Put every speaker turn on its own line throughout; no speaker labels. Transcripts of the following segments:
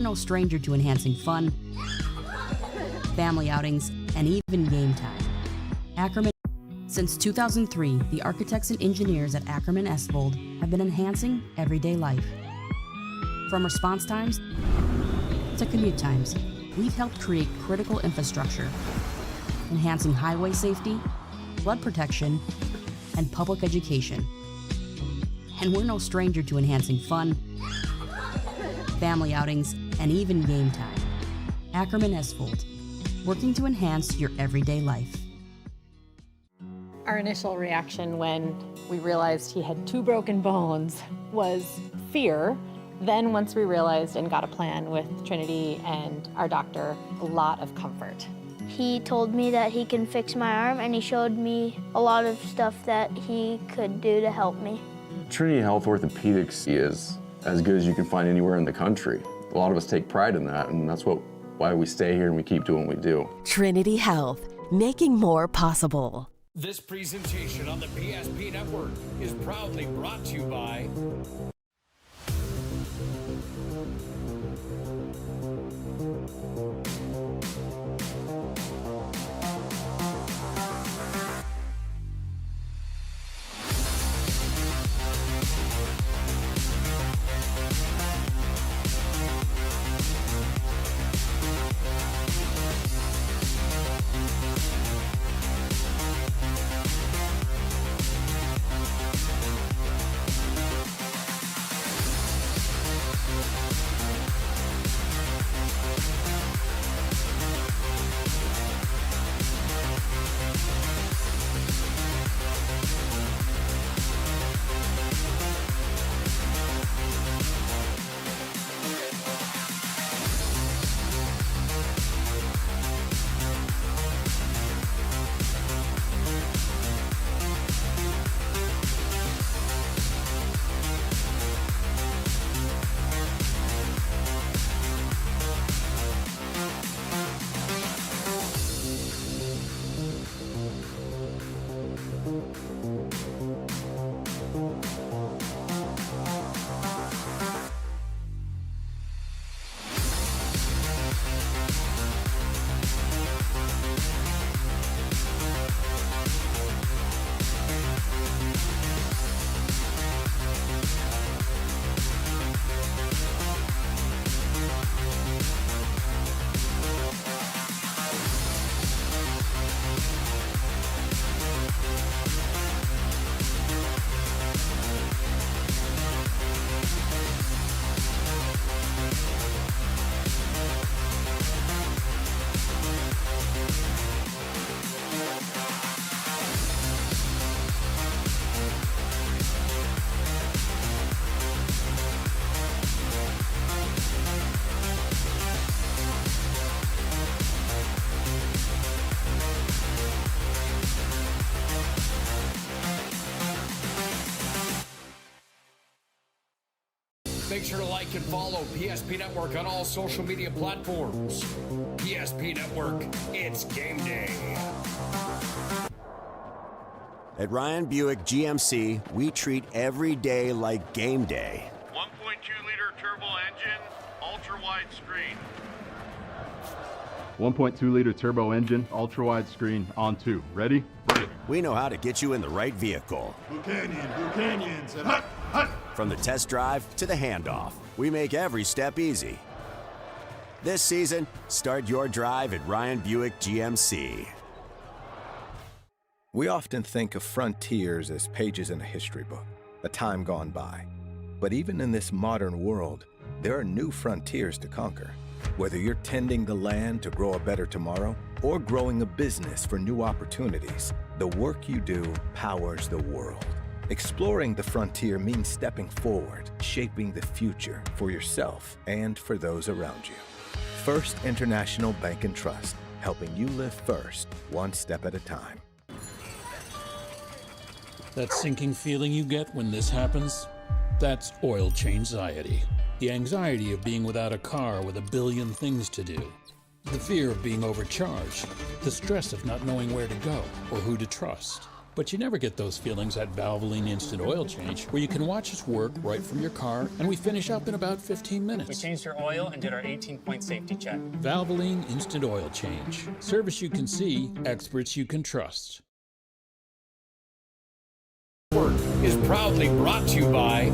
no stranger to enhancing fun, family outings, and even game time. Ackerman. Since 2003, the architects and engineers at Ackerman Estvold have been enhancing everyday life. From response times to commute times, we've helped create critical infrastructure, enhancing highway safety, flood protection, and public education. And we're no stranger to enhancing fun, family outings, and even game time. Ackerman Estvold, working to enhance your everyday life.
Our initial reaction when we realized he had 2 broken bones was fear. Then once we realized and got a plan with Trinity and our doctor, a lot of comfort.
He told me that he can fix my arm, and he showed me a lot of stuff that he could do to help me.
Trinity Health Orthopedics is as good as you can find anywhere in the country. A lot of us take pride in that, and that's why we stay here and we keep doing what we do.
Trinity Health, making more possible.
This presentation on the PSP Network is proudly brought to you by Make sure to like and follow PSP Network on all social media platforms. PSP Network, it's game day.
At Ryan Buick GMC, we treat every day like game day.
1.2-liter turbo engine, ultra-wide screen.
1.2-liter turbo engine, ultra-wide screen, on 2. Ready? Ready.
We know how to get you in the right vehicle.
Blue Canyons, and hut, hut.
From the test drive to the handoff, we make every step easy. This season, start your drive at Ryan Buick GMC.
We often think of frontiers as pages in a history book, a time gone by. But even in this modern world, there are new frontiers to conquer. Whether you're tending the land to grow a better tomorrow or growing a business for new opportunities, the work you do powers the world. Exploring the frontier means stepping forward, shaping the future for yourself and for those around you. First International Bank and Trust, helping you live first, one step at a time.
That sinking feeling you get when this happens? That's oil change-anxiety. The anxiety of being without a car with a billion things to do. The fear of being overcharged. The stress of not knowing where to go or who to trust. But you never get those feelings at Valvoline Instant Oil Change, where you can watch us work right from your car, and we finish up in about 15 minutes.
We changed your oil and did our 18-point safety check.
Valvoline Instant Oil Change. Service you can see, experts you can trust.
Is proudly brought to you by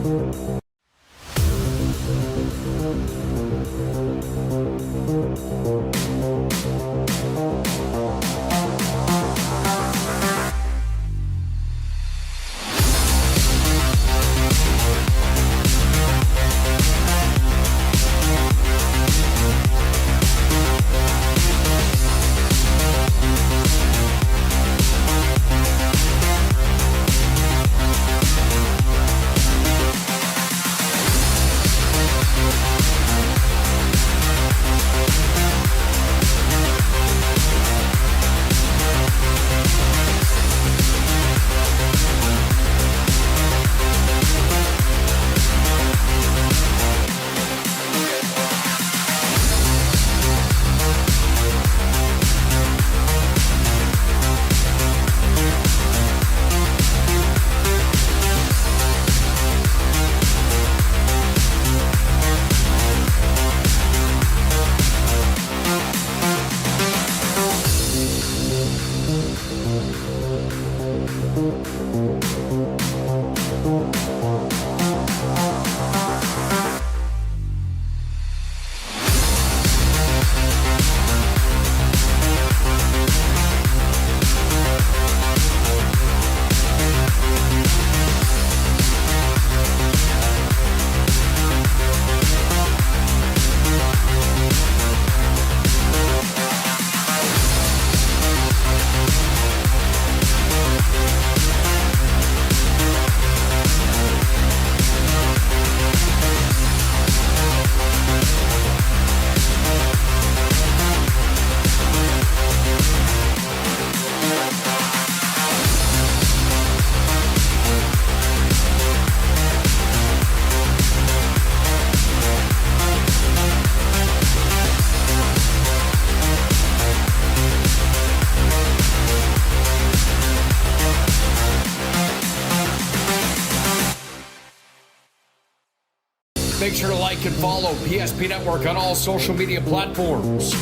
Make sure to like and follow PSP Network on all social media platforms.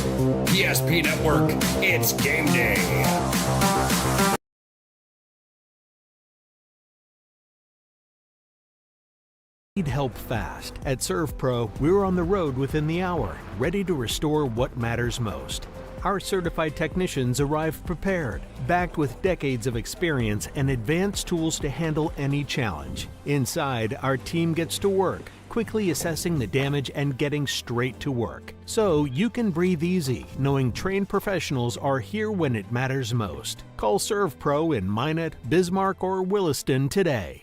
PSP Network, it's game day.
Need help fast. At ServPro, we're on the road within the hour, ready to restore what matters most. Our certified technicians arrive prepared, backed with decades of experience and advanced tools to handle any challenge. Inside, our team gets to work, quickly assessing the damage and getting straight to work. So you can breathe easy, knowing trained professionals are here when it matters most. Call ServPro in Minot, Bismarck, or Williston today.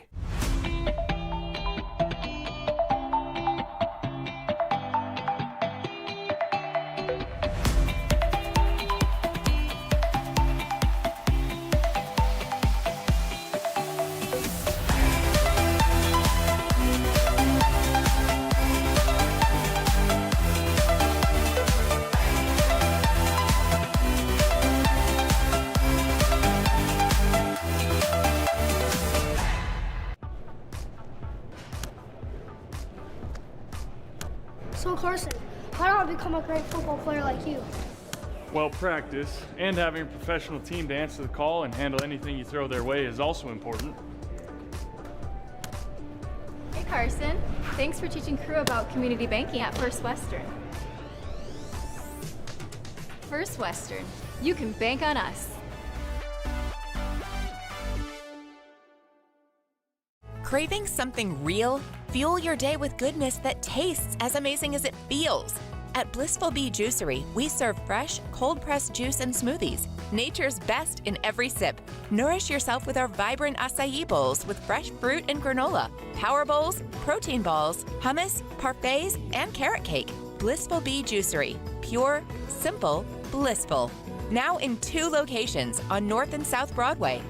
So Carson, how do I become a great football player like you?
Well, practice and having a professional team to answer the call and handle anything you throw their way is also important.
Hey Carson, thanks for teaching crew about community banking at First Western. First Western, you can bank on us.
Craving something real? Fuel your day with goodness that tastes as amazing as it feels. At Blissful Bee Juicery, we serve fresh, cold-pressed juice and smoothies. Nature's best in every sip. Nourish yourself with our vibrant acai bowls with fresh fruit and granola, power bowls, protein balls, hummus, parfaits, and carrot cake. Blissful Bee Juicery. Pure, simple, blissful. Now in 2 locations on North and South Broadway.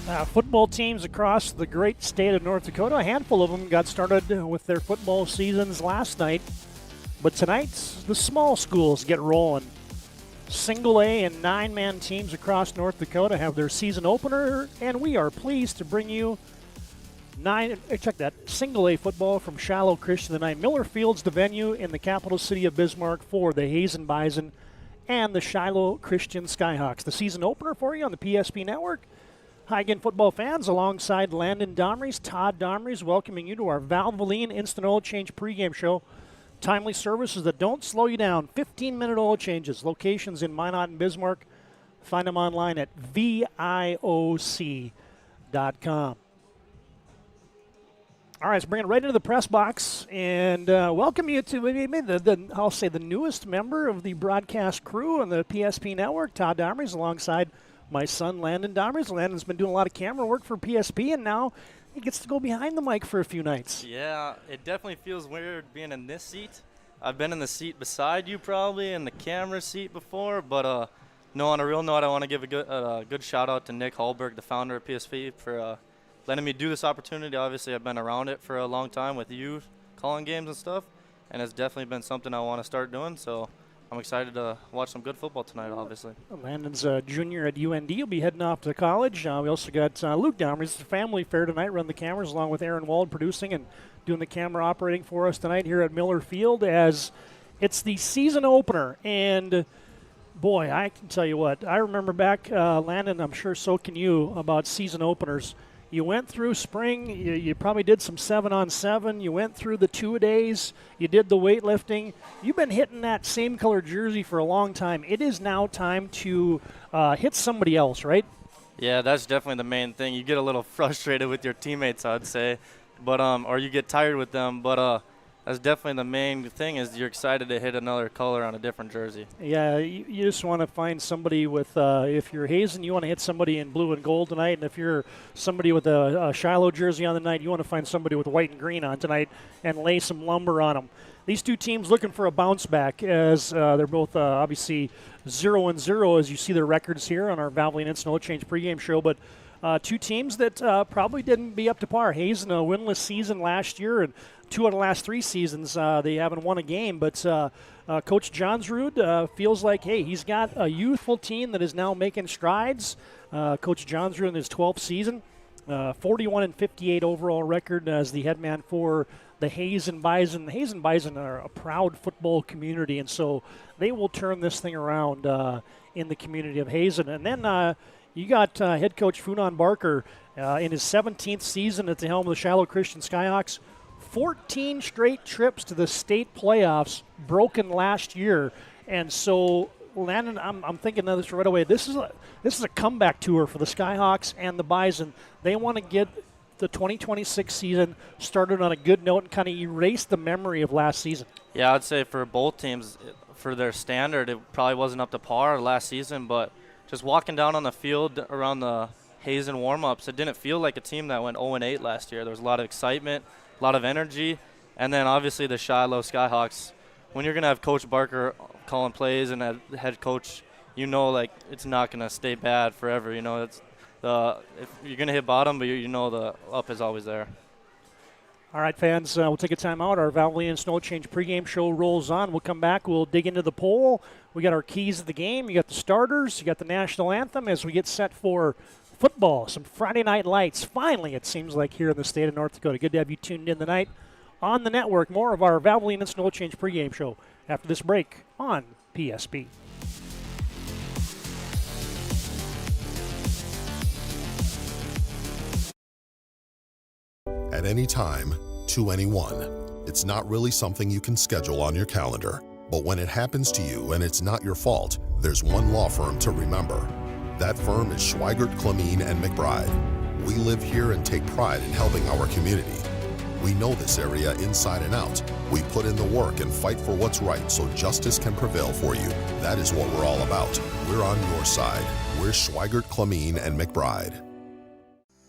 Football teams across the great state of North Dakota, a handful of them got started with their football seasons last night. But tonight, the small schools get rolling. Single A and 9-man teams across North Dakota have their season opener, and we are pleased to bring you Single A football from Shiloh Christian tonight. Miller Field's the venue in the capital city of Bismarck for the Hazen Bison and the Shiloh Christian Skyhawks. The season opener for you on the PSP Network. Hi again, football fans, alongside Landon Domries, Todd Domries, welcoming you to our Valvoline Instant Oil Change pregame show. Timely services that don't slow you down. 15-minute oil changes. Locations in Minot and Bismarck. Find them online at VIOC.com. All right, let's bring it right into the press box and welcome you to the newest member of the broadcast crew on the PSP Network, Todd Domries, alongside my son, Landon Domries. Landon's been doing a lot of camera work for PSP, and now he gets to go behind the mic for a few nights.
Yeah, it definitely feels weird being in this seat. I've been in the seat beside you probably, in the camera seat before, but no, on a real note, I want to give a good shout-out to Nick Hallberg, the founder of PSP, for letting me do this opportunity. Obviously, I've been around it for a long time with you calling games and stuff, and it's definitely been something I want to start doing, so I'm excited to watch some good football tonight, obviously.
Landon's a junior at UND. He'll be heading off to college. We also got Luke Domries. It's a family fair tonight. Run the cameras along with Aaron Wald producing and doing the camera operating for us tonight here at Miller Field as it's the season opener. And, boy, I can tell you what. I remember back, Landon, I'm sure so can you, about season openers. You went through spring. You probably did some 7-on-7. You went through the 2-a-days. You did the weightlifting. You've been hitting that same color jersey for a long time. It is now time to hit somebody else, right?
Yeah, that's definitely the main thing. You get a little frustrated with your teammates, I'd say, but or you get tired with them. But that's definitely the main thing is you're excited to hit another color on a different jersey.
Yeah, you just want to find somebody with, if you're Hazen, you want to hit somebody in blue and gold tonight. And if you're somebody with a Shiloh jersey on the night, you want to find somebody with white and green on tonight and lay some lumber on them. These two teams looking for a bounce back as they're both obviously 0-0 as you see their records here on our Valvoline Instant Oil Change pregame show. But two teams that probably didn't be up to par. Hazen, a winless season last year, and 2 out of the last 3 seasons they haven't won a game. But Coach Johnsrud feels like, hey, he's got a youthful team that is now making strides. Coach Johnsrud in his 12th season, 41-58 overall record as the head man for the Hazen Bison. The Hazen Bison are a proud football community, and so they will turn this thing around in the community of Hazen. And then you got head coach Funan Barker in his 17th season at the helm of the Shiloh Christian Skyhawks. 14 straight trips to the state playoffs, broken last year. And so, Landon, I'm thinking of this right away. This is a comeback tour for the Skyhawks and the Bison. They want to get the 2026 season started on a good note and kind of erase the memory of last season.
Yeah, I'd say for both teams, for their standard, it probably wasn't up to par last season, but just walking down on the field around the Hazen warm-ups, it didn't feel like a team that went 0-8 last year. There was a lot of excitement, a lot of energy, and then obviously the Shiloh Skyhawks. When you're going to have Coach Barker calling plays and a head coach, you know, like, it's not going to stay bad forever. You know, if you're going to hit bottom, but you know the up is always there.
All right, fans, we'll take a timeout. Our Valvoline Instant Oil Change pregame show rolls on. We'll come back. We'll dig into the poll. We got our keys of the game. You got the starters. You got the national anthem as we get set for football. Some Friday night lights. Finally, it seems like, here in the state of North Dakota. Good to have you tuned in tonight on the network. More of our Valvoline Instant Oil Change pregame show after this break on PSP.
At any time, to anyone. It's not really something you can schedule on your calendar. But when it happens to you and it's not your fault, there's one law firm to remember. That firm is Schweigert, Clemene, and McBride. We live here and take pride in helping our community. We know this area inside and out. We put in the work and fight for what's right so justice can prevail for you. That is what we're all about. We're on your side. We're Schweigert, Clemene, and McBride.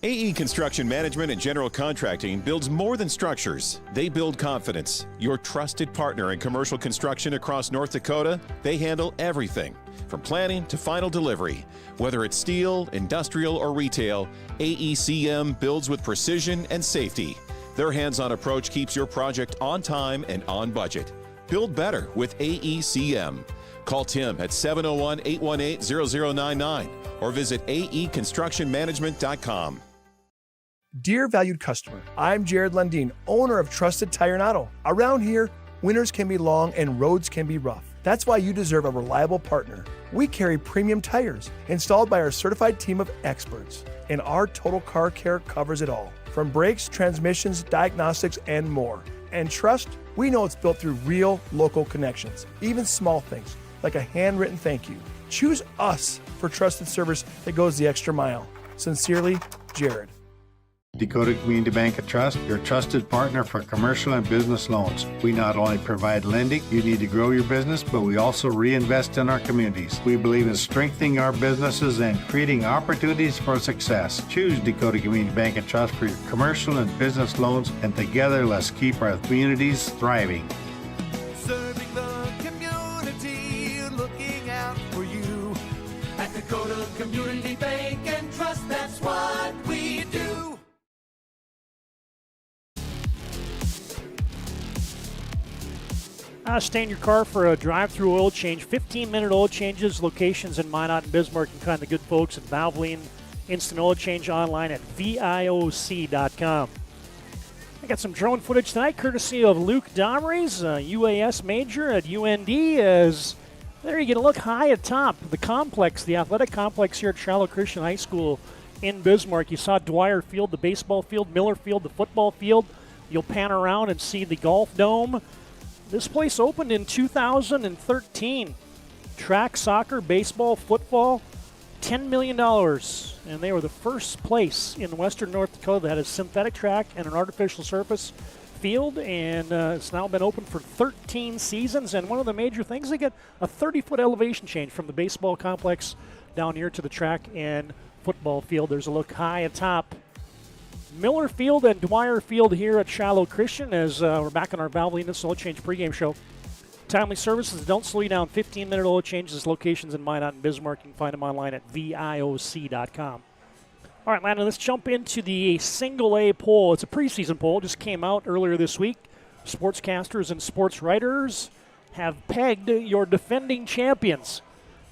AE Construction Management and General Contracting builds more than structures. They build confidence. Your trusted partner in commercial construction across North Dakota, they handle everything from planning to final delivery. Whether it's steel, industrial, or retail, AECM builds with precision and safety. Their hands-on approach keeps your project on time and on budget. Build better with AECM. Call Tim at 701-818-0099 or visit aeconstructionmanagement.com.
Dear valued customer, I'm Jared Lundeen, owner of Trusted Tire and Auto. Around here, winters can be long and roads can be rough. That's why you deserve a reliable partner. We carry premium tires installed by our certified team of experts, and our total car care covers it all, from brakes, transmissions, diagnostics, and more. And trust, we know it's built through real local connections, even small things like a handwritten thank you. Choose us for trusted service that goes the extra mile. Sincerely, Jared.
Dakota Community Bank of Trust, your trusted partner for commercial and business loans. We not only provide lending you need to grow your business, but we also reinvest in our communities. We believe in strengthening our businesses and creating opportunities for success. Choose Dakota Community Bank of Trust for your commercial and business loans, and together let's keep our communities thriving.
Serving the community, looking out for you. At Dakota Community Bank and Trust, that's what we do.
Stay in your car for a drive-through oil change. 15-minute oil changes, locations in Minot and Bismarck. You can find the good folks at Valvoline Instant Oil Change online at VIOC.com. I got some drone footage tonight, courtesy of Luke Domrey's UAS major at UND. As there you get a look high atop the complex, the athletic complex here at Shiloh Christian High School in Bismarck. You saw Dwyer Field, the baseball field, Miller Field, the football field. You'll pan around and see the golf dome. This place opened in 2013. Track, soccer, baseball, football, $10 million. And they were the first place in western North Dakota that had a synthetic track and an artificial surface field. And it's now been open for 13 seasons. And one of the major things, they get a 30-foot elevation change from the baseball complex down here to the track and football field. There's a look high atop Miller Field and Dwyer Field here at Shiloh Christian as we're back on our Valvoline Instant Oil Change pregame show. Timely services, don't slow you down. 15-minute oil changes, locations in Minot and Bismarck. You can find them online at VIOC.com. All right, Landon, let's jump into the single A poll. It's a preseason poll. Just came out earlier this week. Sportscasters and sports writers have pegged your defending champions,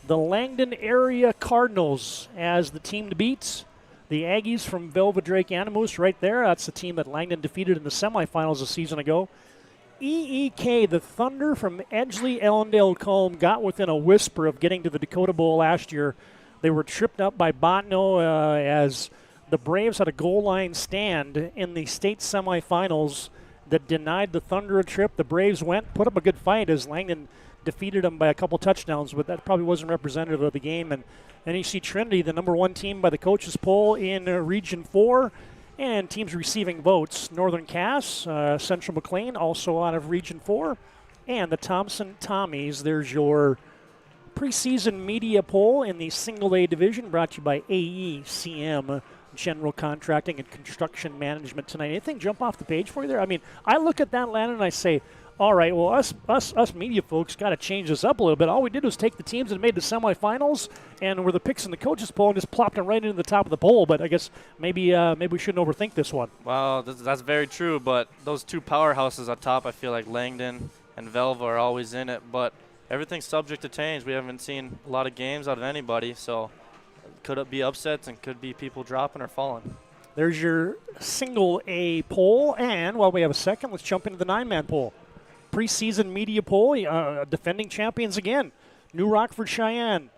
the Langdon Area Cardinals, as the team to beat. The Aggies from Velva Drake Animus right there. That's the team that Langdon defeated in the semifinals a season ago. EEK, the Thunder from Edgeley, Ellendale, Culm, got within a whisper of getting to the Dakota Bowl last year. They were tripped up by Botno as the Braves had a goal line stand in the state semifinals that denied the Thunder a trip. The Braves went, put up a good fight as Langdon defeated them by a couple touchdowns, but that probably wasn't representative of the game. And then you see Trinity, the number one team by the coaches poll in Region 4, and teams receiving votes. Northern Cass, Central McLean, also out of Region 4, and the Thompson Tommies. There's your preseason media poll in the Single A division, brought to you by AECM, General Contracting and Construction Management tonight. Anything jump off the page for you there? I mean, I look at that, Landon, and I say, all right, well, us media folks got to change this up a little bit. All we did was take the teams that made the semifinals and were the picks in the coaches poll and just plopped them right into the top of the poll. But I guess maybe we shouldn't overthink this one.
Well, that's very true. But those two powerhouses on top, I feel like Langdon and Velva are always in it. But everything's subject to change. We haven't seen a lot of games out of anybody, so could it be upsets and could be people dropping or falling.
There's your Single A poll. And while we have a second, let's jump into the 9-man poll. Preseason media poll, defending champions again, New Rockford Cheyenne.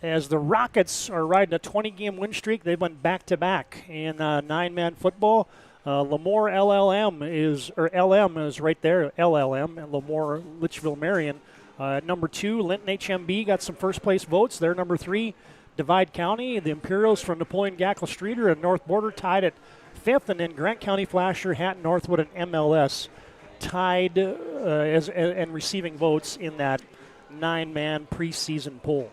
As the Rockets are riding a 20-game win streak, they've went back-to-back in 9-man football. Lemoore LM is right there, LLM, and Lemoore Litchfield Marion. Number 2, Linton HMB got some first-place votes. They're number 3, Divide County. The Imperials from Napoleon Gackle Streeter and North Border tied at 5th, and then Grant County Flasher, Hatton Northwood, and MLS tied and receiving votes in that 9-man preseason poll.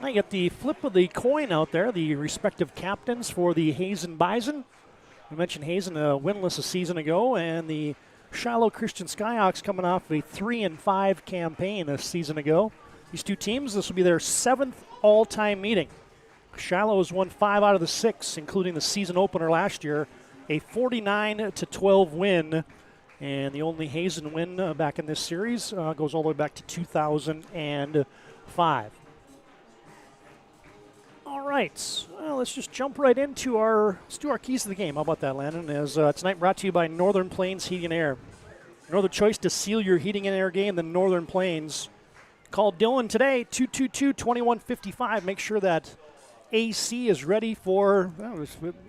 I get the flip of the coin out there, the respective captains for the Hazen Bison. We mentioned Hazen winless a season ago, and the Shiloh Christian Skyhawks coming off a 3-5 campaign a season ago. These two teams, this will be their 7th all-time meeting. Shiloh has won 5 out of the 6, including the season opener last year, a 49-12 win. And the only Hazen win back in this series goes all the way back to 2005. All right, well, let's just jump right into let's do our keys to the game. How about that, Landon? As tonight brought to you by Northern Plains Heating and Air. No other choice to seal your heating and air game than Northern Plains. Call Dylan today, 222-2155. Make sure that AC is ready for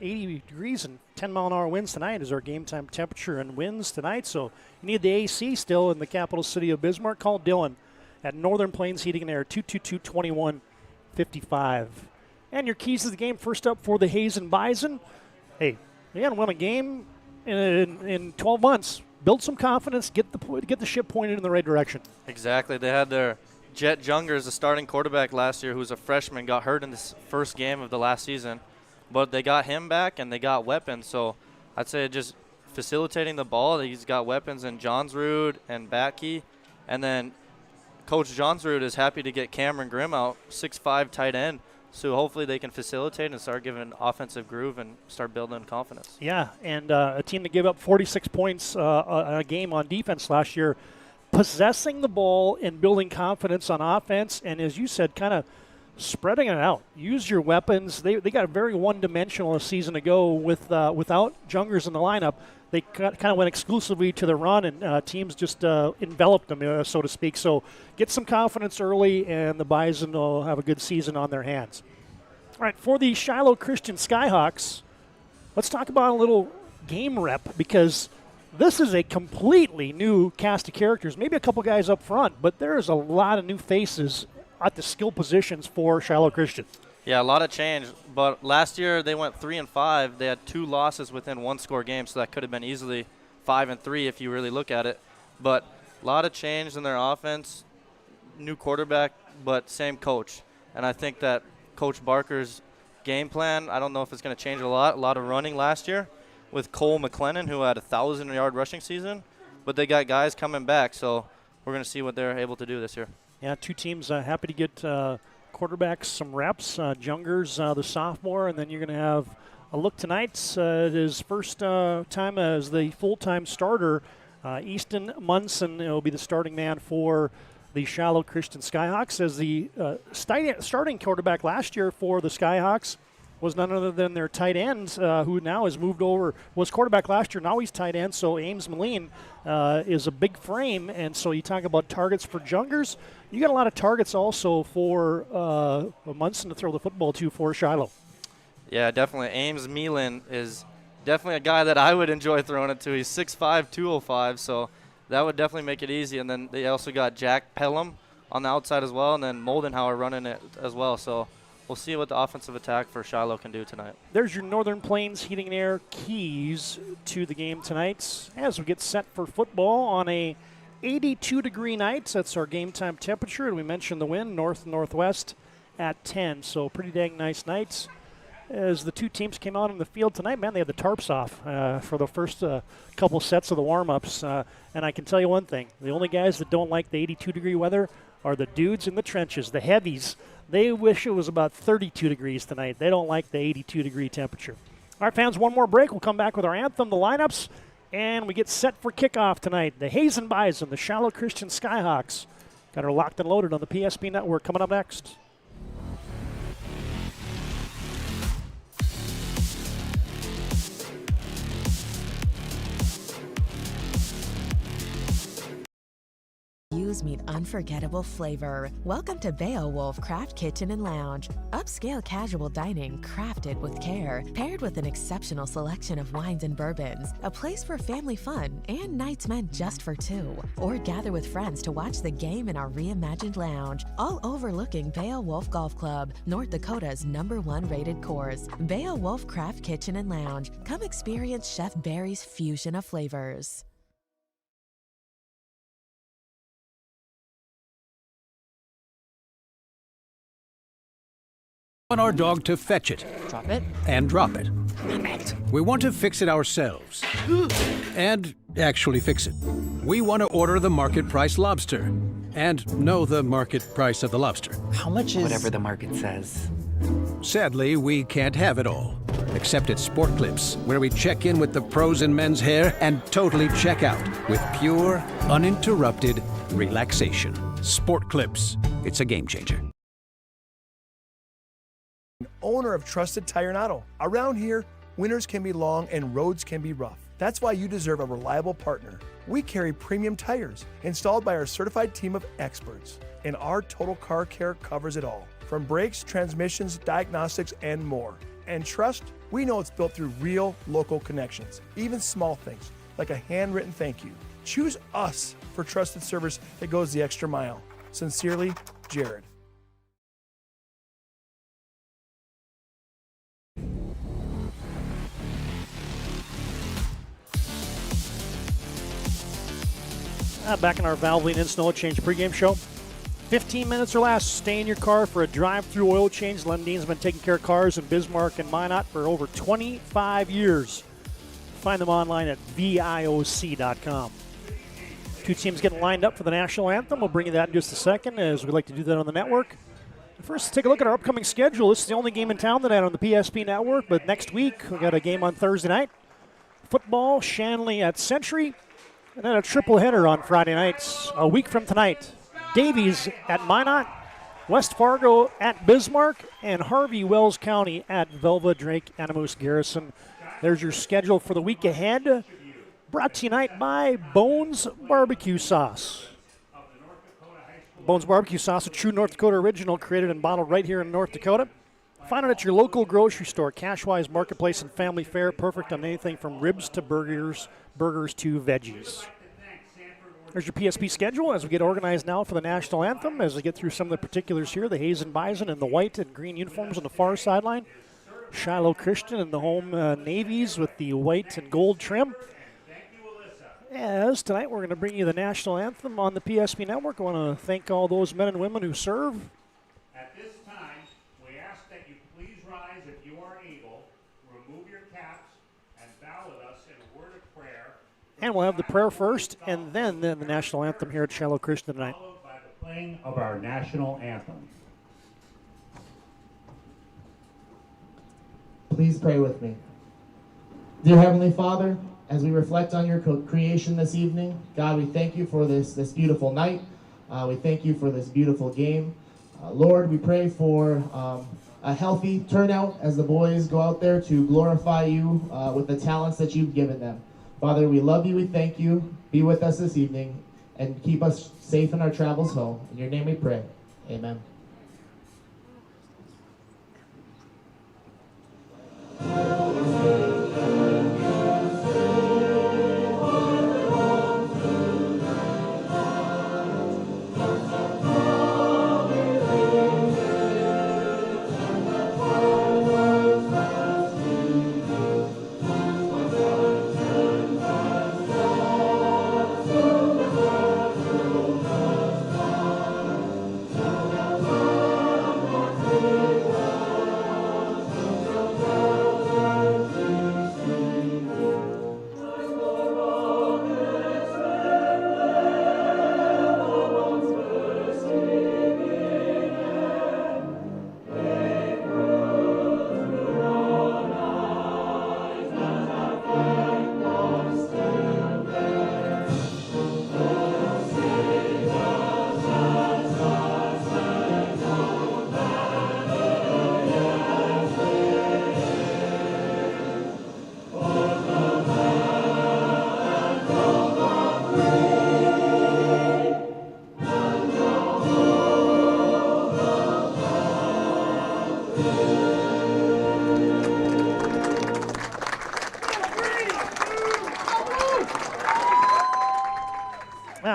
80 degrees and 10-mile-an-hour winds tonight is our game time temperature and winds tonight. So you need the AC still in the capital city of Bismarck. Call Dylan at Northern Plains Heating and Air, 222-2155. And your keys to the game, first up for the Hazen Bison. Hey, they haven't won a game in 12 months. Build some confidence, get the ship pointed in the right direction.
Exactly. They had their Jet Jungers, the starting quarterback last year, who was a freshman, got hurt in this first game of the last season. But they got him back, and they got weapons. So I'd say just facilitating the ball. He's got weapons in Johnsrud and Batke. And then Coach Johnsrud is happy to get Cameron Grimm out, 6'5" tight end. So hopefully they can facilitate and start giving offensive groove and start building confidence.
Yeah, and a team that gave up 46 points a game on defense last year, possessing the ball and building confidence on offense, and as you said, kind of spreading it out. Use your weapons. They got a very one-dimensional a season ago without Jungers in the lineup. They kind of went exclusively to the run, and teams just enveloped them, so to speak. So get some confidence early, and the Bison will have a good season on their hands. All right, for the Shiloh Christian Skyhawks, let's talk about a little game rep, because this is a completely new cast of characters. Maybe a couple guys up front, but there's a lot of new faces at the skill positions for Shiloh Christian.
Yeah, a lot of change. But last year they went 3-5. They had 2 losses within 1-score games, so that could have been easily 5-3 if you really look at it. But a lot of change in their offense, new quarterback, but same coach. And I think that Coach Barker's game plan, I don't know if it's going to change a lot of running last year with Cole McLennan, who had a 1,000-yard rushing season. But they got guys coming back, so we're going to see what they're able to do this year.
Yeah, two teams happy to get quarterbacks some reps. Jungers, the sophomore, and then you're going to have a look tonight at his first time as the full-time starter. Easton Munson will be the starting man for the Shiloh Christian Skyhawks, as the starting quarterback last year for the Skyhawks was none other than their tight end, who now has moved over, was quarterback last year, now he's tight end, so Ames Moline is a big frame, and so you talk about targets for Jungers, you got a lot of targets also for Munson to throw the football to for Shiloh.
Yeah, definitely. Ames Moline is definitely a guy that I would enjoy throwing it to. He's 6'5", 205, so that would definitely make it easy. And then they also got Jack Pelham on the outside as well, and then Moldenhauer running it as well. So we'll see what the offensive attack for Shiloh can do tonight.
There's your Northern Plains Heating and Air keys to the game tonight as we get set for football on a 82-degree night. That's our game time temperature, and we mentioned the wind, north-northwest at 10. So pretty dang nice nights. As the two teams came out on the field tonight, man, they had the tarps off for the first couple sets of the warm-ups. And I can tell you one thing. The only guys that don't like the 82-degree weather are the dudes in the trenches, the heavies. They wish it was about 32 degrees tonight. They don't like the 82-degree temperature. All right, fans, one more break. We'll come back with our anthem, the lineups, and we get set for kickoff tonight. The Hazen Bison, the Shiloh Christian Skyhawks. Got her locked and loaded on the PSP Network. Coming up next.
Meet unforgettable flavor. Welcome to Beowulf Craft Kitchen and Lounge. Upscale casual dining crafted with care, paired with an exceptional selection of wines and bourbons. A place for family fun and nights meant just for two. Or gather with friends to watch the game in our reimagined lounge, all overlooking Beowulf Golf Club, North Dakota's #1 rated course. Beowulf Craft Kitchen and Lounge. Come experience Chef Barry's fusion of flavors.
want our dog to fetch it.
Drop it.
And drop it.
Drop it.
We want to fix it ourselves. And actually fix it. We want to order the market price lobster. And know the market price of the lobster.
How much is... Whatever the market says.
Sadly, we can't have it all. Except at Sport Clips, where we check in with the pros in men's hair and totally check out with pure, uninterrupted relaxation. Sport Clips. It's a game changer.
Owner of Trusted Tire and Auto. Around here, winters can be long and roads can be rough. That's why you deserve a reliable partner. We carry premium tires installed by our certified team of experts. And our total car care covers it all. From brakes, transmissions, diagnostics, and more. And trust, we know it's built through real local connections. Even small things, like a handwritten thank you. Choose us for trusted service that goes the extra mile. Sincerely, Jared.
Back in our Valvoline and Snow Change pregame show. 15 minutes or less, stay in your car for a drive-through oil change. Lundine's been taking care of cars in Bismarck and Minot for over 25 years. Find them online at VIOC.com. Two teams getting lined up for the national anthem. We'll bring you that in just a second, as we like to do that on the network. First, take a look at our upcoming schedule. This is the only game in town tonight on the PSP network, but next week we got a game on Thursday night. Football, Shanley at Century, and then a triple header on Friday nights. A week from tonight, Davies at Minot, West Fargo at Bismarck, and Harvey Wells County at Velva, Drake, Animus, Garrison. There's your schedule for the week ahead. Brought to you tonight by Bones Barbecue Sauce. Bones Barbecue Sauce, a true North Dakota original, created and bottled right here in North Dakota. Find it at your local grocery store, Cashwise Marketplace and Family Fare. Perfect on anything from ribs to burgers to veggies. There's your PSP schedule as we get organized now for the national anthem. As we get through some of the particulars here, the Hazen Bison in the white and green uniforms on the far sideline. Shiloh Christian in the home navies with the white and gold trim. As tonight we're going to bring you the national anthem on the PSP network. I want to thank all those men and women who serve.
At this time, we ask that you please rise if you are able, remove your caps, and bow with us in a word of prayer.
And we'll have the prayer first, and then the national anthem here at Shiloh Christian tonight.
Followed by the playing of our national anthem.
Please pray with me. Dear Heavenly Father, as we reflect on your creation this evening, God, we thank you for this beautiful night. We thank you for this beautiful game. Lord, we pray for a healthy turnout as the boys go out there to glorify you with the talents that you've given them. Father, we love you, we thank you. Be with us this evening and keep us safe in our travels home. In your name we pray. Amen.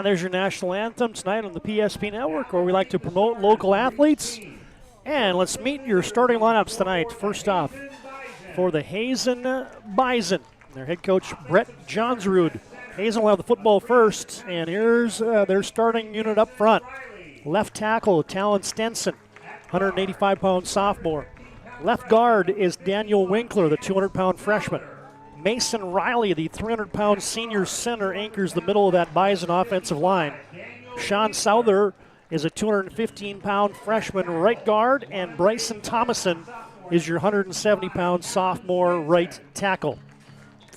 There's your national anthem tonight on the PSP network, where we like to promote local athletes. And let's meet your starting lineups tonight. First off, for the Hazen Bison, their head coach, Brett Johnsrud. Hazen will have the football first, and here's their starting unit up front. Left tackle, Talon Stenson, 185-pound sophomore. Left guard is Daniel Winkler, the 200-pound freshman. Mason Riley, the 300-pound senior center, anchors the middle of that Bison offensive line. Sean Souther is a 215-pound freshman right guard, and Bryson Thomason is your 170-pound sophomore right tackle.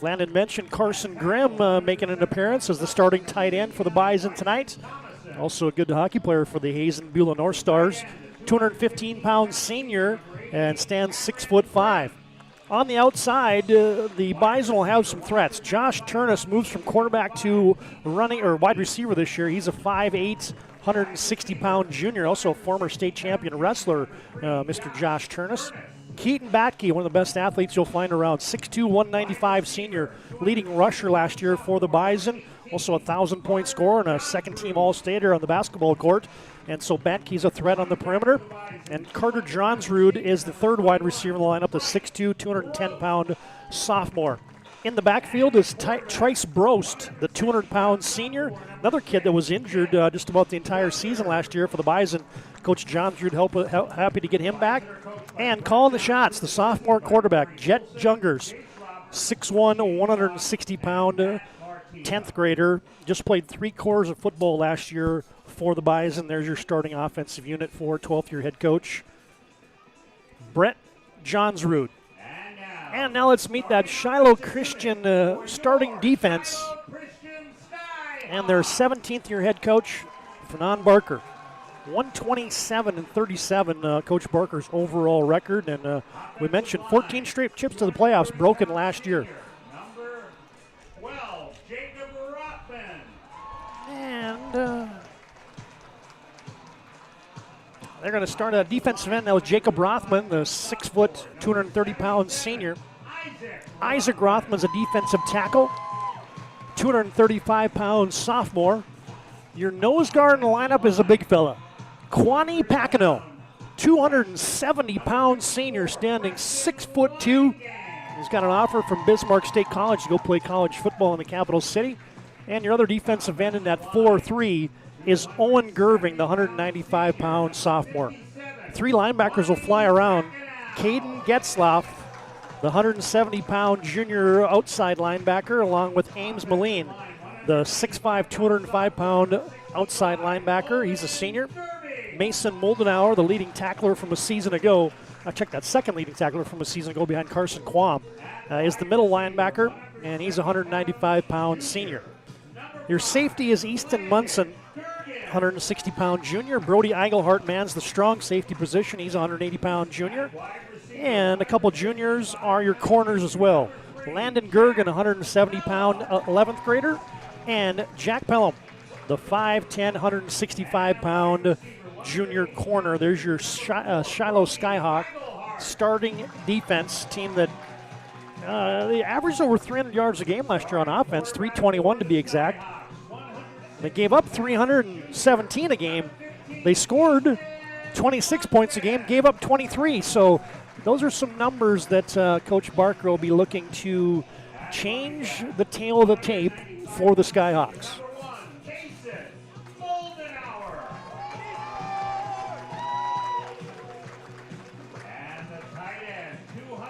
Landon mentioned Carson Grimm making an appearance as the starting tight end for the Bison tonight. Also a good hockey player for the Hazen Beulah North Stars. 215-pound senior and stands 6'5". On the outside, the Bison will have some threats. Josh Turnus moves from quarterback to wide receiver this year. He's a 5'8", 160-pound junior, also a former state champion wrestler, Mr. Josh Turnus. Keaton Batke, one of the best athletes you'll find around, 6'2", 195 senior, leading rusher last year for the Bison. Also a 1,000-point scorer and a second-team All-Stater on the basketball court. And so Batke's a threat on the perimeter. And Carter Johnsrud is the third wide receiver in the lineup, the 6'2", 210-pound sophomore. In the backfield is Trice Brost, the 200-pound senior, another kid that was injured just about the entire season last year for the Bison. Coach Johnsrud happy to get him back. And calling the shots, the sophomore quarterback, Jet Jungers, 6'1", 160-pound 10th grader. Just played 3 quarters of football last year for the Bison. There's your starting offensive unit for 12th-year head coach Brett Johnsrud. And now let's meet that Shiloh Christian starting defense and their 17th-year head coach, Fernand Barker. 127-37, Coach Barker's overall record. And we mentioned 14 straight trips to the playoffs broken last year. And they're going to start at defensive end. That was Jacob Rothman, the 6 foot, 230-pound senior. Isaac Rothman's a defensive tackle, 235-pound sophomore. Your nose guard in the lineup is a big fella, Kwani Pacino, 270-pound senior, standing 6'2". He's got an offer from Bismarck State College to go play college football in the capital city. And your other defensive end in that 4-3 is Owen Gerving, the 195-pound sophomore. 3 linebackers will fly around. Caden Getzlaff, the 170-pound junior outside linebacker, along with Ames Moline, the 6'5", 205-pound outside linebacker. He's a senior. Mason Moldenauer, the leading tackler from a season ago. I checked that second leading tackler from a season ago behind Carson Quam, is the middle linebacker, and he's a 195-pound senior. Your safety is Easton Munson, 160-pound junior. Brody Eigelhart mans the strong safety position. He's a 180-pound junior. And a couple juniors are your corners as well. Landon Gergen, 170-pound 11th grader. And Jack Pelham, the 5'10", 165-pound junior corner. There's your Shiloh Skyhawk starting defense team that they averaged over 300 yards a game last year on offense, 321 to be exact. They gave up 317 a game. They scored 26 points a game, gave up 23. So those are some numbers that Coach Barker will be looking to change the tail of the tape for the Skyhawks.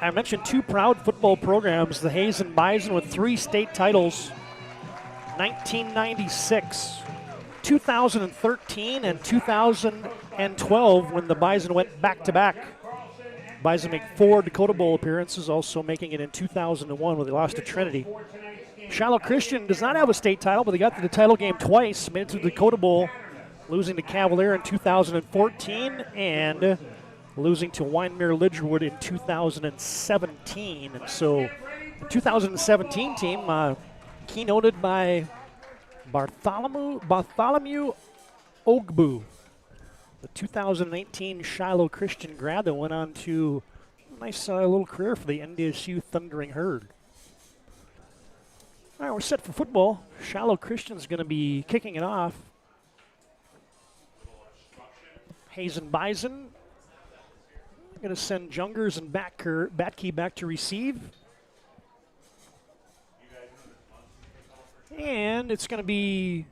I mentioned 2 proud football programs, the Hazen Bison with 3 state titles, 1996, 2013, and 2012 when the Bison went back-to-back. Bison make 4 Dakota Bowl appearances, also making it in 2001 when they lost to Trinity. Shiloh Christian does not have a state title, but they got to the title game twice, made it to the Dakota Bowl, losing to Cavalier in 2014 and losing to Wyndmere Lidgerwood in 2017. And so the 2017 team, keynoted by Bartholomew Ogbu, the 2018 Shiloh Christian grad that went on to a nice little career for the NDSU Thundering Herd. All right, we're set for football. Shiloh Christian's going to be kicking it off. Hazen Bison going to send Jungers and Batke back to receive. And it's going to be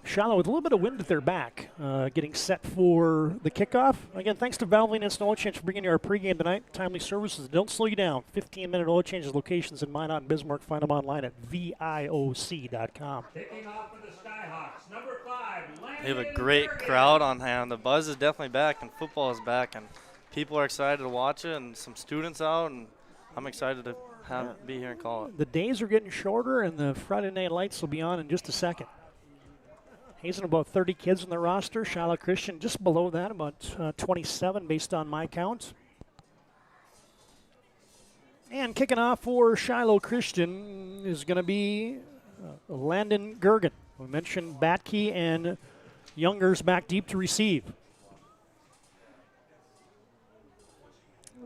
Shiloh with a little bit of wind at their back, getting set for the kickoff. Again, thanks to Valvoline Instant Oil Change for bringing you our pregame tonight. Timely services don't slow you down. 15-minute oil changes locations in Minot and Bismarck. Find them online at VIOC.com.
Kicking off for the Skyhawks, number 5,
They have a great crowd on hand. The buzz is definitely back, and football is back, and people are excited to watch it, and some students out, and I'm excited to be here and call it.
The days are getting shorter, and the Friday night lights will be on in just a second. Hazen, about 30 kids on the roster. Shiloh Christian just below that, about 27 based on my count. And kicking off for Shiloh Christian is going to be Landon Gergen. We mentioned Batke and Youngers back deep to receive.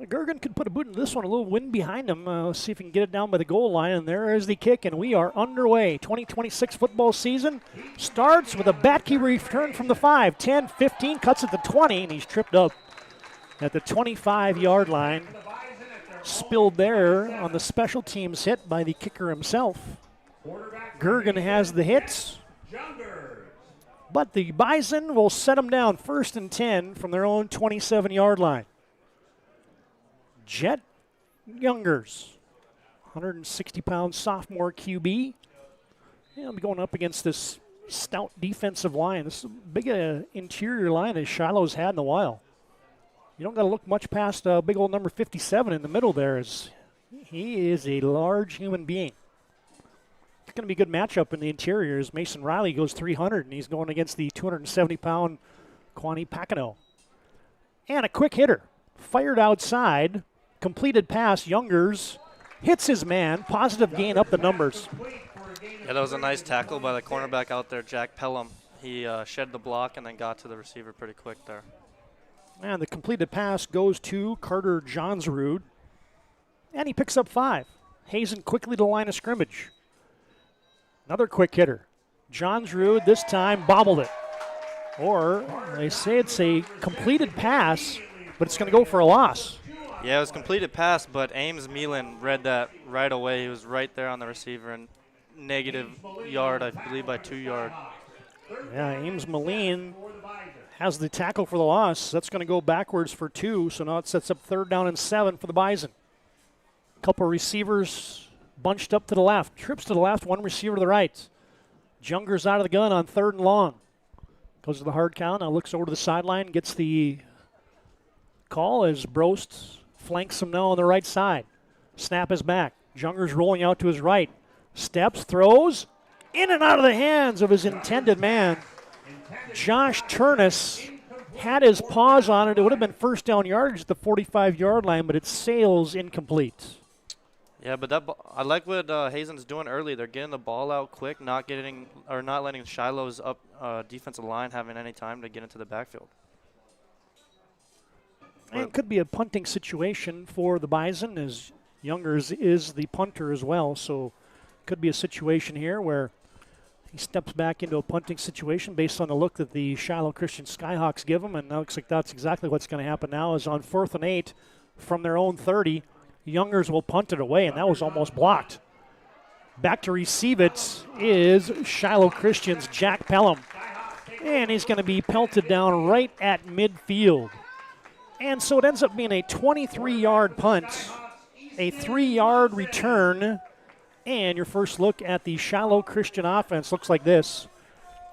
Gergen could put a boot into this one, a little wind behind him. Let's see if he can get it down by the goal line, and there is the kick, and we are underway. 2026 football season starts with a Batke return from the 5, 10, 15, cuts at the 20, and he's tripped up at the 25-yard line. Spilled there on the special teams hit by the kicker himself. Gergen has the hits, but the Bison will set him down 1st and 10 from their own 27-yard line. Jet Youngers, 160-pound sophomore QB. He'll be going up against this stout defensive line. This is a big interior line as Shiloh's had in a while. You don't got to look much past big old number 57 in the middle there, as he is a large human being. It's going to be a good matchup in the interior as Mason Riley goes 300, and he's going against the 270-pound Kwani Pacino. And a quick hitter, fired outside. Completed pass, Youngers hits his man. Positive gain up the numbers.
Yeah, that was a nice tackle by the cornerback out there, Jack Pelham. He shed the block and then got to the receiver pretty quick there.
And the completed pass goes to Carter Johnsrud. And he picks up 5. Hazen quickly to the line of scrimmage. Another quick hitter. Johnsrud this time bobbled it. Or they say it's a completed pass, but it's going to go for a loss.
Yeah, it was completed pass, but Ames Milan read that right away. He was right there on the receiver and negative yard, I believe, by 2 yards.
Yeah, Ames Milan has the tackle for the loss. That's going to go backwards for 2, so now it sets up 3rd down and 7 for the Bison. Couple receivers bunched up to the left. Trips to the left, one receiver to the right. Youngers out of the gun on 3rd and long. Goes to the hard count, now looks over to the sideline, gets the call as Brost flanks him now on the right side. Snap is back. Youngers rolling out to his right. Steps, throws, in and out of the hands of his intended man. Josh Turnus had his paws on it. It would have been 1st down yardage at the 45-yard line, but it sails incomplete.
Yeah, but I like what Hazen's doing early. They're getting the ball out quick, not letting Shiloh's defensive line having any time to get into the backfield.
And it could be a punting situation for the Bison, as Youngers is the punter as well. So could be a situation here where he steps back into a punting situation based on the look that the Shiloh Christian Skyhawks give him. And it looks like that's exactly what's going to happen now, is on 4th and 8 from their own 30, Youngers will punt it away, and that was almost blocked. Back to receive it is Shiloh Christian's Jack Pelham. And he's going to be pelted down right at midfield. And so it ends up being a 23-yard punt, a 3-yard return, and your first look at the Shiloh Christian offense looks like this.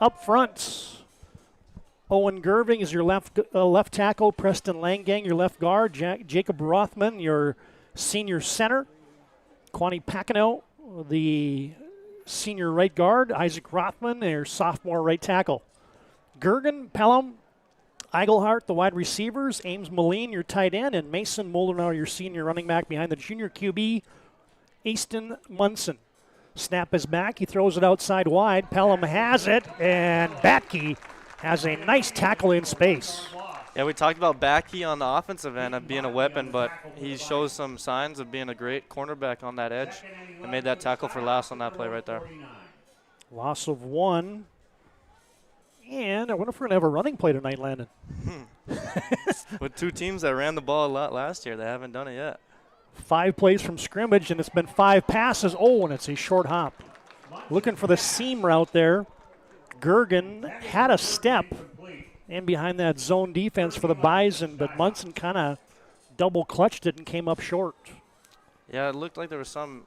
Up front, Owen Gerving is your left tackle, Preston Langgang, your left guard, Jacob Rothman, your senior center, Kwani Pacino, the senior right guard, Isaac Rothman, their sophomore right tackle. Gergen, Pelham, Eigelhart, the wide receivers, Ames Moline, your tight end, and Mason Moldenauer, your senior running back behind the junior QB, Easton Munson. Snap is back. He throws it outside wide. Pelham has it, and Batke has a nice tackle in space.
Yeah, we talked about Batke on the offensive end of being a weapon, but he shows some signs of being a great cornerback on that edge and made that tackle for loss on that play right there.
Loss of 1. And I wonder if we're going to have a running play tonight, Landon.
With 2 teams that ran the ball a lot last year, they haven't done it yet.
5 plays from scrimmage, and it's been 5 passes. Oh, and it's a short hop. Looking for the seam route there Gergen had a step in behind that zone defense for the Bison, but Munson kind of double clutched it and came up short.
Yeah, it looked like there was some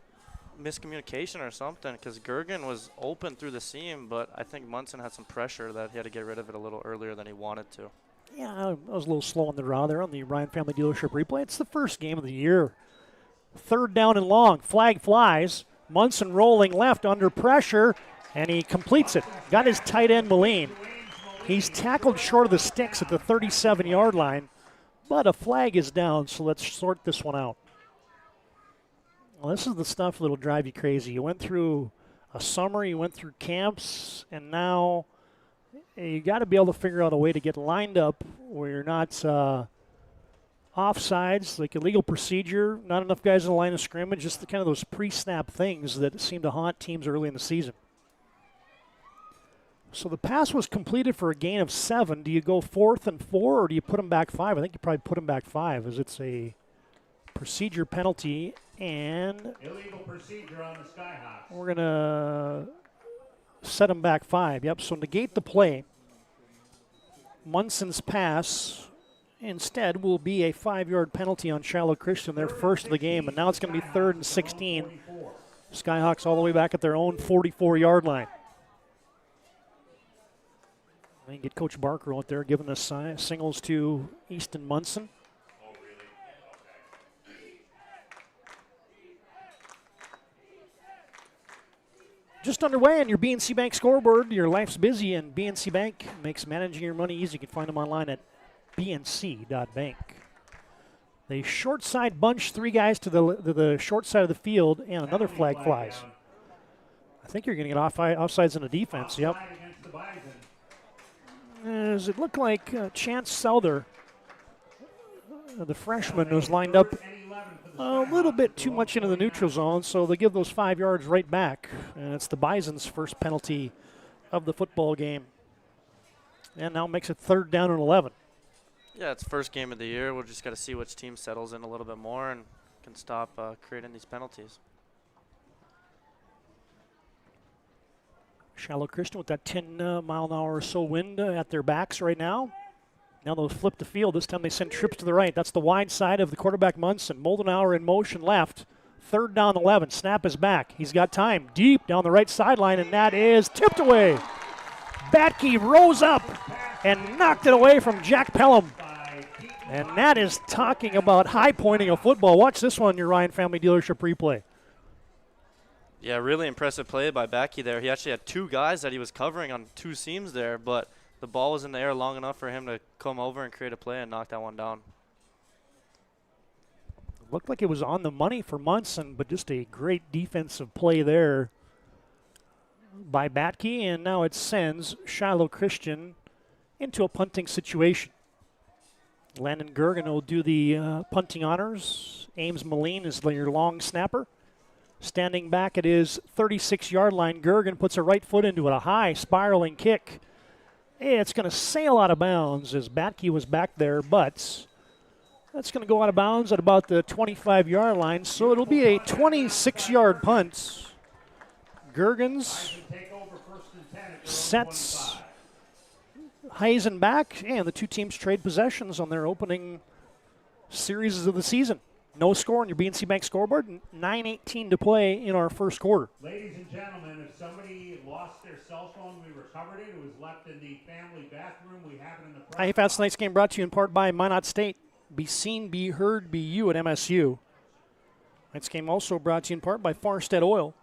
miscommunication or something because Gergen was open through the seam, but I think Munson had some pressure that he had to get rid of it a little earlier than he wanted to.
Yeah, I was a little slow on the draw there on the Ryan Family Dealership replay. It's the first game of the year. 3rd down and long. Flag flies. Munson rolling left under pressure, and he completes it. Got his tight end, Moline. He's tackled short of the sticks at the 37-yard line, but a flag is down, so let's sort this one out. Well, this is the stuff that'll drive you crazy. You went through a summer, you went through camps, and now you got to be able to figure out a way to get lined up where you're not offsides, like illegal procedure, not enough guys in the line of scrimmage, just the kind of those pre-snap things that seem to haunt teams early in the season. So the pass was completed for a gain of 7. Do you go 4th and 4, or do you put him back 5? I think you probably put him back 5, as it's a procedure penalty, and
illegal procedure on the Skyhawks.
We're going to set him back 5. Yep, so negate the play. Munson's pass instead will be a 5-yard penalty on Shiloh Christian, their first of the game, and now it's going to be 3rd and 16. Skyhawks all the way back at their own 44-yard line. I can get Coach Barker out there giving us signals to Easton Munson. Just underway on your BNC Bank scoreboard. Your life's busy, and BNC Bank makes managing your money easy. You can find them online at bnc.bank. The short side bunch, 3 guys to the short side of the field, and another flag flies. I think you're going to get offsides in the defense. Yep. As it looked like Chance Souther, the freshman, was lined up a little bit too much into the neutral zone, so they give those 5 yards right back. And it's the Bison's first penalty of the football game. And now makes it 3rd down and 11.
Yeah, it's first game of the year. We'll just got to see which team settles in a little bit more and can stop creating these penalties.
Shiloh Christian with that 10-mile-an-hour or so wind at their backs right now. Now they'll flip the field. This time they send trips to the right. That's the wide side of the quarterback Munson. Moldenauer in motion left. 3rd down 11. Snap is back. He's got time deep down the right sideline, and that is tipped away. Batke rose up and knocked it away from Jack Pelham. And that is talking about high-pointing a football. Watch this one on your Ryan Family Dealership replay.
Yeah, really impressive play by Batke there. He actually had 2 guys that he was covering on 2 seams there, but the ball was in the air long enough for him to come over and create a play and knock that one down.
Looked like it was on the money for Munson, but just a great defensive play there by Batke, and now it sends Shiloh Christian into a punting situation. Landon Gergen will do the punting honors. Ames Moline is your long snapper. Standing back at his 36-yard line, Gergen puts a right foot into it, a high spiraling kick. It's going to sail out of bounds as Batke was back there, but that's going to go out of bounds at about the 25-yard line, so it'll be a 26-yard punt. Gergens sets Hazen back, and the 2 teams trade possessions on their opening series of the season. No score on your BNC Bank scoreboard, 9:18 to play in our first quarter.
Ladies and gentlemen, if somebody lost their cell phone, we recovered it. It was left in the family bathroom. We have it in the press.
Hi, Fast tonight's game brought to you in part by Minot State. Be seen, be heard, be you at MSU. Tonight's game also brought to you in part by Farstead Oil.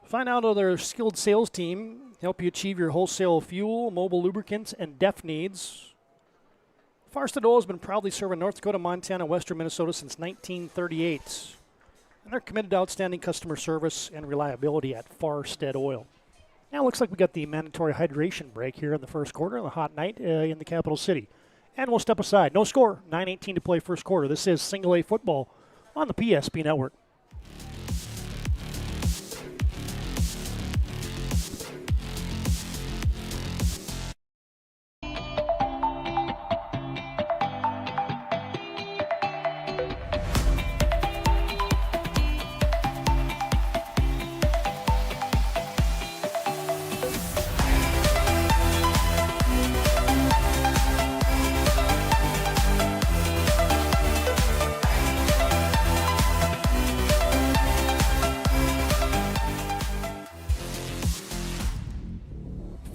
Find out how their skilled sales team help you achieve your wholesale fuel, mobile lubricants, and DEF needs. Farstead Oil has been proudly serving North Dakota, Montana, western Minnesota since 1938. And they're committed to outstanding customer service and reliability at Farstead Oil. Now it looks like we got the mandatory hydration break here in the first quarter on a hot night in the capital city. And we'll step aside. No score, 9:18 to play first quarter. This is Single A football on the PSP Network.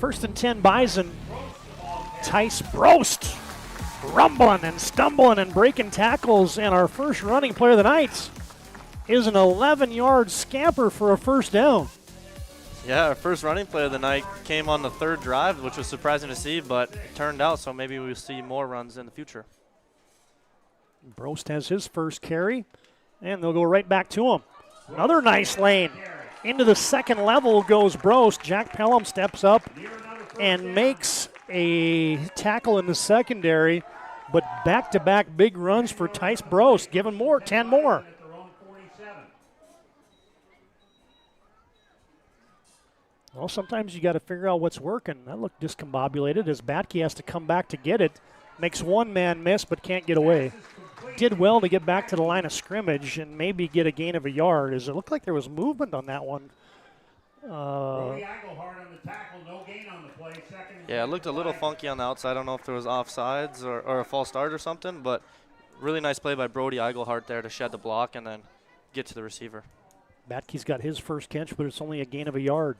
First and 10, Bison. Tice Brost rumbling and stumbling and breaking tackles, and our first running play of the night is an 11-yard scamper for a first down.
Yeah, our first running play of the night came on the third drive, which was surprising to see, but it turned out, so maybe we'll see more runs in the future.
Brost has his first carry, and they'll go right back to him. Another nice lane. Into the second level goes Brost. Jack Pelham steps up and makes a tackle in the secondary, but back-to-back big runs for Tice Brost. Give him more, 10 more. Well, sometimes you got to figure out what's working. That looked discombobulated as Batke has to come back to get it. Makes one man miss, but can't get away. Did well to get back to the line of scrimmage and maybe get a gain of a yard, as it looked like there was movement on that one.
Yeah, it looked a little funky on the outside. I don't know if there was offsides or a false start or something, but really nice play by Brody Eigelhart there to shed the block and then get to the receiver.
Batke's got his first catch, but it's only a gain of a yard.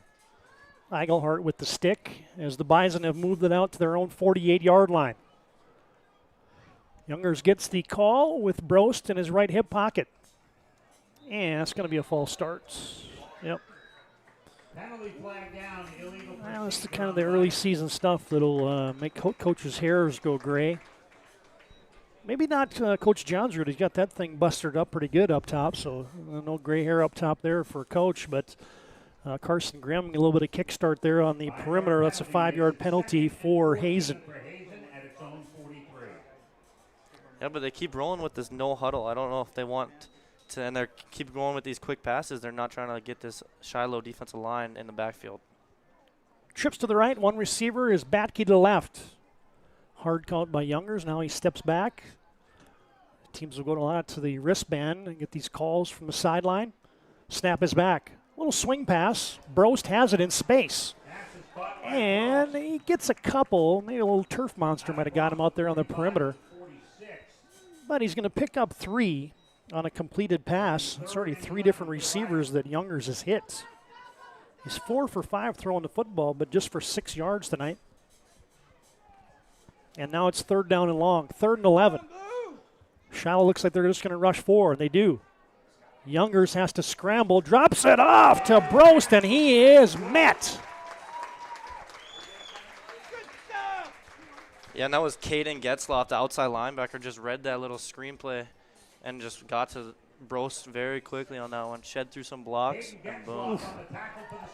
Eigelhart with the stick as the Bison have moved it out to their own 48-yard line. Youngers gets the call with Brost in his right hip pocket. And it's going to be a false start. Yep. Well, it's kind of the early season stuff that'll make coaches' hairs go gray. Maybe not Coach Johnsrud. He's got that thing busted up pretty good up top, so no gray hair up top there for Coach, but Carson Grimm, a little bit of kickstart there on the perimeter. That's a 5-yard penalty for Hazen.
Yeah, but they keep rolling with this no huddle. I don't know if they want to, and they keep going with these quick passes. They're not trying to get this Shiloh defensive line in the backfield.
Trips to the right. One receiver is Batke to the left. Hard caught by Youngers. Now he steps back. Teams will go a lot to the wristband and get these calls from the sideline. Snap is back. Little swing pass. Brost has it in space. And he gets a couple. Maybe a little turf monster might have got him out there on the perimeter. But he's going to pick up 3 on a completed pass. It's already 3 different receivers that Youngers has hit. He's 4 for 5 throwing the football, but just for 6 yards tonight. And now it's 3rd down and long. 3rd and 11. Shiloh looks like they're just going to rush 4, and they do. Youngers has to scramble, drops it off to Brost, and he is met.
Yeah, and that was Caden Getzloff, the outside linebacker, just read that little screenplay and just got to Brost very quickly on that one. Shed through some blocks, and boom.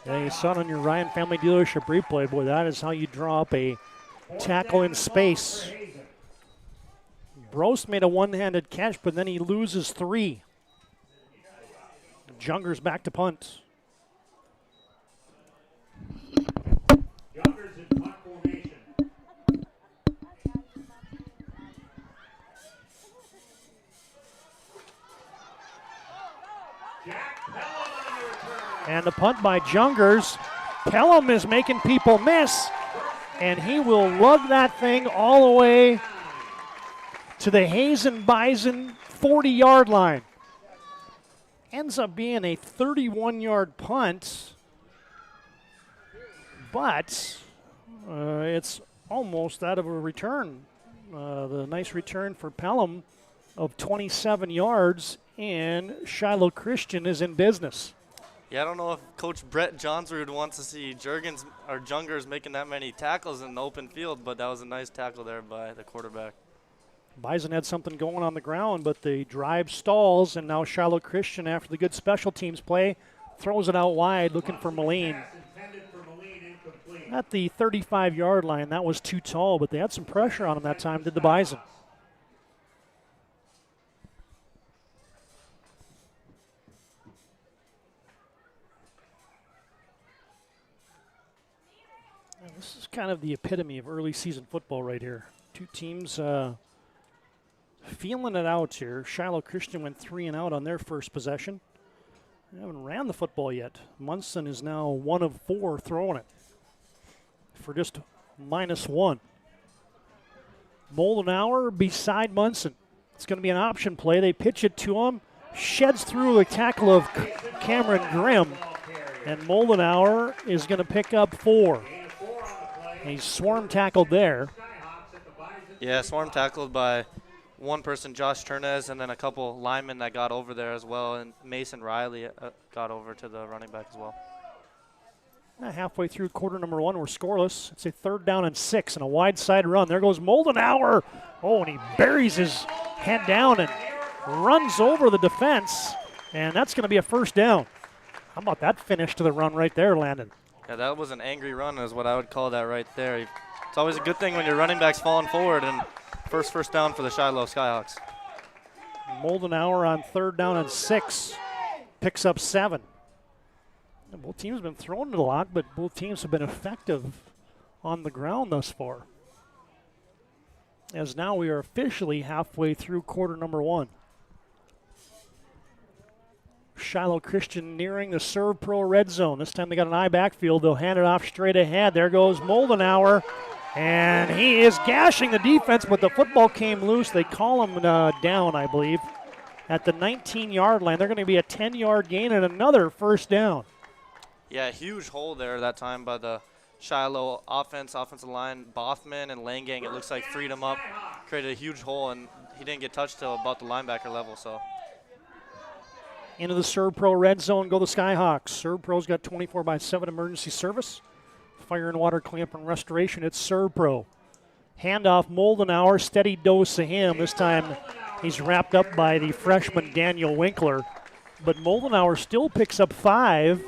Yeah, you saw it on your Ryan Family Dealership replay. Boy, that is how you draw up a tackle in space. Brost made a one-handed catch, but then he loses 3. Youngers back to punt.
Youngers in punt formation.
And the punt by Youngers. Pelham is making people miss, and he will lug that thing all the way to the Hazen Bison 40-yard line. Ends up being a 31-yard punt, but it's almost out of a return. The nice return for Pelham of 27 yards, and Shiloh Christian is in business.
Yeah, I don't know if Coach Brett Johnsrud wants to see Jurgens or Jungers making that many tackles in the open field, but that was a nice tackle there by the quarterback.
Bison had something going on the ground, but the drive stalls, and now Shiloh Christian, after the good special teams play, throws it out wide looking for Moline. At the 35-yard line, that was too tall, but they had some pressure on him that time, did the Bison. And this is kind of the epitome of early season football right here. Two teams feeling it out here. Shiloh Christian went 3 and out on their first possession. They haven't ran the football yet. Munson is now 1 of 4 throwing it for just -1. Moldenauer beside Munson. It's going to be an option play. They pitch it to him. Sheds through a tackle of Cameron Grimm. And Moldenauer is going to pick up 4. He's swarm tackled there.
Yeah, swarm tackled by one person, Josh Turnez, and then a couple linemen that got over there as well, and Mason Riley got over to the running back as well.
Halfway through quarter number one, we're scoreless. It's a 3rd down and 6 and a wide side run. There goes Moldenauer. Oh, and he buries his head down and runs over the defense, and that's going to be a 1st down. How about that finish to the run right there, Landon?
Yeah, that was an angry run is what I would call that right there. It's always a good thing when your running back's falling forward, and first down for the Shiloh Skyhawks.
Moldenauer on 3rd down and 6, picks up 7. Both teams have been throwing it a lot, but both teams have been effective on the ground thus far. As now we are officially halfway through quarter number one. Shiloh Christian nearing the Serve Pro red zone. This time they got an eye backfield. They'll hand it off straight ahead. There goes Moldenauer, and he is gashing the defense, but the football came loose. They call him down, I believe, at the 19-yard line. They're going to be a 10-yard gain and another 1st down.
Yeah, huge hole there that time by the Shiloh offensive line. Bothman and Langang, it looks like, freed him up, created a huge hole, and he didn't get touched till about the linebacker level. So
into the Serve Pro red zone go the Skyhawks. Serve Pro's got 24/7 emergency service. Fire and water cleanup and restoration. It's Serve Pro. Handoff Moldenauer, steady dose to him. This time he's wrapped up by the freshman Daniel Winkler. But Moldenauer still picks up 5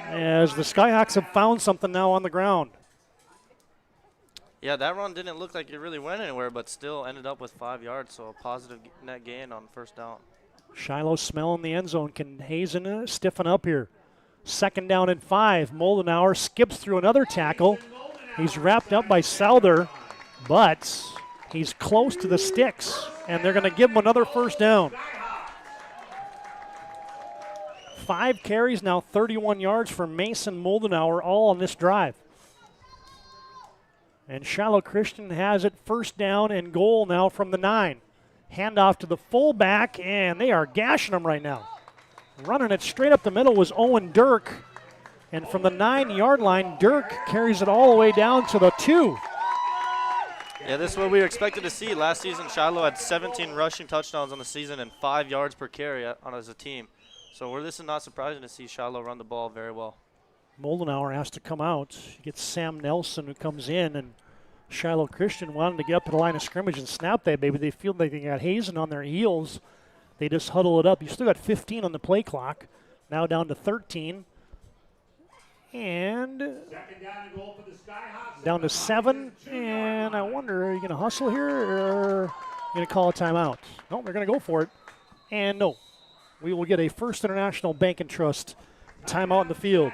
as the Skyhawks have found something now on the ground.
Yeah, that run didn't look like it really went anywhere, but still ended up with 5 yards, so a positive net gain on 1st down.
Shiloh smelling the end zone. Can Hazen stiffen up here? 2nd down and 5. Moldenauer skips through another tackle. He's wrapped up by Souther, but he's close to the sticks, and they're going to give him another 1st down. 5 carries, now 31 yards for Mason Moldenauer, all on this drive. And Shiloh Christian has it 1st down and goal now from the 9. Handoff to the fullback, and they are gashing him right now. Running it straight up the middle was Owen Dirk. And from the 9-yard line, Dirk carries it all the way down to the 2.
Yeah, this is what we were expected to see. Last season, Shiloh had 17 rushing touchdowns on the season and 5 yards per carry as a team. So this is not surprising to see Shiloh run the ball very well.
Moldenauer has to come out. He gets Sam Nelson who comes in, and Shiloh Christian wanted to get up to the line of scrimmage and snap that baby. They feel like they got Hazen on their heels. They just huddle it up. You still got 15 on the play clock. Now down to 13. And down to 7. And I wonder, are you going to hustle here or are you going to call a timeout? No, they're going to go for it. And no. We will get a First International Bank and Trust timeout in the field.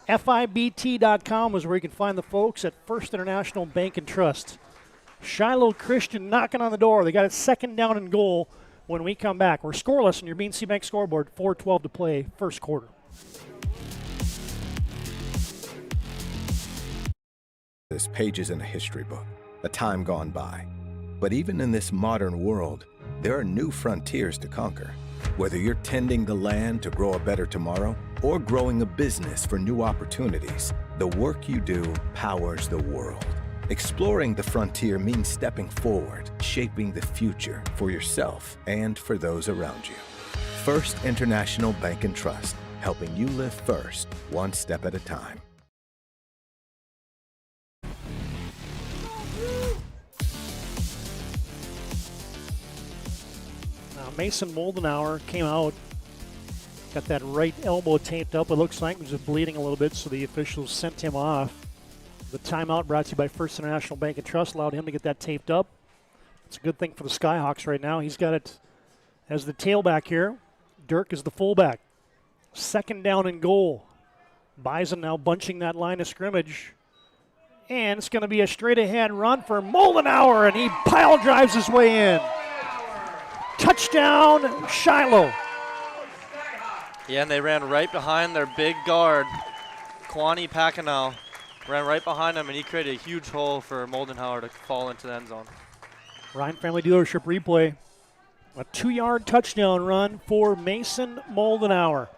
FIBT.com is where you can find the folks at First International Bank and Trust. Shiloh Christian knocking on the door. They got it 2nd down and goal when we come back. We're scoreless on your BNC Bank scoreboard. 4:12 to play, 1st quarter.
This page is in a history book, a time gone by. But even in this modern world, there are new frontiers to conquer. Whether you're tending the land to grow a better tomorrow or growing a business for new opportunities, the work you do powers the world. Exploring the frontier means stepping forward, shaping the future for yourself and for those around you. First International Bank and Trust, helping you live first, one step at a time.
Mason Moldenauer came out, got that right elbow taped up. It looks like he was just bleeding a little bit, so the officials sent him off. The timeout brought to you by First International Bank and Trust allowed him to get that taped up. It's a good thing for the Skyhawks right now. He's got it as the tailback here. Dirk is the fullback. 2nd down and goal. Bison now bunching that line of scrimmage. And it's going to be a straight-ahead run for Moldenauer, and he pile drives his way in. Touchdown, Shiloh.
Yeah, and they ran right behind their big guard, Kwani Pakanow. Ran right behind him, and he created a huge hole for Moldenauer to fall into the end zone.
Ryan Family Dealership replay. A 2-yard touchdown run for Mason Moldenauer.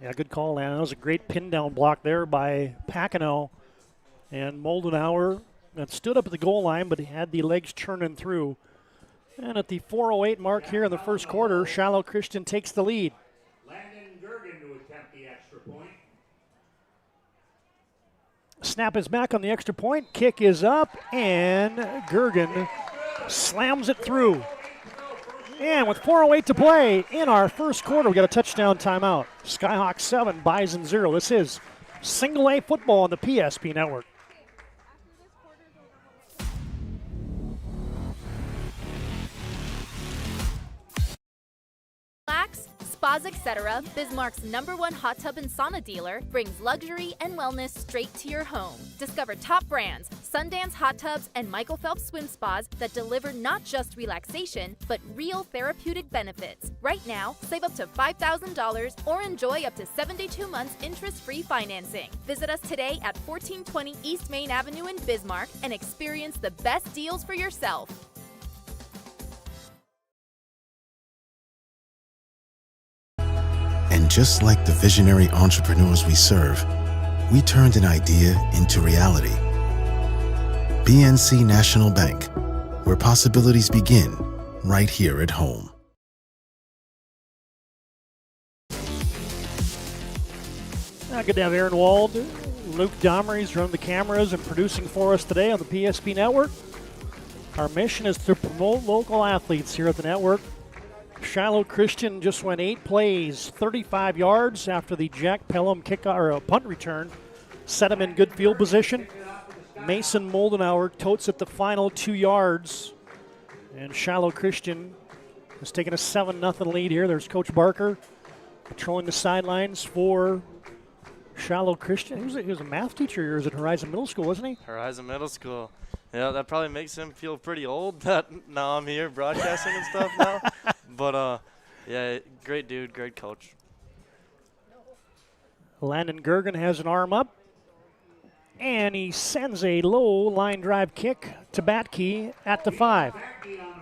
Yeah, good call, Landon. That was a great pin down block there by Pakanow. And Moldenauer that stood up at the goal line, but he had the legs churning through. And at the 4:08 mark here in the first quarter, Shiloh Christian takes the lead.
Landon Gergen to attempt the extra point.
Snap is back on the extra point. Kick is up, and Gergen slams it through. And with 4:08 to play in our first quarter, we got a touchdown timeout. Skyhawks 7, Bison 0. This is single A football on the PSP network.
Relax, Spas Etc., Bismarck's #1 hot tub and sauna dealer, brings luxury and wellness straight to your home. Discover top brands, Sundance Hot Tubs and Michael Phelps Swim Spas that deliver not just relaxation, but real therapeutic benefits. Right now, save up to $5,000 or enjoy up to 72 months interest-free financing. Visit us today at 1420 East Main Avenue in Bismarck and experience the best deals for yourself.
And just like the visionary entrepreneurs we serve, we turned an idea into reality. BNC National Bank, where possibilities begin right here at home.
Good to have Aaron Wald, Luke Domery's running the cameras and producing for us today on the PSP network. Our mission is to promote local athletes here at the network. Shiloh Christian just went 8 plays, 35 yards after the Jack Pelham punt return. Set him in good field position. Mason Moldenauer totes at the final 2 yards. And Shiloh Christian has taken a 7-0 lead here. There's Coach Barker patrolling the sidelines for Shiloh Christian. He was a math teacher here at Horizon Middle School, wasn't he?
Horizon Middle School. Yeah, that probably makes him feel pretty old that now I'm here broadcasting and stuff now. But, yeah, great dude, great coach.
Landon Gergen has an arm up, and he sends a low line drive kick to Batke at the 5.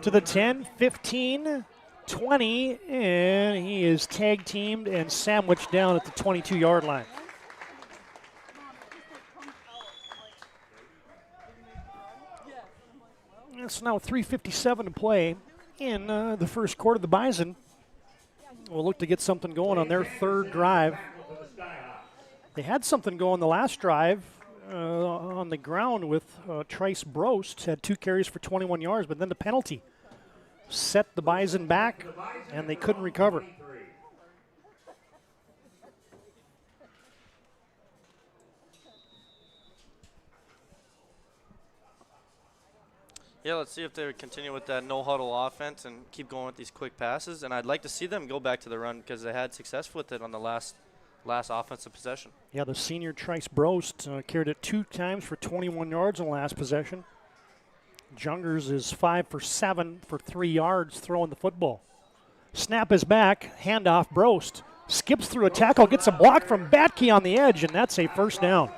To the 10, 15, 20, and he is tag teamed and sandwiched down at the 22-yard line. It's now 3:57 to play in the first quarter. The Bison will look to get something going on their third drive. They had something going the last drive on the ground with Trice Brost, had 2 carries for 21 yards, but then the penalty set the Bison back, and they couldn't recover.
Yeah, let's see if they continue with that no-huddle offense and keep going with these quick passes. And I'd like to see them go back to the run because they had success with it on the last offensive possession.
Yeah, the senior Trice Brost carried it 2 times for 21 yards on the last possession. Jungers is 5 for 7 for 3 yards throwing the football. Snap is back, handoff Brost. Skips through a tackle, gets a block from Batke on the edge, and that's a first down.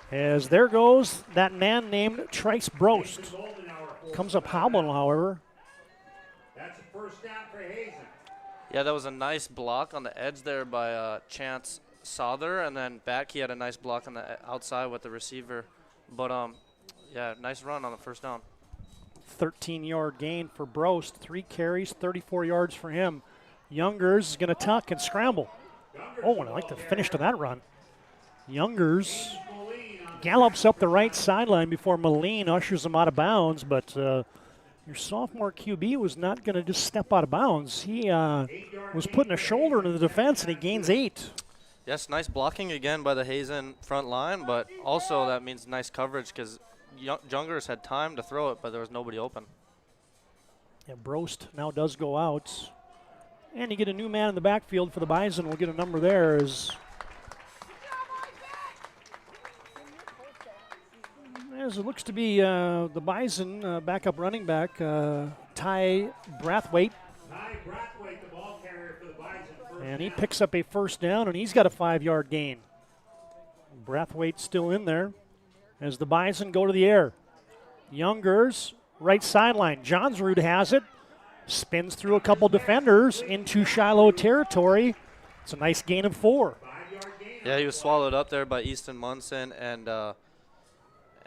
As there goes that man named Trice Brost. Comes up hobbling, however.
That's a first down for Hazen.
Yeah, that was a nice block on the edge there by Chance Souther, and then Batke had a nice block on the outside with the receiver. But, yeah, nice run on the first down.
13-yard gain for Brost. 3 carries, 34 yards for him. Youngers is going to tuck and scramble. Oh, and I like the finish to that run. Youngers gallops up the right sideline before Moline ushers him out of bounds, but your sophomore QB was not going to just step out of bounds. He was putting a shoulder into the defense, and he gains 8.
Yes, nice blocking again by the Hazen front line, but also that means nice coverage because Jungers had time to throw it, but there was nobody open.
Yeah, Brost now does go out. And you get a new man in the backfield for the Bison. We'll get a number there as it looks to be the Bison backup running back, Ty Brathwaite.
Ty Brathwaite, the ball carrier for the Bison.
And he picks up a first down, and he's got a 5-yard gain. Brathwaite still in there as the Bison go to the air. Youngers, right sideline. Johnsrud has it. Spins through a couple defenders into Shiloh territory. It's a nice gain of 4.
Yeah, he was swallowed up there by Easton Munson, and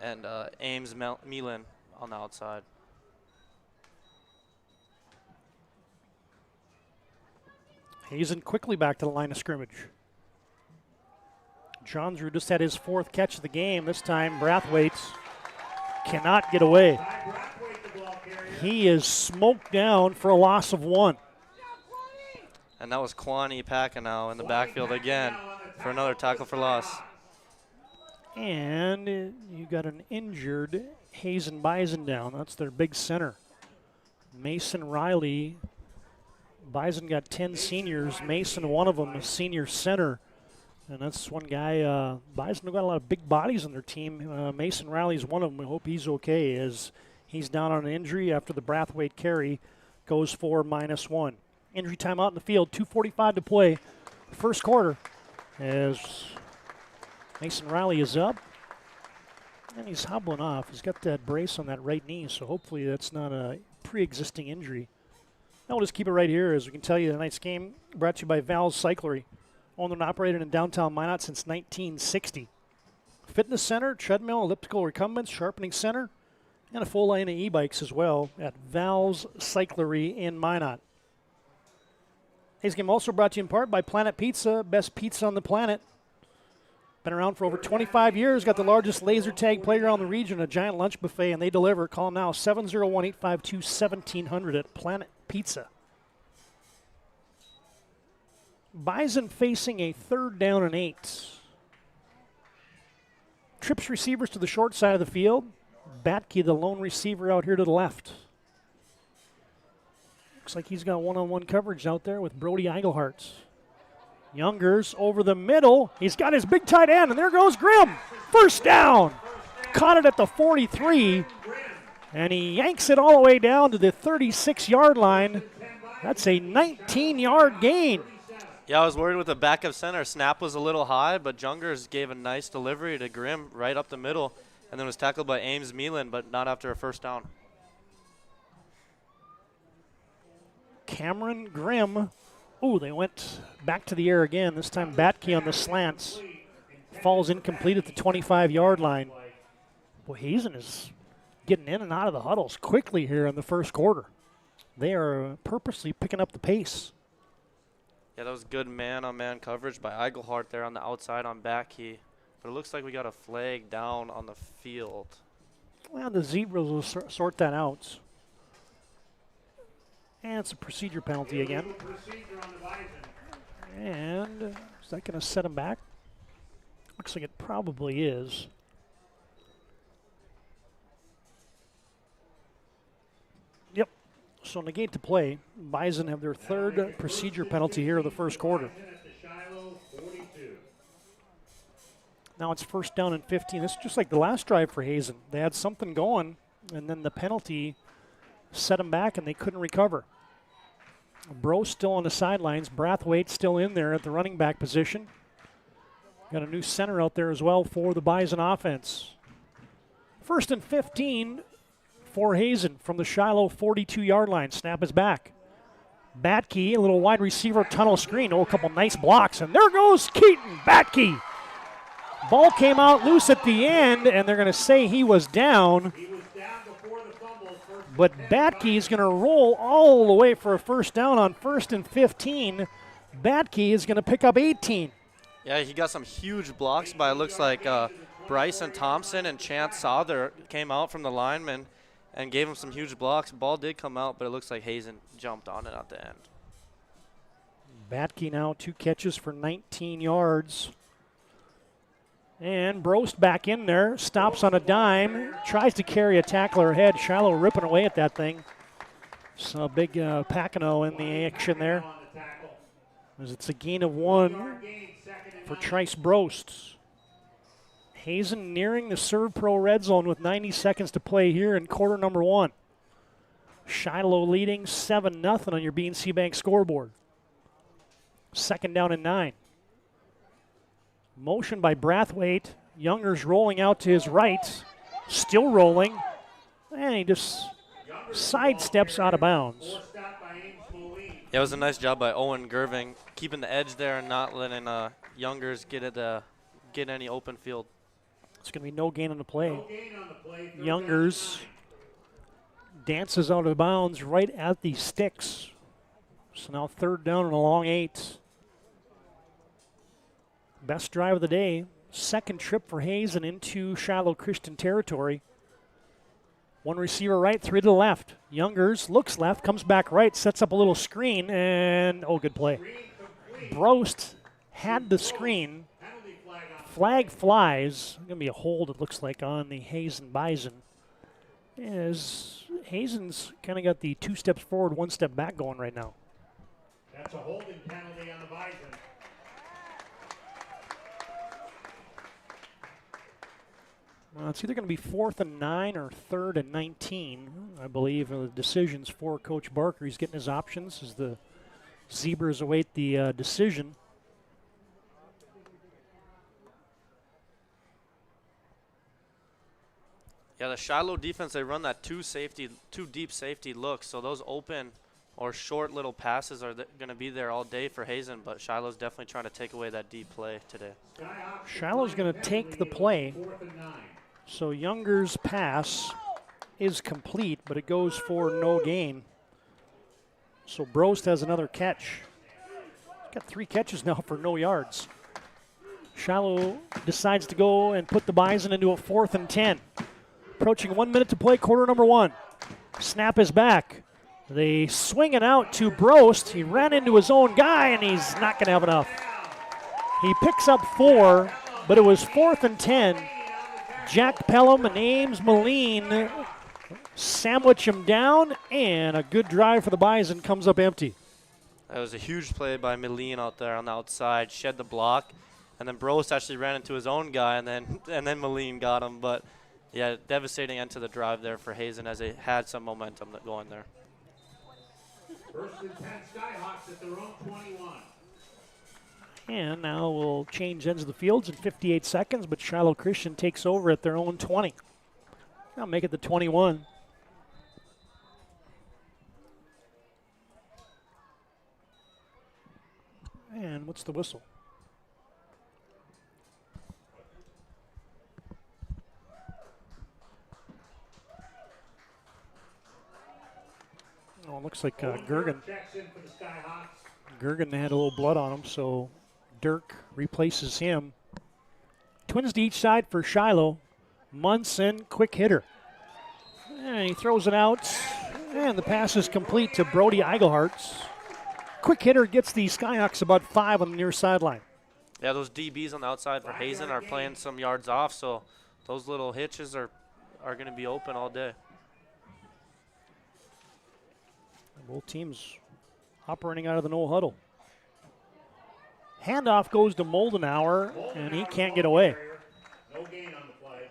and Ames Milan on the outside.
Hazen quickly back to the line of scrimmage. Johnsrud just had his 4th catch of the game. This time, Brathwaite cannot get away. He is smoked down for a loss of 1.
And that was Kwani Packenow in the backfield again for another tackle for loss.
And you got an injured Hazen Bison down. That's their big center. Mason Riley. Bison got 10 seniors. Mason, one of them, a senior center. And that's one guy. Bison have got a lot of big bodies on their team. Mason Riley's one of them. We hope he's okay as he's down on an injury after the Brathwaite carry goes for -1. Injury timeout in the field, 2:45 to play. First quarter as Mason Riley is up. And he's hobbling off. He's got that brace on that right knee, so hopefully that's not a pre-existing injury. Now we'll just keep it right here as we can tell you tonight's game brought to you by Val's Cyclery. Owned and operated in downtown Minot since 1960. Fitness center, treadmill, elliptical recumbents, sharpening center, and a full line of e-bikes as well at Val's Cyclery in Minot. Today's game also brought to you in part by Planet Pizza, best pizza on the planet. Been around for over 25 years, got the largest laser tag playground in the region, a giant lunch buffet, and they deliver. Call them now, 701-852-1700 at Planet Pizza. Bison facing a 3rd down and 8. Trips receivers to the short side of the field. Batke, the lone receiver, out here to the left. Looks like he's got one-on-one coverage out there with Brody Eigelhart. Youngers over the middle. He's got his big tight end, and there goes Grimm. First down. Caught it at the 43, and he yanks it all the way down to the 36-yard line. That's a 19-yard gain.
Yeah, I was worried with the backup center. Snap was a little high, but Jungers gave a nice delivery to Grimm right up the middle, and then was tackled by Ames Milan, but not after a first down.
Cameron Grimm. Ooh, they went back to the air again. This time Batke on the slants. Falls incomplete at the 25-yard line. Boy, Hazen is getting in and out of the huddles quickly here in the first quarter. They are purposely picking up the pace.
Yeah, that was good man-on-man coverage by Eigelhart there on the outside on Batke. But it looks like we got a flag down on the field.
Well, the Zebras will sort that out. And it's a procedure penalty again. And is that going to set him back? Looks like it probably is. Yep. So negate the play. Bison have their 3rd procedure penalty here of the first quarter. Now it's 1st down and 15. This is just like the last drive for Hazen. They had something going, and then the penalty set them back, and they couldn't recover. Bro still on the sidelines. Brathwaite still in there at the running back position. Got a new center out there as well for the Bison offense. 1st and 15 for Hazen from the Shiloh 42-yard line. Snap is back. Batke, a little wide receiver tunnel screen. Oh, a couple nice blocks, and there goes Keaton Batke. Ball came out loose at the end, and they're going to say he was down. But Batke is going to roll all the way for a first down on 1st and 15. Batke is going to pick up 18.
Yeah, he got some huge blocks by, it looks like, Bryson Thompson and Chance Souther came out from the lineman and gave him some huge blocks. Ball did come out, but it looks like Hazen jumped on it at the end.
Batke now 2 catches for 19 yards. And Brost back in there, stops on a dime, tries to carry a tackler ahead. Shiloh ripping away at that thing. So big Packenow in the action there. As it's a gain of 1 for Trice Brost. Hazen nearing the Serve Pro red zone with 90 seconds to play here in quarter number 1. Shiloh leading 7-0 on your BNC Bank scoreboard. 2nd down and 9. Motion by Brathwaite. Youngers rolling out to his right. Still rolling. And he just sidesteps out of bounds.
Yeah, it was a nice job by Owen Gerving, keeping the edge there and not letting Youngers get any open field.
It's going to be no gain on the play.
No gain on the play.
Youngers dances out of bounds right at the sticks. So now 3rd down and a long 8. Best drive of the day. 2nd trip for Hazen into Shiloh Christian territory. 1 receiver right, 3 to the left. Youngers looks left, comes back right, sets up a little screen, and good play. Brost had the screen. Flag flies. Going to be a hold, it looks like, on the Hazen Bison. As Hazen's kind of got the 2 steps forward, 1 step back going right now.
That's a holding penalty on the Bison.
It's either going to be 4th and 9 or 3rd and 19. I believe the decisions for Coach Barker. He's getting his options as the Zebras await the decision.
Yeah, the Shiloh defense, they run that two deep safety looks, so those open or short little passes are going to be there all day for Hazen, but Shiloh's definitely trying to take away that deep play today.
Shiloh's going to take the play. So Younger's pass is complete, but it goes for no gain. So Brost has another catch. He's got 3 catches now for no yards. Shiloh decides to go and put the Bison into a 4th and 10. Approaching 1 minute to play, quarter number 1. Snap is back. They swing it out to Brost. He ran into his own guy, and he's not going to have enough. He picks up 4, but it was 4th and 10. Jack Pelham and Ames Moline sandwich him down, and a good drive for the Bison comes up empty.
That was a huge play by Moline out there on the outside, shed the block, and then Brost actually ran into his own guy, and then Moline got him. But yeah, devastating end to the drive there for Hazen as they had some momentum going there.
1st and 10 Skyhawks at their own 21.
And now we'll change ends of the fields in 58 seconds, but Shiloh Christian takes over at their own 20. I'll make it the 21. And what's the whistle? Oh, it looks like Gergen had a little blood on him, so Dirk replaces him. Twins to each side for Shiloh. Munson, quick hitter. And he throws it out, and the pass is complete to Brody Eigelhartz. Quick hitter gets the Skyhawks about 5 on the near sideline.
Yeah, those DBs on the outside for Hazen are playing some yards off, so those little hitches are going to be open all day.
Both teams operating out of the no huddle. Handoff goes to Moldenauer, and he can't get away.
No gain on the play.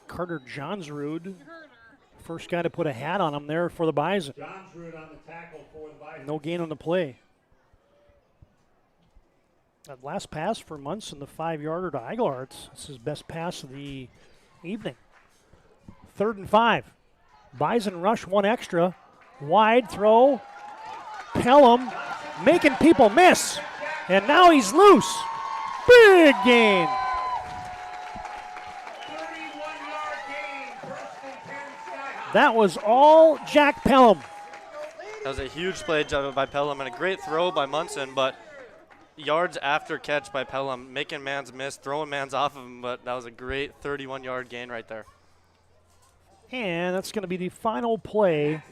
Carter Johnsrud, first guy to put a hat on him there for the Bison.
Johnsrud on the tackle for the Bison.
No gain on the play. That last pass for Munson, the 5-yarder to Eigelhartz. This is his best pass of the evening. 3rd and 5. Bison rush 1 extra. Wide throw. Pelham making people miss. And now he's loose. Big gain.
31-yard gain, 1st and 10 Skyhawks.
That was all Jack Pelham.
That was a huge play by Pelham and a great throw by Munson, but yards after catch by Pelham, making man's miss, throwing man's off of him, but that was a great 31-yard gain right there.
And that's going to be the final play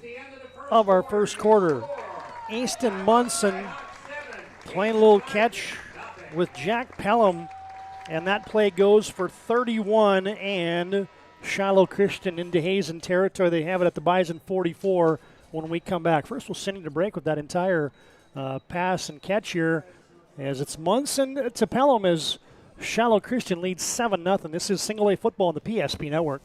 of our first quarter. Easton Munson playing a little catch with Jack Pelham, and that play goes for 31, and Shiloh Christian into Hazen territory. They have it at the Bison 44 when we come back. First, we'll send you to break with that entire pass and catch here, as it's Munson to Pelham as Shiloh Christian leads 7-0. This is Single A Football on the PSP Network.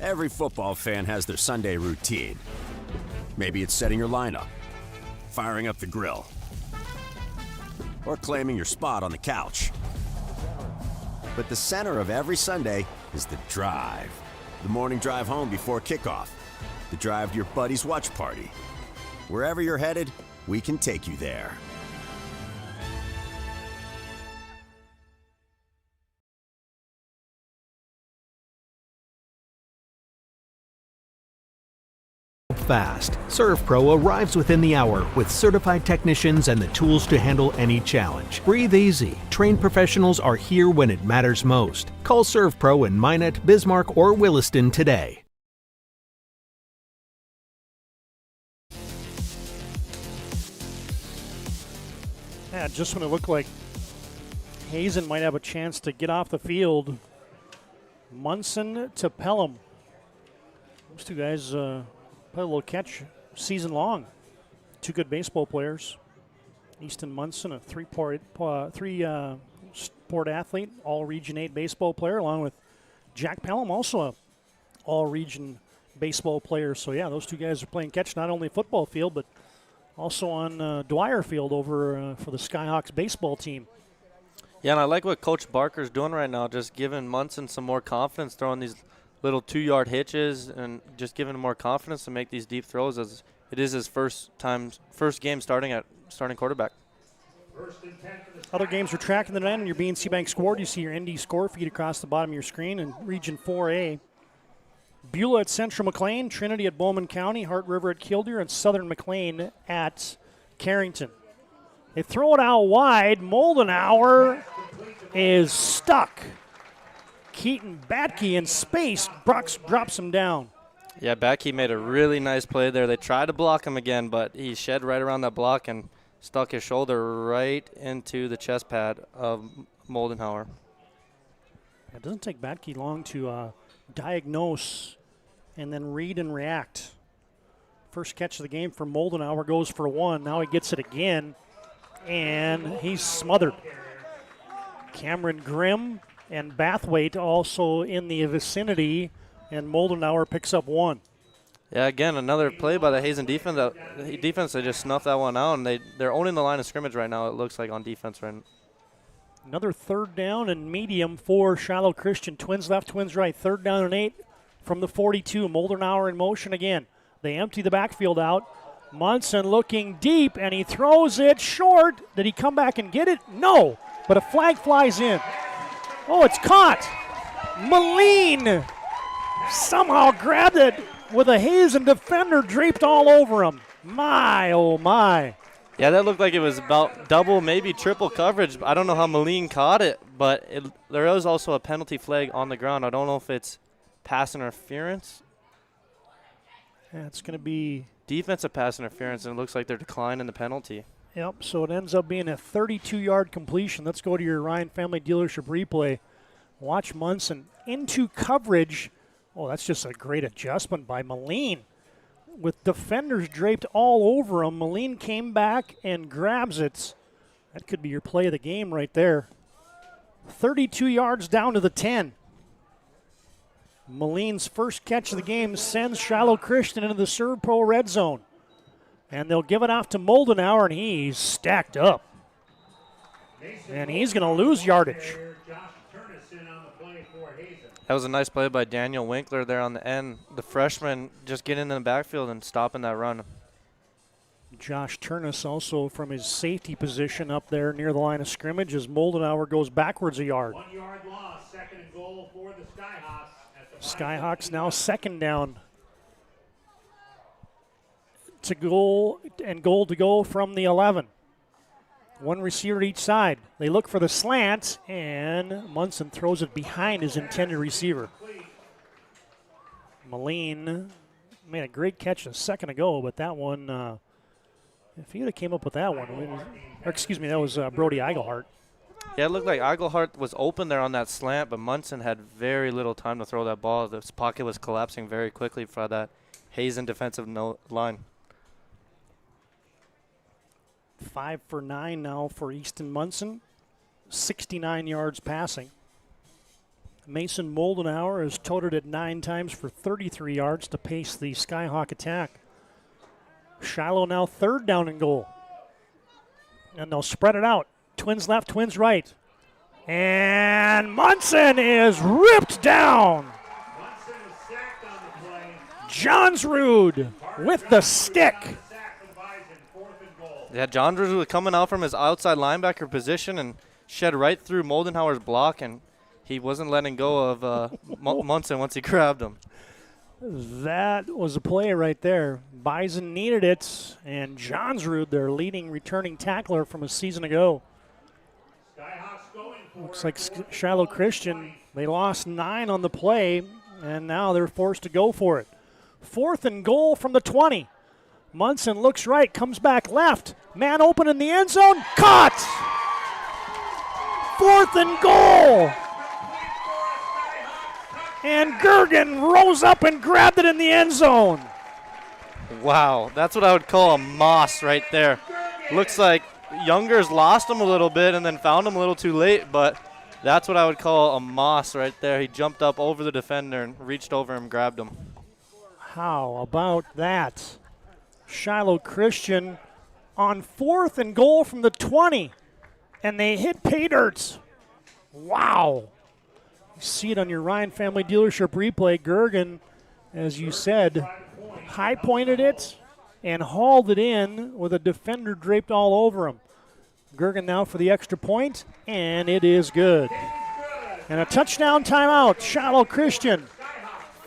Every football fan has their Sunday routine. Maybe it's setting your lineup, firing up the grill, or claiming your spot on the couch. But the center of every Sunday is the drive. The morning drive home before kickoff. The drive to your buddy's watch party. Wherever you're headed, we can take you there.
Fast. ServPro arrives within the hour with certified technicians and the tools to handle any challenge. Breathe easy. Trained professionals are here when it matters most. Call ServPro in Minot, Bismarck, or Williston today.
Yeah, just when it looked like Hazen might have a chance to get off the field, Munson to Pelham. Those two guys play a little catch season long. Two good baseball players. Easton Munson, a three-sport athlete, all-Region 8 baseball player, along with Jack Pelham, also a all-Region baseball player. So, yeah, those two guys are playing catch not only football field, but also on Dwyer Field over for the Skyhawks baseball team.
Yeah, and I like what Coach Barker's doing right now, just giving Munson some more confidence, throwing these little 2-yard hitches and just giving him more confidence to make these deep throws, as it is his first game starting quarterback.
Other games we're tracking tonight on your BNC Bank score. You see your ND score feed across the bottom of your screen in Region 4A. Beulah at Central McLean, Trinity at Bowman County, Hart River at Killdeer, and Southern McLean at Carrington. They throw it out wide. Moldenauer is stuck. Keaton Batke in space drops him down.
Yeah, Batke made a really nice play there. They tried to block him again, but he shed right around that block and stuck his shoulder right into the chest pad of Moldenauer.
It doesn't take Batke long to diagnose and then read and react. First catch of the game for Moldenauer goes for one. Now he gets it again, and he's smothered. Cameron Grimm and Bathwaite also in the vicinity, and Moldenauer picks up one.
Yeah, again, another play by the Hazen defense. They just snuffed that one out, and they're owning the line of scrimmage right now, it looks like, on defense. Right.
Another third down and medium for Shiloh Christian. Twins left, twins right. Third down and 8 from the 42. Moldenauer in motion again. They empty the backfield out. Munson looking deep, and he throws it short. Did he come back and get it? No, but a flag flies in. Oh, it's caught. Moline somehow grabbed it with a Hazen defender draped all over him. My, oh my.
Yeah, that looked like it was about double, maybe triple coverage. I don't know how Moline caught it, but there is also a penalty flag on the ground. I don't know if it's pass interference.
Yeah, it's going to be
defensive pass interference, and it looks like they're declining the penalty.
Yep, so it ends up being a 32-yard completion. Let's go to your Ryan Family Dealership replay. Watch Munson into coverage. Oh, that's just a great adjustment by Moline. With defenders draped all over him, Moline came back and grabs it. That could be your play of the game right there. 32 yards down to the 10. Moline's first catch of the game sends Shiloh Christian into the ServPro red zone. And they'll give it off to Moldenauer, and he's stacked up. And he's going to lose yardage.
That was a nice play by Daniel Winkler there on the end. The freshman just getting in the backfield and stopping that run.
Josh Turnus also from his safety position up there near the line of scrimmage as Moldenauer goes backwards a yard.
1 yard loss, second and goal for the Skyhawks.
Skyhawks now second down. To goal and goal to go from the 11. One receiver each side. They look for the slant, and Munson throws it behind his intended receiver. Moline made a great catch a second ago, but that one, if he would have came up with that one, that was Brody Eigelhart.
Yeah, it looked like Eigelhart was open there on that slant, but Munson had very little time to throw that ball. This pocket was collapsing very quickly for that Hazen defensive line.
5 for 9 now for Easton Munson. 69 yards passing. Mason Moldenauer has toted it 9 times for 33 yards to pace the Skyhawk attack. Shiloh now third down and goal. And they'll spread it out. Twins left, Twins right. And Munson is ripped down. Johnsrud with the stick.
Yeah, Johnsrud was coming out from his outside linebacker position and shed right through Moldenhauer's block, and he wasn't letting go of Munson once he grabbed him.
That was a play right there. Bison needed it, and Johnsrud, their leading returning tackler from a season ago. Looks like Shiloh Christian, they lost 9 on the play, and now they're forced to go for it. 4th and goal from the 20. Munson looks right, comes back left. Man open in the end zone, caught! 4th and goal! And Gergen rose up and grabbed it in the end zone.
Wow, that's what I would call a moss right there. Looks like Youngers lost him a little bit and then found him a little too late, but that's what I would call a moss right there. He jumped up over the defender and reached over him and grabbed him.
How about that? Shiloh Christian on 4th and goal from the 20, and they hit pay dirt. Wow. You see it on your Ryan Family Dealership replay. Gergen, as you said, high-pointed it and hauled it in with a defender draped all over him. Gergen now for the extra point, and it is good. And a touchdown timeout, Shiloh Christian.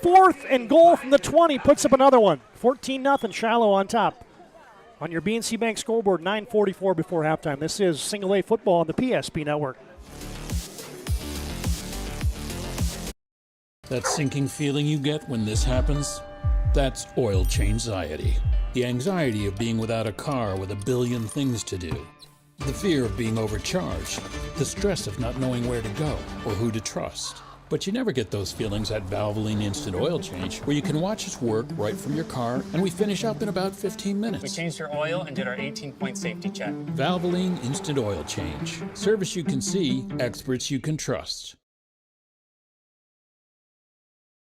4th and goal from the 20, puts up another one. 14-0, Shiloh on top. On your BNC Bank scoreboard, 9:44 before halftime. This is Single A football on the PSP Network.
That sinking feeling you get when this happens? That's oil change-anxiety. The anxiety of being without a car with a billion things to do. The fear of being overcharged. The stress of not knowing where to go or who to trust. But you never get those feelings at Valvoline Instant Oil Change, where you can watch us work right from your car, and we finish up in about 15 minutes.
We changed your oil and did our 18-point safety check.
Valvoline Instant Oil Change. Service you can see, experts you can trust.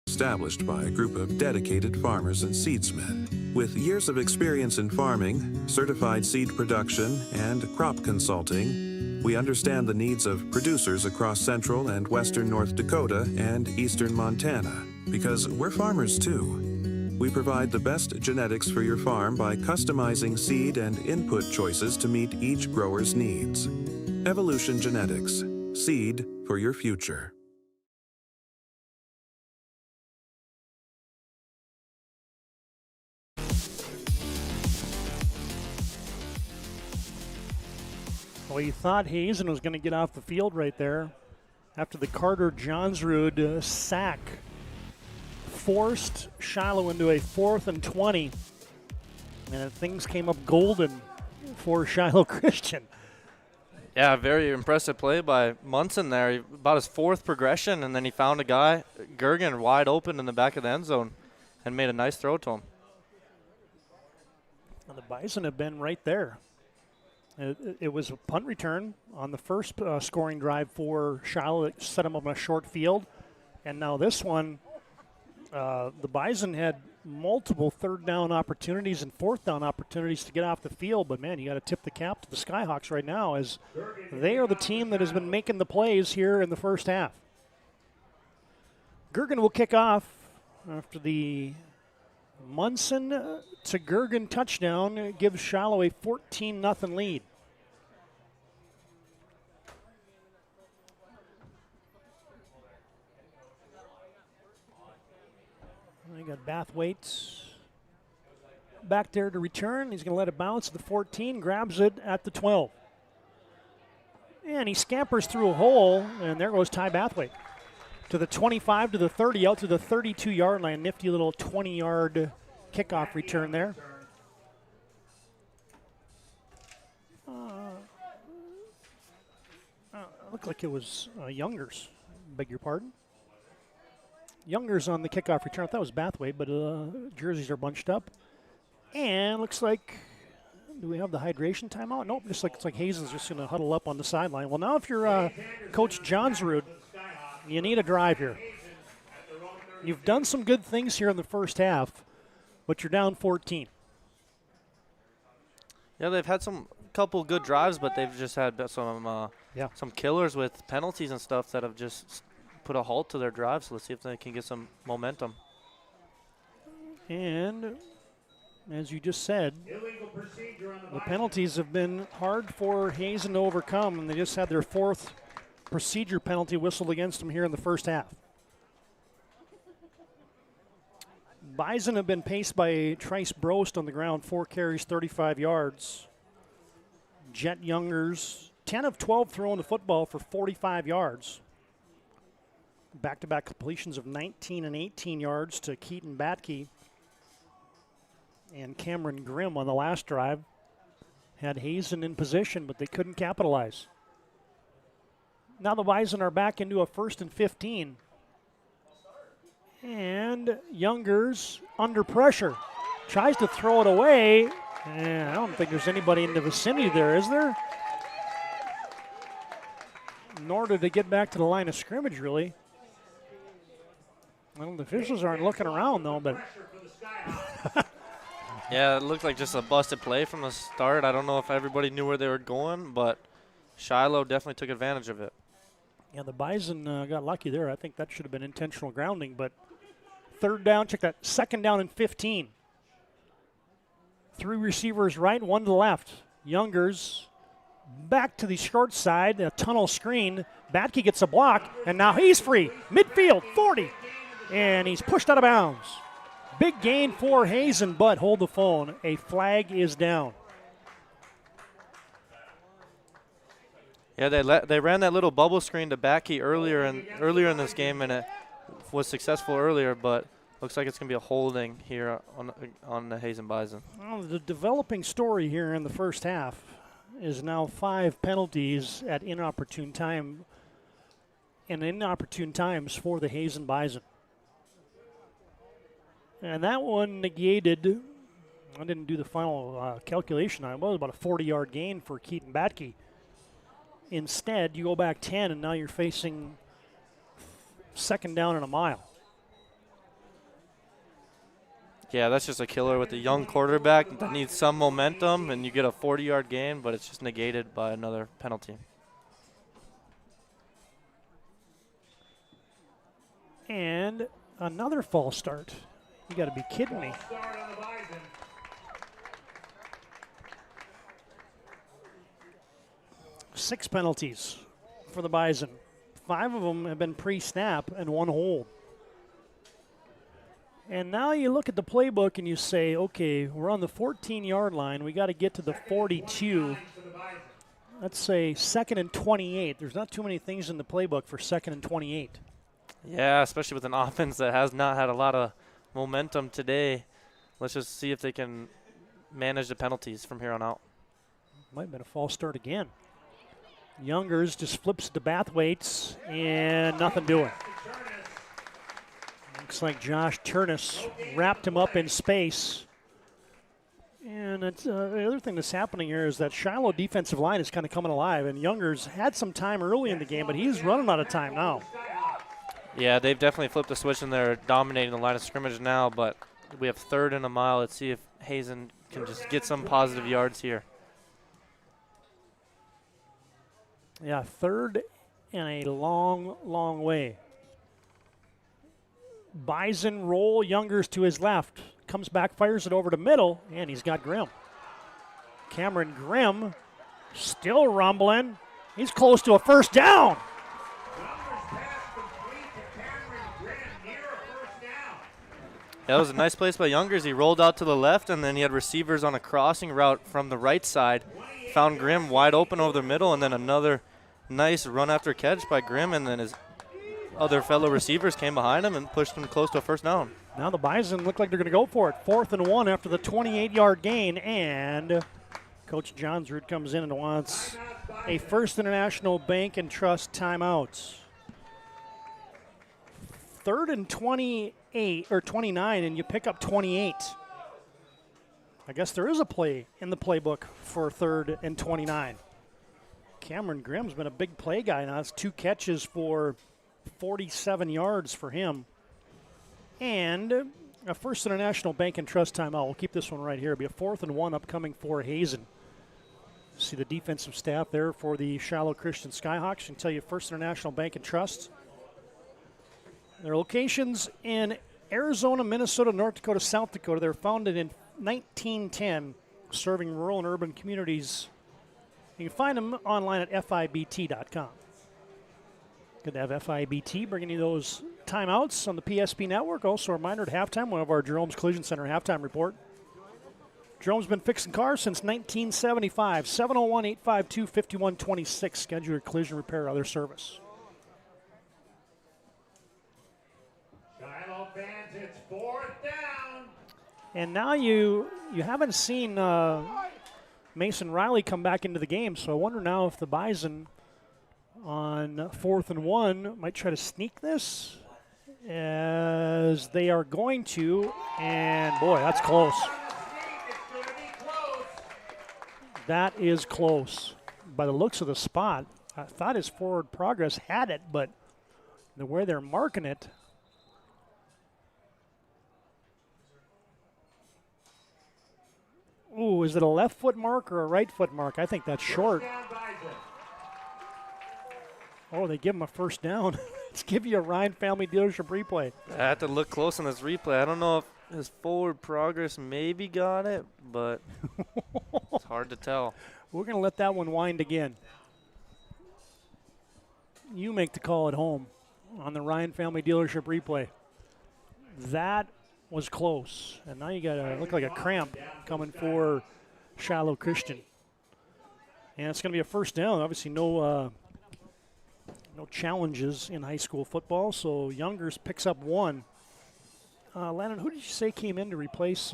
Established by a group of dedicated farmers and seedsmen. With years of experience in farming, certified seed production, and crop consulting, we understand the needs of producers across central and western North Dakota and eastern Montana, because we're farmers too. We provide the best genetics for your farm by customizing seed and input choices to meet each grower's needs. Evolution Genetics. Seed for your future.
Well, you thought Hazen was going to get off the field right there after the Carter Johnsrud sack forced Shiloh into a 4th and 20, and things came up golden for Shiloh Christian.
Yeah, very impressive play by Munson there. About his 4th progression, and then he found a guy, Gergen, wide open in the back of the end zone and made a nice throw to him.
Well, the Bison have been right there. It was a punt return on the first scoring drive for Shiloh that set him up on a short field. And now this one, the Bison had multiple 3rd down opportunities and 4th down opportunities to get off the field. But, man, you got to tip the cap to the Skyhawks right now, as they are the team that has been making the plays here in the first half. Gergen will kick off after the Munson to Gergen touchdown. Gives Shiloh a 14-0 lead. We got Bathwaite back there to return. He's going to let it bounce to the 14, grabs it at the 12. And he scampers through a hole, and there goes Ty Bathwaite. To the 25, to the 30, out to the 32-yard line. Nifty little 20-yard kickoff return there. Looked like it was Youngers. Beg your pardon. Youngers on the kickoff return. I thought it was Bathwaite, but jerseys are bunched up. And looks like, do we have the hydration timeout? Nope, just like it's like Hazen's just going to huddle up on the sideline. Well, now if you're Coach Johnsrud, you need a drive here. You've done some good things here in the first half, but you're down 14.
Yeah, they've had some couple good drives, but they've just had some killers with penalties and stuff that have just put a halt to their drive. So let's see if they can get some momentum.
And as you just said, the penalties have been hard for Hazen to overcome, and they just had their 4th procedure penalty whistled against them here in the first half. Bison have been paced by Trice Brost on the ground, 4 carries, 35 yards. Jet Youngers, 10 of 12 throwing the football for 45 yards. Back-to-back completions of 19 and 18 yards to Keaton Batke. And Cameron Grimm on the last drive had Hazen in position, but they couldn't capitalize. Now the Bison are back into a 1st and 15. And Youngers under pressure. Tries to throw it away. And I don't think there's anybody in the vicinity there, is there? Nor did they get back to the line of scrimmage, really. Well, the officials aren't looking around, though, but...
Yeah, it looked like just a busted play from the start. I don't know if everybody knew where they were going, but Shiloh definitely took advantage of it.
Yeah, the Bison got lucky there. I think that should have been intentional grounding, but 3rd down, check that, 2nd down and 15. 3 receivers right, 1 to the left. Youngers back to the short side, a tunnel screen. Batke gets a block, and now he's free. Midfield, 40, and he's pushed out of bounds. Big gain for Hazen, but hold the phone. A flag is down.
Yeah, they ran that little bubble screen to Batke earlier in this game, and it was successful earlier, but looks like it's going to be a holding here on the Hazen Bison.
Well, the developing story here in the first half is now 5 penalties at inopportune time and inopportune times for the Hazen Bison. And that one negated, I didn't do the final calculation, it was about a 40-yard gain for Keaton Batke. Instead, you go back 10, and now you're facing 2nd down and a mile.
Yeah, that's just a killer with a young quarterback that needs some momentum, and you get a 40-yard gain, but it's just negated by another penalty.
And another false start. You got to be kidding me. 6 penalties for the Bison. 5 of them have been pre-snap and 1 hold. And now you look at the playbook and you say, okay, we're on the 14-yard line. We got to get to the 42. Let's say 2nd and 28. There's not too many things in the playbook for 2nd and 28.
Yeah, especially with an offense that has not had a lot of momentum today. Let's just see if they can manage the penalties from here on out.
Might have been a false start again. Youngers just flips to Bathwaite's and nothing doing. Looks like Josh Turnus wrapped him up in space. And it's, the other thing that's happening here is that Shiloh defensive line is kind of coming alive, and Youngers had some time early in the game, but he's running out of time now.
Yeah, they've definitely flipped the switch, and they're dominating the line of scrimmage now, but we have 3rd and a mile. Let's see if Hazen can just get some positive yards here.
Yeah, 3rd and a long, long way. Bison roll, Youngers to his left. Comes back, fires it over to middle, and he's got Grimm. Cameron Grimm still rumbling. He's close to a 1st down.
That was a nice place by Youngers. He rolled out to the left, and then he had receivers on a crossing route from the right side. Found Grimm wide open over the middle, and then another nice run after catch by Grimm, and then his other fellow receivers came behind him and pushed him close to a 1st down.
Now the Bison look like they're going to go for it. 4th and 1 after the 28-yard gain, and Coach Johnsrud comes in and wants a First International Bank and Trust timeout. 3rd and 28 or 29, and you pick up 28. I guess there is a play in the playbook for 3rd and 29. Cameron Grimm's been a big play guy now. It's 2 catches for 47 yards for him. And a First International Bank and Trust timeout. We'll keep this one right here. It'll be a 4th and 1 upcoming for Hazen. See the defensive staff there for the Shiloh Christian Skyhawks. And tell you First International Bank and Trust. Their locations in Arizona, Minnesota, North Dakota, South Dakota. They're founded in 1910, serving rural and urban communities. You can find them online at FIBT.com. Good to have FIBT bringing you those timeouts on the PSP network. Also a reminder at halftime, one of our Jerome's Collision Center halftime report. Jerome's been fixing cars since 1975. 701-852-5126. Schedule your collision repair or other service.
Shiloh fans, it's 4th down.
And now you haven't seen Mason Riley come back into the game, so I wonder now if the Bison on 4th and 1 might try to sneak this, as they are going to, and boy, that's close. That is close. By the looks of the spot, I thought his forward progress had it, but the way they're marking it, ooh, is it a left foot mark or a right foot mark? I think that's short. Oh, they give him a first down. Let's give you a Ryan Family Dealership replay.
I have to look close on this replay. I don't know if his forward progress maybe got it, but it's hard to tell.
We're going to let that one wind again. You make the call at home on the Ryan Family Dealership replay. That was close. And now you got to look like a cramp coming for Shiloh Christian. And it's going to be a first down. Obviously no challenges in high school football, so Youngers picks up one. Landon, who did you say came in to replace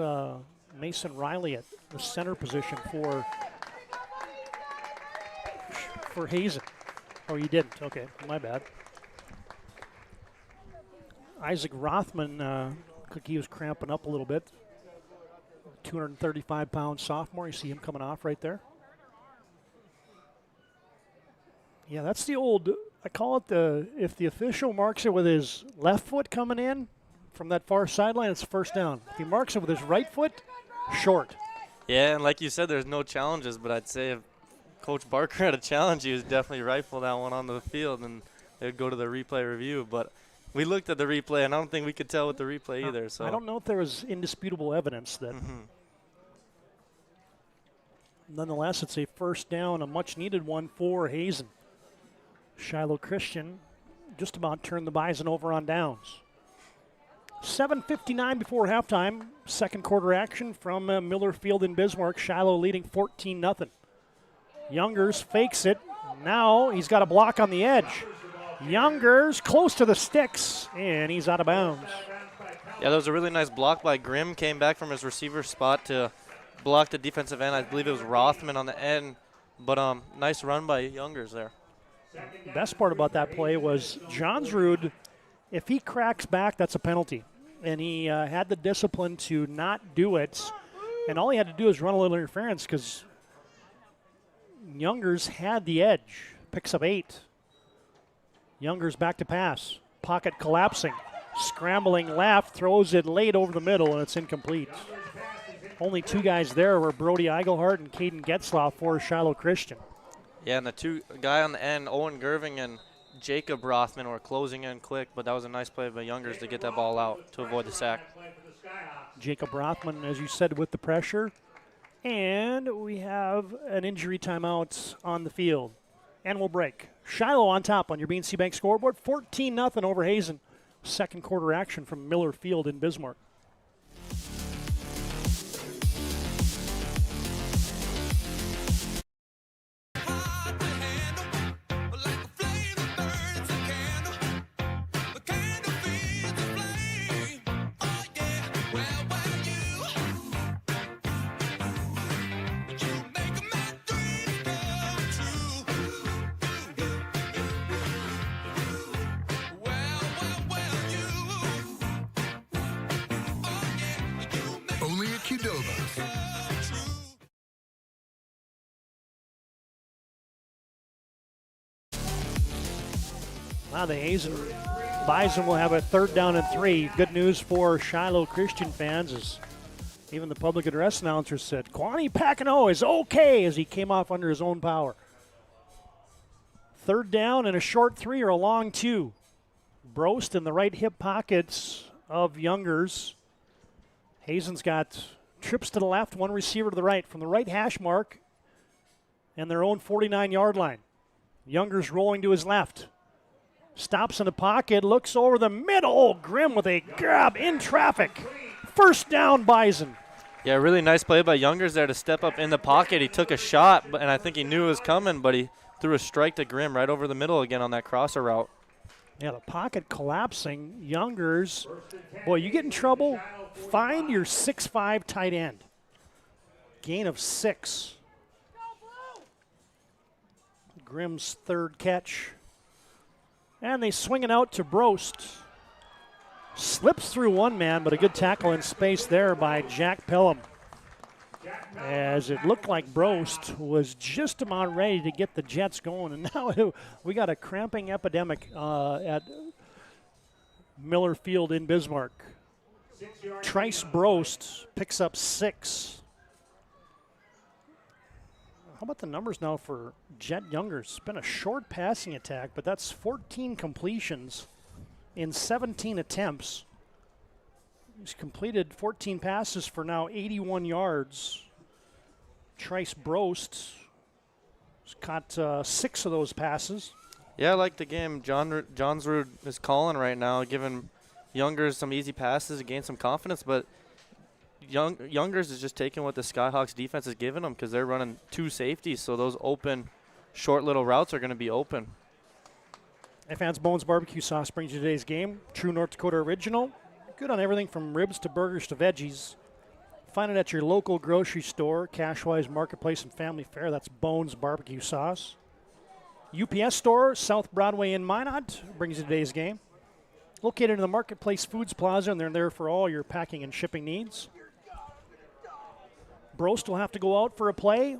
Mason Riley at the center position for Hazen? Oh, you didn't. Okay, my bad. Isaac Rothman, looked like he was cramping up a little bit. 235-pound sophomore. You see him coming off right there. Yeah, that's the old, I call it if the official marks it with his left foot coming in from that far sideline, it's first down. If he marks it with his right foot, short.
Yeah, and like you said, there's no challenges, but I'd say if Coach Barker had a challenge, he was definitely rifle that one on the field, and they'd go to the replay review. But we looked at the replay, and I don't think we could tell with the replay either. So
I don't know if there was indisputable evidence that. Nonetheless, it's a first down, a much-needed one for Hazen. Shiloh Christian just about turned the Bison over on downs. 7:59 before halftime. Second quarter action from Miller Field in Bismarck. Shiloh leading 14-0. Youngers fakes it. Now he's got a block on the edge. Youngers close to the sticks, and he's out of bounds.
Yeah, that was a really nice block by Grimm. Came back from his receiver spot to block the defensive end. I believe it was Rothman on the end, but nice run by Youngers there.
The best part about that play was Johnsrud, if he cracks back, that's a penalty. And he had the discipline to not do it. And all he had to do is run a little interference because Youngers had the edge. Picks up 8. Youngers back to pass. Pocket collapsing. Scrambling left, throws it late over the middle, and it's incomplete. Only 2 guys there were Brody Eigelhart and Caden Getzlaff for Shiloh Christian.
Yeah, and the guy on the end, Owen Gerving and Jacob Rothman, were closing in quick, but that was a nice play by Youngers to get that ball out to avoid the sack.
Jacob Rothman, as you said, with the pressure. And we have an injury timeout on the field. And we'll break. Shiloh on top on your BNC Bank scoreboard. 14-0 over Hazen. Second quarter action from Miller Field in Bismarck. Now the Hazen Bison will have a 3rd down and 3. Good news for Shiloh Christian fans as Even the public address announcer said, Kwani Paquino is okay as he came off under his own power. Third down and a short 3 or a long 2. Brost in the right hip pockets of Youngers. Hazen's got trips to the left, one receiver to the right. From the right hash mark and their own 49-yard line. Youngers rolling to his left. Stops in the pocket, looks over the middle. Oh, Grimm with a grab in traffic. First down, Bison.
Yeah, really nice play by Youngers there to step up in the pocket. He took a shot, and I think he knew it was coming, but he threw a strike to Grimm right over the middle again on that crosser route.
Yeah, the pocket collapsing. Youngers, boy, you get in trouble, find your 6'5" tight end. Gain of 6. Grimm's third catch. And they swing it out to Brost. Slips through one man, but a good tackle in space there by Jack Pelham. As it looked like Brost was just about ready to get the Jets going. And now we got a cramping epidemic at Miller Field in Bismarck. Trice Brost picks up 6. How about the numbers now for Jet Youngers? It's been a short passing attack, but that's 14 completions in 17 attempts. He's completed 14 passes for now 81 yards. Trice Brost has caught 6 of those passes.
Yeah, I like the game. Johnsrud is calling right now, giving Youngers some easy passes to gain some confidence, but Youngers is just taking what the Skyhawks defense is giving them because they're running 2 safeties, so those open, short little routes are going to be open.
Fans Bones Barbecue Sauce brings you today's game. True North Dakota original. Good on everything from ribs to burgers to veggies. Find it at your local grocery store, Cashwise Marketplace and Family Fare. That's Bones Barbecue Sauce. UPS store, South Broadway in Minot, brings you today's game. Located in the Marketplace Foods Plaza, and they're there for all your packing and shipping needs. Brost will have to go out for a play.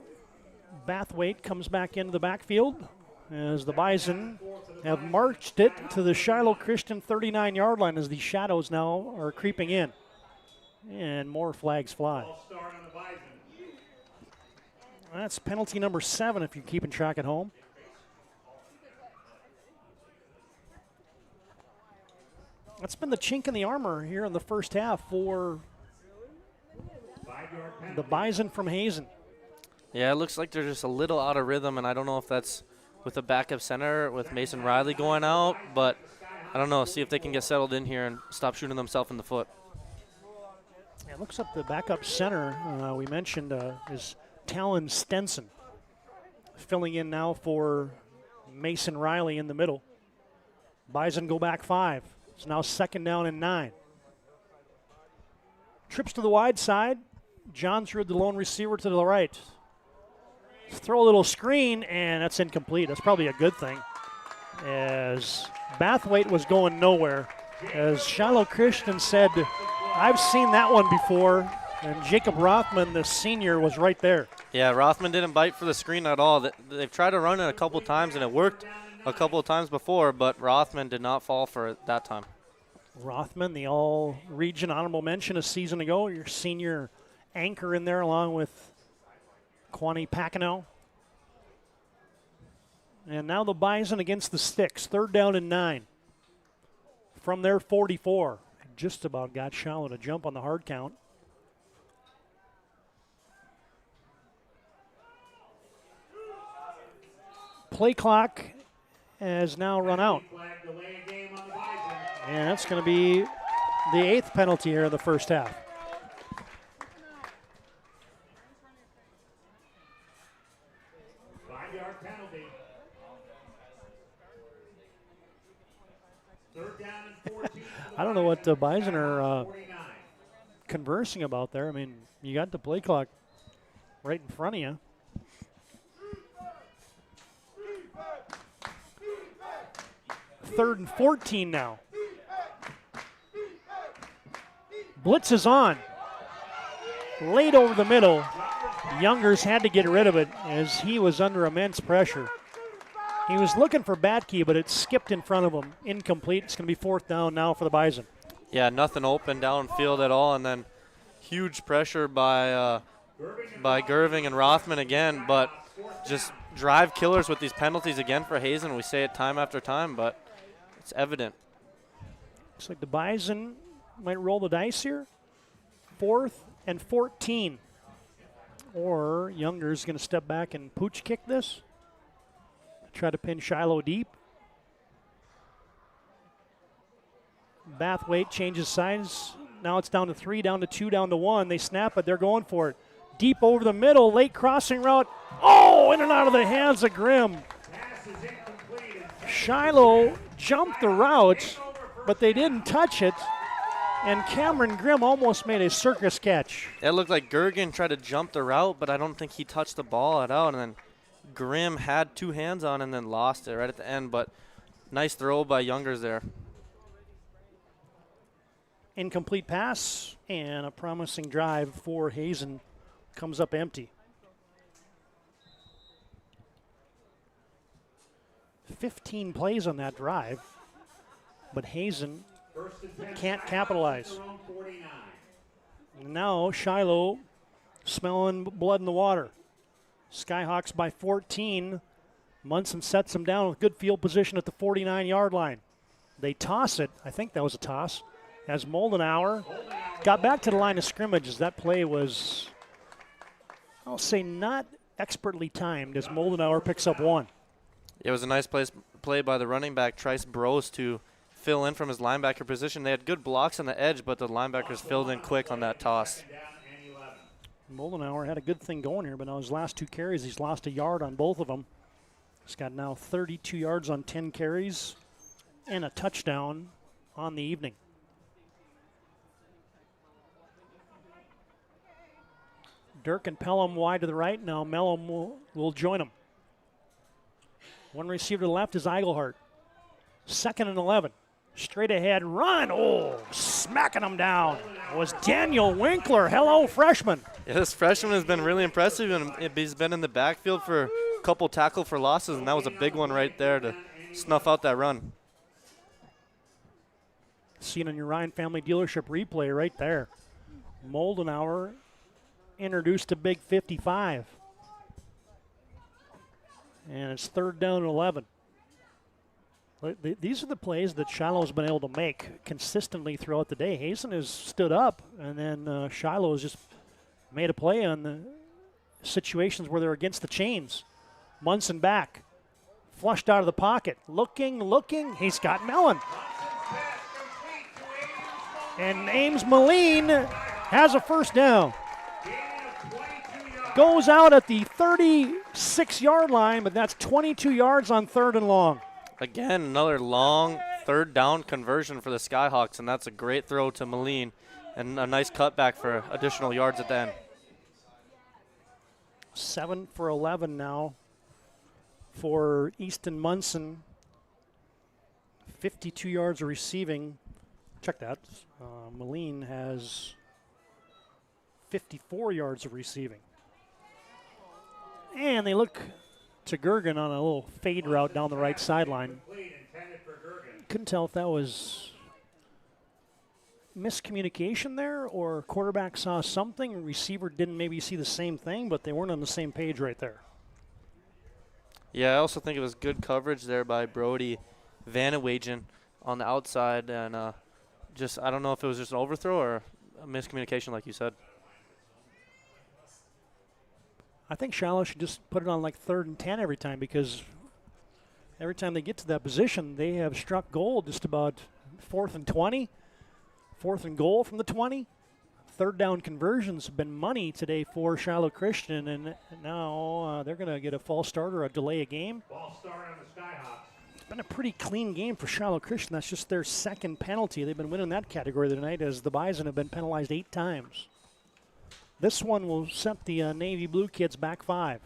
Bathwaite comes back into the backfield as the Bison have marched it to the Shiloh Christian 39-yard line as the shadows now are creeping in. And more flags fly. That's penalty number 7 if you're keeping track at home. That's been the chink in the armor here in the first half for the Bison from Hazen.
Yeah, it looks like they're just a little out of rhythm, and I don't know if that's with the backup center with Mason Riley going out, but I don't know. See if they can get settled in here and stop shooting themselves in the foot.
Yeah, it looks like the backup center we mentioned is Talon Stenson, filling in now for Mason Riley in the middle. Bison go back 5. It's now 2nd down and 9. Trips to the wide side. Johnsrud, the lone receiver, to the right. Throw a little screen, and that's incomplete. That's probably a good thing, as Bathwaite was going nowhere. As Shiloh Christian said, I've seen that one before, and Jacob Rothman, the senior, was right there.
Yeah, Rothman didn't bite for the screen at all. They've tried to run it a couple times, and it worked a couple of times before, but Rothman did not fall for it that time.
Rothman, the all-region honorable mention a season ago, your senior anchor in there along with Kwani Paquino. And now the Bison against the Sticks. 3rd down and 9. From their 44. Just about got Shiloh to jump on the hard count. Play clock has now run out. And that's going to be the 8th penalty here in the first half. I don't know what the Bison are conversing about there. I mean, you got the play clock right in front of you. Third and 14 now. Blitz is on. Late over the middle. Youngers had to get rid of it as he was under immense pressure. He was looking for Batke, but it skipped in front of him. Incomplete. It's going to be 4th down now for the Bison.
Yeah, nothing open downfield at all, and then huge pressure by Gerving and Rothman again, but just drive killers with these penalties again for Hazen. We say it time after time, but it's evident.
Looks like the Bison might roll the dice here. 4th and 14. Or Younger's going to step back and pooch kick this. Try to pin Shiloh deep. Bathwaite changes sides. Now it's down to 3, down to 2, down to 1. They snap it. They're going for it. Deep over the middle. Late crossing route. Oh, in and out of the hands of Grimm. Shiloh jumped the route, but they didn't touch it. And Cameron Grimm almost made a circus catch.
It looked like Gergen tried to jump the route, but I don't think he touched the ball at all. And then Grimm had 2 hands on and then lost it right at the end. But nice throw by Youngers there.
Incomplete pass and a promising drive for Hazen comes up empty. 15 plays on that drive, but Hazen can't capitalize. Now Shiloh smelling blood in the water. Skyhawks by 14. Munson sets them down with good field position at the 49-yard line. They toss it. I think that was a toss. As Moldenauer got back to the line of scrimmage, as that play was, I'll say, not expertly timed, as Moldenauer picks up 1.
It was a nice play by the running back, Trice Bros, to fill in from his linebacker position. They had good blocks on the edge, but the linebackers filled in quick on that toss.
Moldenauer had a good thing going here, but now his last 2 carries, he's lost a yard on both of them. He's got now 32 yards on 10 carries and a touchdown on the evening. Dirk and Pelham wide to the right. Now Mellum will join him. One receiver to the left is Eigelhart. 2nd and 11. Straight ahead run. Oh, smacking him down was Daniel Winkler. Hello, freshman.
Yeah, this freshman has been really impressive, and he's been in the backfield for a couple tackle for losses, and that was a big one right there to snuff out that run.
Seen on your Ryan Family Dealership replay right there. Moldenauer introduced to big 55. And it's 3rd down and 11. These are the plays that Shiloh's been able to make consistently throughout the day. Hazen has stood up, and then Shiloh has just made a play on the situations where they're against the chains. Munson back. Flushed out of the pocket. Looking. He's got Mellon. And Ames Moline has a 1st down. Goes out at the 36-yard line, but that's 22 yards on 3rd and long.
Again, another long 3rd down conversion for the Skyhawks, and that's a great throw to Moline and a nice cutback for additional yards at the end.
7 for 11 now for Easton Munson. 52 yards of receiving. Check that. Moline has 54 yards of receiving. And they look to Gergen on a little fade route down the right sideline. Couldn't tell if that was miscommunication there or quarterback saw something, receiver didn't maybe see the same thing, but they weren't on the same page right there.
Yeah, I also think it was good coverage there by Brody Vannewagen on the outside, and I don't know if it was just an overthrow or a miscommunication like you said.
I think Shiloh should just put it on like 3rd and 10 every time, because every time they get to that position, they have struck gold just about 4th and 20, 4th and goal from the 20. 3rd down conversions have been money today for Shiloh Christian, and now they're going to get a false start or a delay a game.
False start on the Skyhawks.
It's been a pretty clean game for Shiloh Christian. That's just their 2nd penalty. They've been winning that category tonight, as the Bison have been penalized 8 times. This one will set the Navy Blue kids back 5.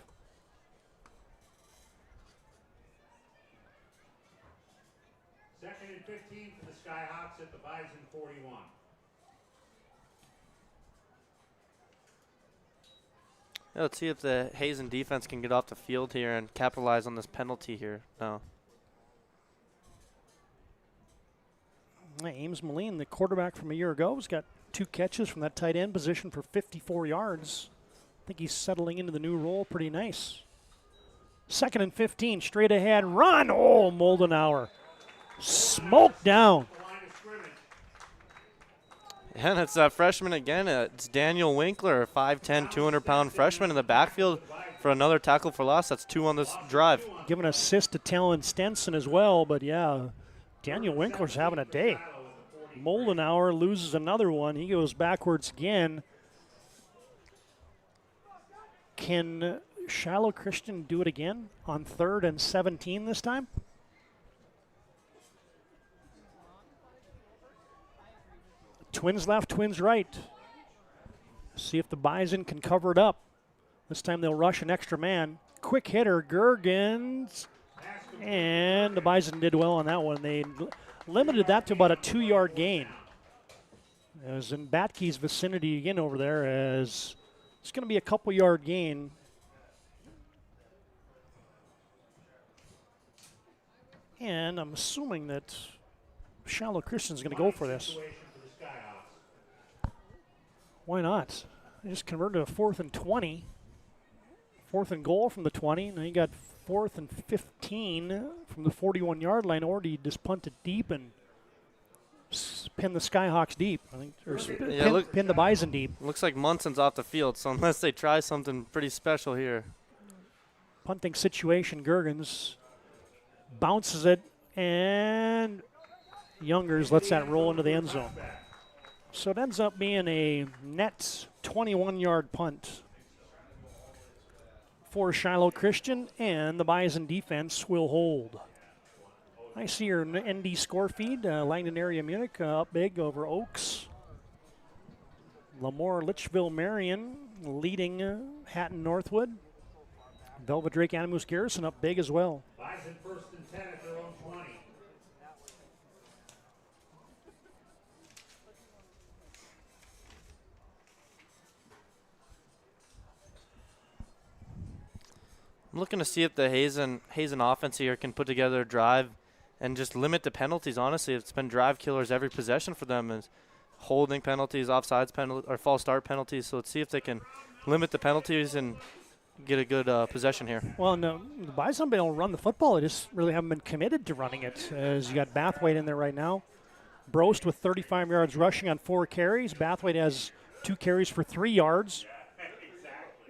Second and 15 for the Skyhawks at the Bison 41.
Yeah, let's see if the Hazen defense can get off the field here and capitalize on this penalty here. No.
Ames Moline, the quarterback from a year ago, has got 2 catches from that tight end position for 54 yards. I think he's settling into the new role pretty nice. 2nd and 15, straight ahead, run. Oh, Moldenauer. Smoked down.
And it's that freshman again. It's Daniel Winkler, 5'10", 200-pound freshman in the backfield for another tackle for loss. That's 2 on this drive.
Give an assist to Talon Stenson as well, but yeah, Daniel Winkler's having a day. Moldenauer loses another one. He goes backwards again. Can Shiloh Christian do it again on 3rd and 17 this time? Twins left, twins right. See if the Bison can cover it up. This time they'll rush an extra man. Quick hitter, Gergens. And the Bison did well on that one. They limited that to about a 2-yard gain. It was in Batke's vicinity again over there, as it's going to be a couple-yard gain. And I'm assuming that Shiloh Christian's going to go for this. Why not? They just converted to 4th and 20. 4th and goal from the 20. Now you got 4th and 15 from the 41-yard line. Already just punted deep and pinned the Skyhawks deep. I think, or pinned the Bison deep.
Looks like Munson's off the field, so unless they try something pretty special here.
Punting situation, Gergens bounces it, and Youngers lets that roll into the end zone. So it ends up being a net 21-yard punt for Shiloh Christian, and the Bison defense will hold. I see your ND score feed. Langdon area Munich up big over Oaks. Lemoore Litchville Marion leading Hatton Northwood. Velvet Drake Animus Garrison up big as well.
Bison 1st and 10 at their own 20.
I'm looking to see if the Hazen offense here can put together a drive and just limit the penalties. Honestly, it's been drive killers every possession for them, is holding penalties, offsides penalties, or false start penalties. So let's see if they can limit the penalties and get a good possession here.
Well, no, the Bison don't run the football. They just really haven't been committed to running it. As you got Bathwaite in there right now. Brost with 35 yards rushing on 4 carries. Bathwaite has 2 carries for 3 yards.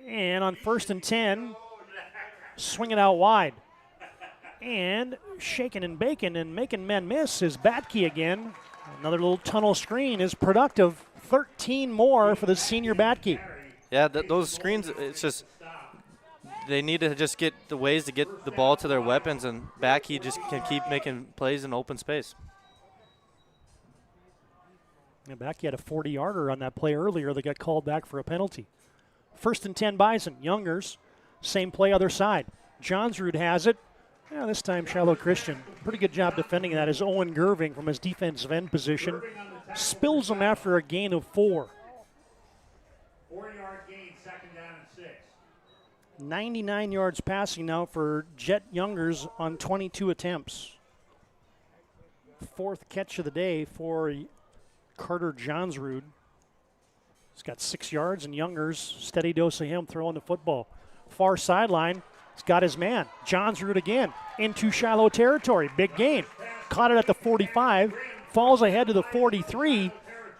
And on 1st and 10, swing it out wide. And shaking and baking and making men miss is Batke again. Another little tunnel screen is productive. 13 more for the senior Batke.
Yeah, those screens, it's just they need to just get the ways to get the ball to their weapons, and Batke just can keep making plays in open space.
Yeah, Batke had a 40-yarder on that play earlier that got called back for a penalty. 1st and 10 Bison. Youngers, same play other side. Johnsrud has it. Yeah, this time Shiloh Christian. Pretty good job defending that as Owen Gerving from his defensive end position spills him after a gain of 4.
4-yard gain, 2nd down and 6.
99 yards passing now for Jet Youngers on 22 attempts. 4th catch of the day for Carter Johnsrud. He's got 6 yards, and Youngers, steady dose of him throwing the football. Far sideline, he's got his man. Johnsrud again into Shiloh territory. Big gain. Caught it at the 45, falls ahead to the 43,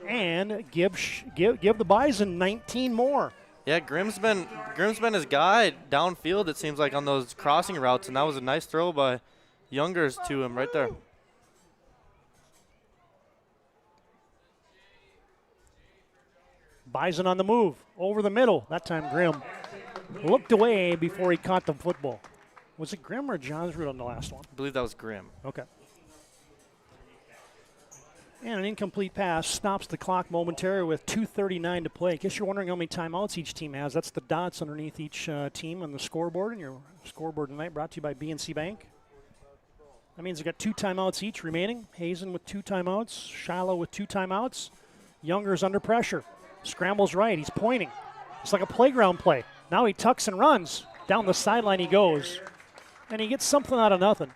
and give the Bison 19 more.
Yeah, Grimm's been his guy downfield, it seems like, on those crossing routes, and that was a nice throw by Youngers to him right there.
Bison on the move, over the middle. That time Grimm looked away before he caught the football. Was it Grimm or Johnsrud on the last one?
I believe that was Grimm.
Okay. And an incomplete pass stops the clock momentarily with 2:39 to play. I guess you're wondering how many timeouts each team has. That's the dots underneath each team on the scoreboard. And your scoreboard tonight brought to you by BNC Bank. That means they've got 2 timeouts each remaining. Hazen with 2 timeouts. Shiloh with 2 timeouts. Younger's under pressure. Scrambles right. He's pointing. It's like a playground play. Now he tucks and runs. Down the sideline he goes. And he gets something out of nothing.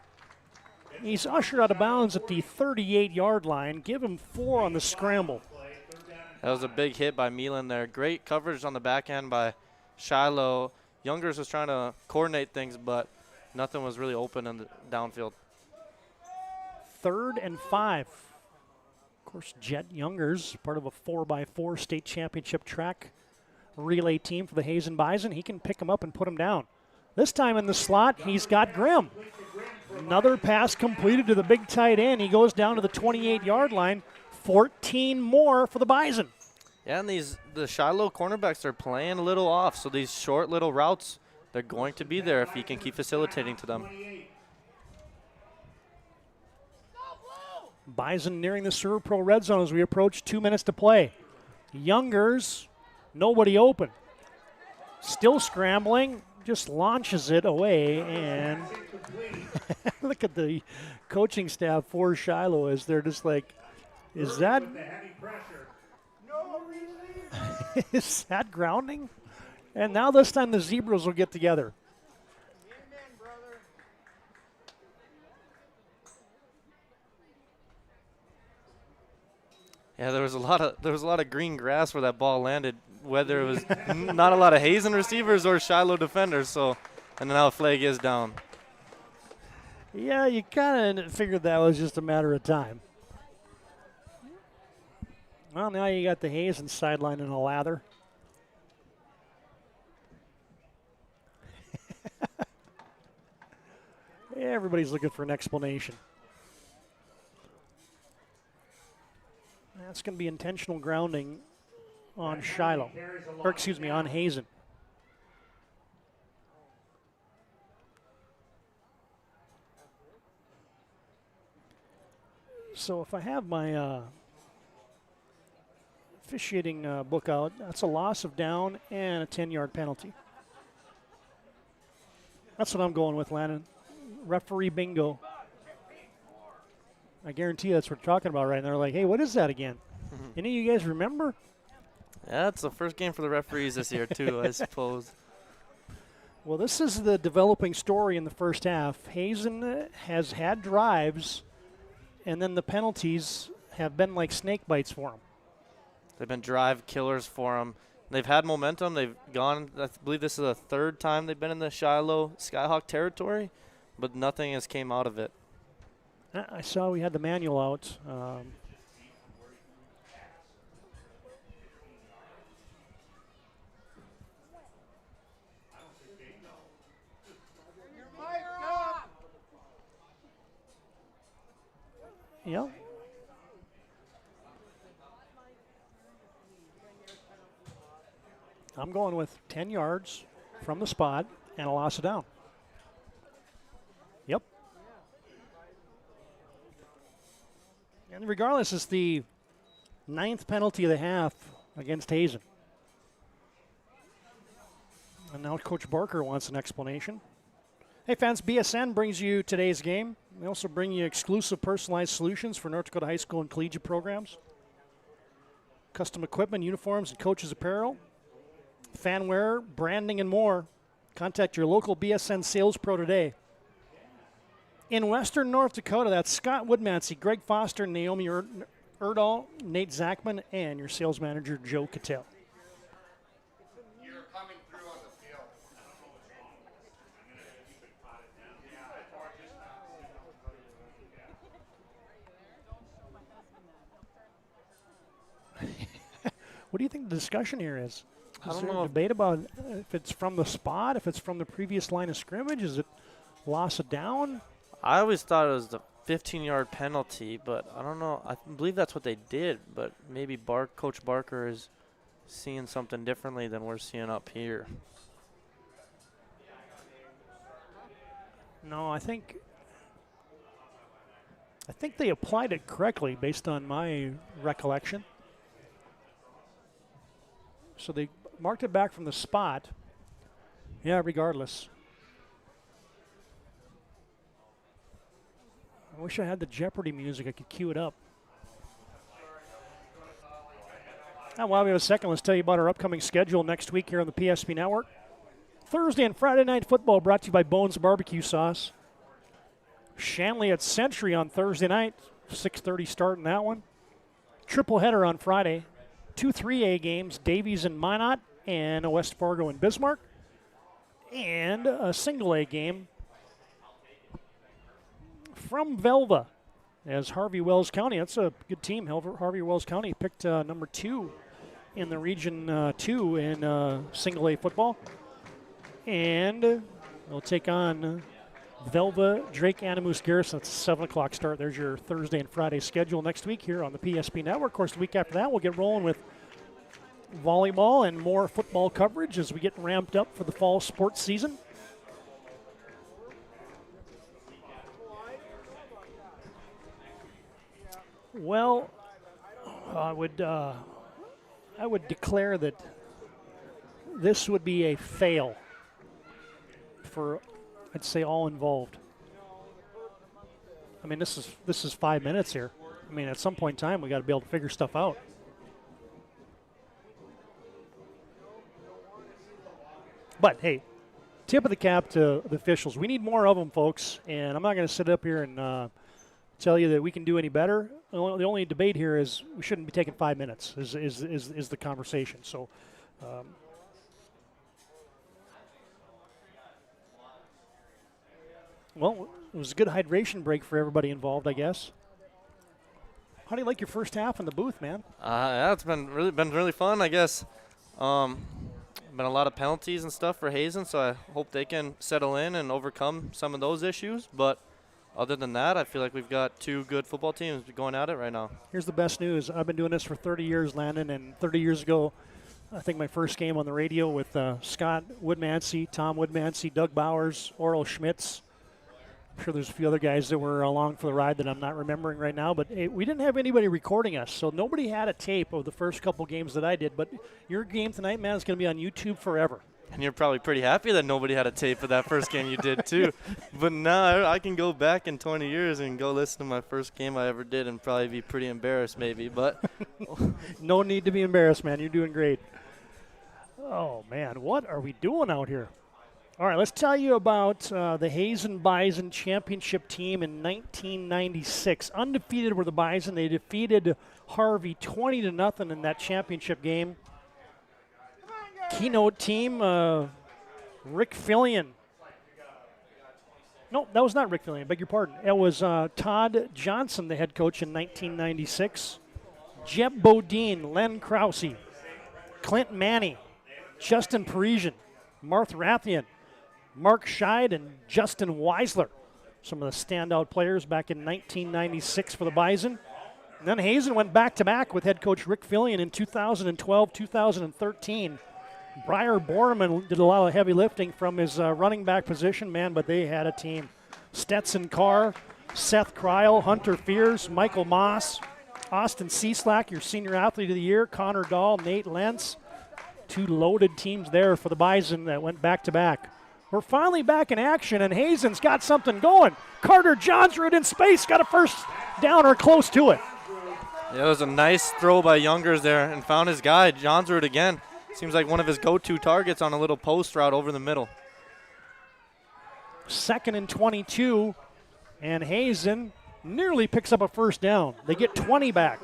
He's ushered out of bounds at the 38-yard line. Give him 4 on the scramble.
That was a big hit by Milan there. Great coverage on the back end by Shiloh. Youngers was trying to coordinate things, but nothing was really open in the downfield.
3rd and 5. Of course, Jet Youngers, part of a 4x4 state championship track relay team for the Hazen Bison. He can pick him up and put him down. This time in the slot, he's got Grimm. Another pass completed to the big tight end. He goes down to the 28-yard line. 14 more for the Bison.
Yeah, and the Shiloh cornerbacks are playing a little off, so these short little routes, they're going to be there if he can keep facilitating to them.
Bison nearing the Serve Pro red zone as we approach 2 minutes to play. Youngers, nobody open. Still scrambling, just launches it away, and look at the coaching staff for Shiloh as they're just like, is that is that grounding? And now this time the Zebras will get together.
Yeah, there was a lot of green grass where that ball landed, whether it was not a lot of Hazen receivers or Shiloh defenders. So, and now a flag is down.
Yeah, you kind of figured that was just a matter of time. Well, now you got the Hazen sideline in a lather. Everybody's looking for an explanation. That's going to be intentional grounding on Shiloh, or excuse me, on Hazen. So if I have my officiating book out, that's a loss of down and a 10-yard penalty. That's what I'm going with, Landon. Referee bingo. I guarantee you that's what we're talking about right now. They're like, hey, what is that again? Any of you guys remember?
Yeah, it's the first game for the referees this year, too, I suppose.
Well, this is the developing story in the first half. Hazen has had drives, and then the penalties have been like snake bites for them.
They've been drive killers for them. They've had momentum. They've gone, I believe this is the 3rd time they've been in the Shiloh Skyhawk territory, but nothing has came out of it.
I saw we had the manual out. Yeah. I'm going with 10 yards from the spot and a loss of down. Yep. And regardless, it's the 9th penalty of the half against Hazen. And now Coach Barker wants an explanation. Hey fans, BSN brings you today's game. They also bring you exclusive personalized solutions for North Dakota high school and collegiate programs. Custom equipment, uniforms, and coaches apparel. Fan wear, branding, and more. Contact your local BSN sales pro today. In Western North Dakota, that's Scott Woodmansey, Greg Foster, Naomi Erdahl, Nate Zachman, and your sales manager, Joe Cattell. What do you think the discussion here is? Is there a debate about if it's from the spot, if it's from the previous line of scrimmage? Is it loss of down?
I always thought it was the 15-yard penalty, but I don't know. I believe that's what they did, but maybe Coach Barker is seeing something differently than we're seeing up here.
No, I think they applied it correctly based on my recollection. So they marked it back from the spot. Yeah, regardless. I wish I had the Jeopardy music. I could cue it up. And while we have a second, let's tell you about our upcoming schedule next week here on the PSP Network. Thursday and Friday night football brought to you by Bones Barbecue Sauce. Shanley at Century on Thursday night. 6:30 start in that one. Triple header on Friday. two 3A games, Davies and Minot and West Fargo and Bismarck. And a single A game from Velva as Harvey Wells County. That's a good team. Harvey Wells County picked number 2 in the Region 2 in single A football. And they'll take on Velva, Drake, Animus, Garrison. It's a 7 o'clock start. There's your Thursday and Friday schedule next week here on the PSP Network. Of course, the week after that, we'll get rolling with volleyball and more football coverage as we get ramped up for the fall sports season. Well, I would declare that this would be a fail for, I'd say, all involved. I mean, this is 5 minutes here. I mean, at some point in time, we got to be able to figure stuff out. But hey, tip of the cap to the officials. We need more of them, folks. And I'm not going to sit up here and tell you that we can do any better. The only debate here is we shouldn't be taking 5 minutes. Is the conversation. So. Well, it was a good hydration break for everybody involved, I guess. How do you like your first half in the booth, man?
Yeah, it's been really fun, I guess. Been a lot of penalties and stuff for Hazen, so I hope they can settle in and overcome some of those issues. But other than that, I feel like we've got 2 good football teams going at it right now.
Here's the best news. I've been doing this for 30 years, Landon, and 30 years ago, I think my first game on the radio with Scott Woodmansey, Tom Woodmansey, Doug Bowers, Oral Schmitz. I'm sure there's a few other guys that were along for the ride that I'm not remembering right now, but we didn't have anybody recording us, so nobody had a tape of the first couple games that I did. But your game tonight, man, is going to be on YouTube forever.
And you're probably pretty happy that nobody had a tape of that first game you did, too. But now I can go back in 20 years and go listen to my first game I ever did and probably be pretty embarrassed maybe. But
no need to be embarrassed, man. You're doing great. Oh, man, what are we doing out here? All right, let's tell you about the Hazen Bison championship team in 1996. Undefeated were the Bison. They defeated Harvey 20-0 in that championship game. Keynote team, Rick Fillion. No, that was not Rick Fillion, beg your pardon. It was Todd Johnson, the head coach in 1996. Jeb Bodine, Len Krause, Clint Manny, Justin Parisian, Marth Rathian, Mark Scheid, and Justin Weisler. Some of the standout players back in 1996 for the Bison. And then Hazen went back-to-back with head coach Rick Fillion in 2012, 2013. Briar Borman did a lot of heavy lifting from his running back position, man, but they had a team. Stetson Carr, Seth Kryl, Hunter Fears, Michael Moss, Austin Cieslak, your senior athlete of the year, Connor Dahl, Nate Lentz. 2 loaded teams there for the Bison that went back-to-back. We're finally back in action, and Hazen's got something going. Carter Johnsrud in space, got a first down or close to it.
Yeah, it was a nice throw by Youngers there and found his guy, Johnsrud again. Seems like one of his go-to targets on a little post route over the middle.
2nd and 22, and Hazen nearly picks up a first down. They get 20 back.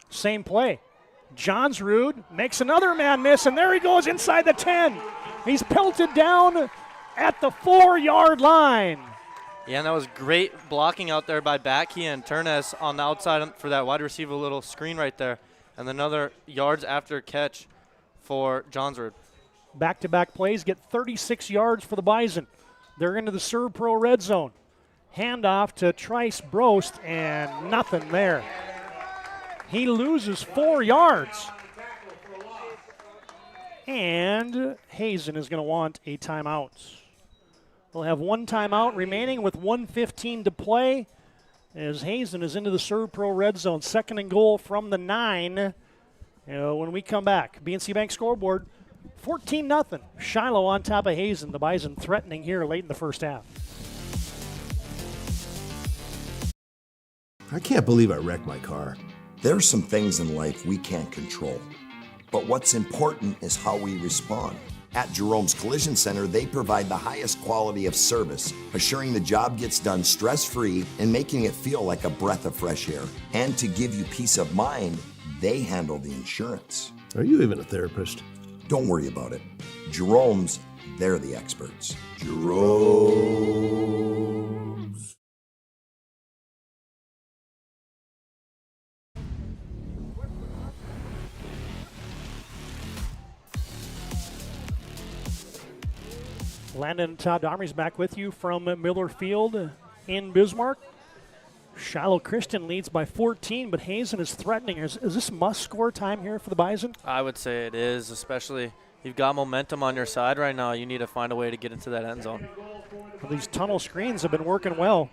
Same play. Johnsrud makes another man miss, and there he goes inside the 10. He's pelted down at the 4-yard line.
Yeah, and that was great blocking out there by Backey and Turnez on the outside for that wide receiver little screen right there. And another yards after catch for Johnsrud.
Back-to-back plays get 36 yards for the Bison. They're into the Serve Pro red zone. Handoff to Trice Brost, and nothing there. He loses 4 yards. And Hazen is going to want a timeout. They'll have 1 timeout remaining with 1:15 to play as Hazen is into the Serve Pro red zone. 2nd and goal from the 9. When we come back, BNC Bank scoreboard, 14-0. Shiloh on top of Hazen. The Bison threatening here late in the first half.
I can't believe I wrecked my car.
There are some things in life we can't control, but what's important is how we respond. At Jerome's Collision Center, they provide the highest quality of service, assuring the job gets done stress-free and making it feel like a breath of fresh air. And to give you peace of mind, they handle the insurance.
Are you even a therapist?
Don't worry about it. Jerome's, they're the experts. Jerome's.
Landon and Todd Domry's back with you from Miller Field in Bismarck. Shiloh Christian leads by 14, but Hazen is threatening. Is this must-score time here for the Bison?
I would say it is, especially you've got momentum on your side right now. You need to find a way to get into that end zone.
Well, these tunnel screens have been working well.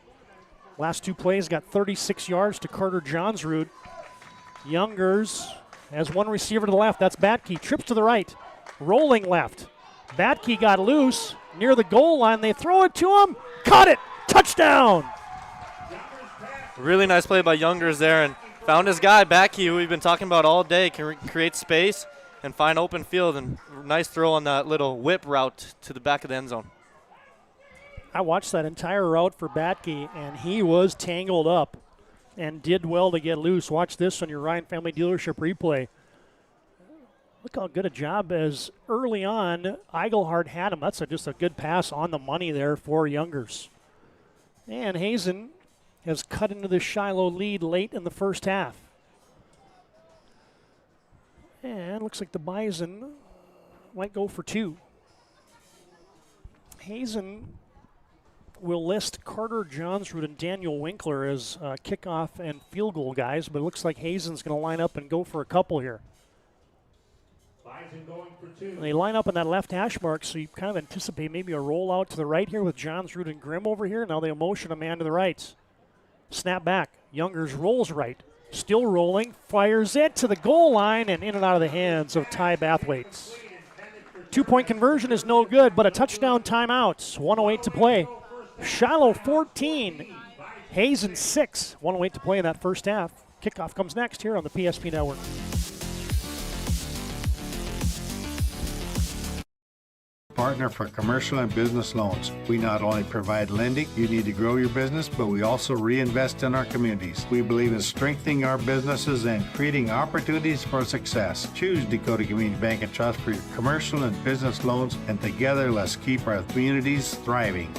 Last two plays got 36 yards to Carter Johnsrud. Youngers has one receiver to the left. That's Batke. Trips to the right. Rolling left. Batke got loose near the goal line. They throw it to him. Caught it. Touchdown.
Really nice play by Youngers there and found his guy, Batke, who we've been talking about all day. Can create space and find open field. And nice throw on that little whip route to the back of the end zone.
I watched that entire route for Batke, and he was tangled up and did well to get loose. Watch this on your Ryan Family Dealership replay. Look how good a job as early on Eigelhard had him. That's just a good pass on the money there for Youngers. And Hazen has cut into the Shiloh lead late in the first half. And looks like the Bison might go for two. Hazen will list Carter Johnsrud and Daniel Winkler as kickoff and field goal guys, but it looks like Hazen's going to line up and go for a couple here.
Bison going for two.
And they line up in that left hash mark, so you kind of anticipate maybe a rollout to the right here with Johnsrud and Grimm over here. Now they motion a man to the right. Snap back. Youngers rolls right. Still rolling. Fires it to the goal line and in and out of the hands of Ty Bathwaite. 2-point conversion is no good, but a touchdown timeout. 1:08 to play. Shiloh 14. Hazen 6. 1:08 to play in that first half. Kickoff comes next here on the PSP Network.
Partner for commercial and business loans. We not only provide lending, you need to grow your business, but we also reinvest in our communities. We believe in strengthening our businesses and creating opportunities for success. Choose Dakota Community Bank and Trust for your commercial and business loans, and together let's keep our communities thriving.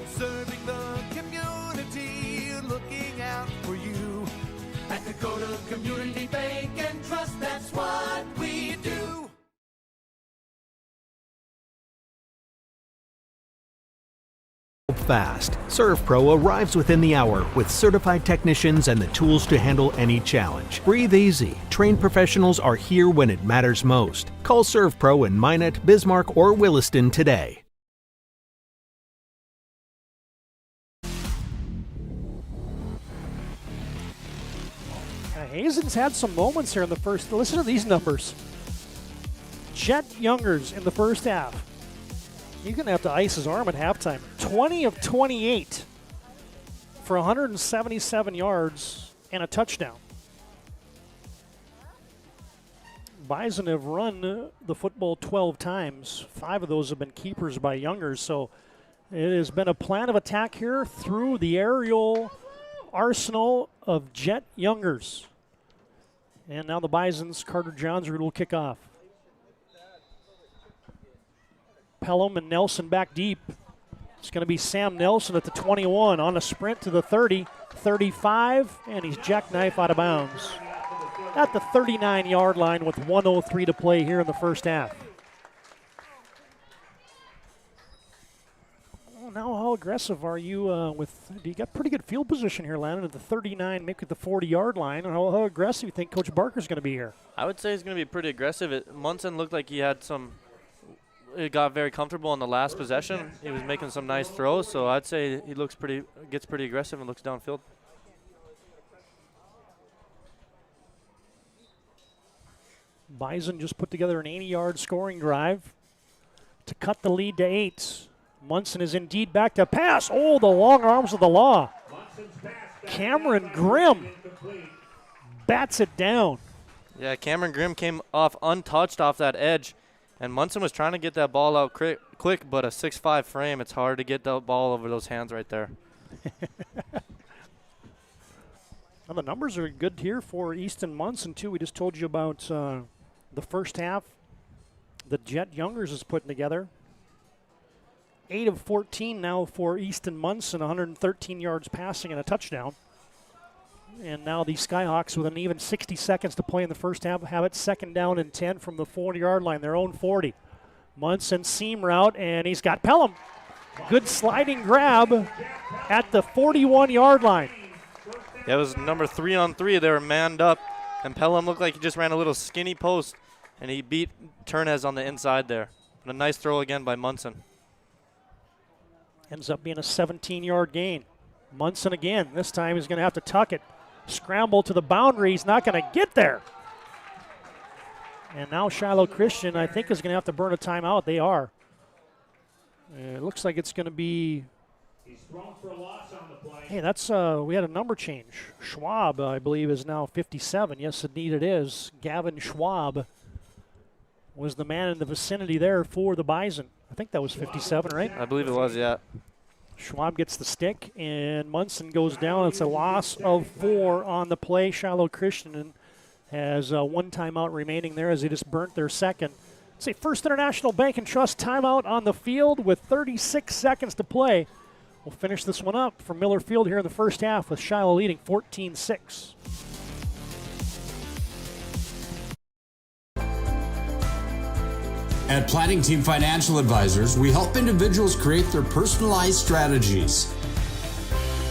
Serving the community, looking out for you. At Dakota Community Bank and Trust, that's what we do.
Fast. ServPro arrives within the hour with certified technicians and the tools to handle any challenge. Breathe easy. Trained professionals are here when it matters most. Call ServPro in Minot, Bismarck, or Williston today.
Hazen's had some moments here in the first. Listen to these numbers. Jet Youngers in the first half. He's going to have to ice his arm at halftime. 20 of 28 for 177 yards and a touchdown. Bison have run the football 12 times. 5 of those have been keepers by Youngers. So it has been a plan of attack here through the aerial arsenal of Jet Youngers. And now the Bison's Carter Johnsrud will kick off. Pelham and Nelson back deep. It's going to be Sam Nelson at the 21 on a sprint to the 30, 35, and he's jackknife out of bounds at the 39-yard line with 1:03 to play here in the first half. Well, now how aggressive are you you got pretty good field position here, Landon, at the 39, maybe at the 40-yard line. How aggressive do you think Coach Barker's going to be here?
I would say he's going to be pretty aggressive. Munson looked like he had it got very comfortable on the last possession. He was making some nice throws, so I'd say he gets pretty aggressive and looks downfield.
Bison just put together an 80-yard scoring drive to cut the lead to 8. Munson is indeed back to pass. Oh, the long arms of the law. Cameron Grimm bats it down.
Yeah, Cameron Grimm came off untouched off that edge. And Munson was trying to get that ball out quick, but a 6'5" frame, it's hard to get the ball over those hands right there.
Well, the numbers are good here for Easton Munson, too. We just told you about the first half that Jet Youngers is putting together. 8 of 14 now for Easton Munson, 113 yards passing and a touchdown. And now the Skyhawks, with an even 60 seconds to play in the first half, have it 2nd down and 10 from the 40-yard line, their own 40. Munson seam route, and he's got Pelham. Good sliding grab at the 41-yard line.
It was number 3-on-3. They were manned up, and Pelham looked like he just ran a little skinny post, and he beat Turnez on the inside there. But a nice throw again by Munson.
Ends up being a 17-yard gain. Munson again. This time he's going to have to tuck it. Scramble to the boundary. He's not going to get there. And now Shiloh Christian, I think, is going to have to burn a timeout. They are. It looks like it's going to be.
He's thrown for a loss on the play.
Hey, that's we had a number change. Schwab, I believe, is now 57. Yes, indeed it is. Gavin Schwab was the man in the vicinity there for the Bison. I think that was 57, right?
I believe it was, yeah.
Schwab gets the stick, and Munson goes down. It's a loss of 4 on the play. Shiloh Christian has 1 timeout remaining there as they just burnt their second. It's a First International Bank and Trust timeout on the field with 36 seconds to play. We'll finish this one up from Miller Field here in the first half with Shiloh leading 14-6.
At Planning Team Financial Advisors, we help individuals create their personalized strategies.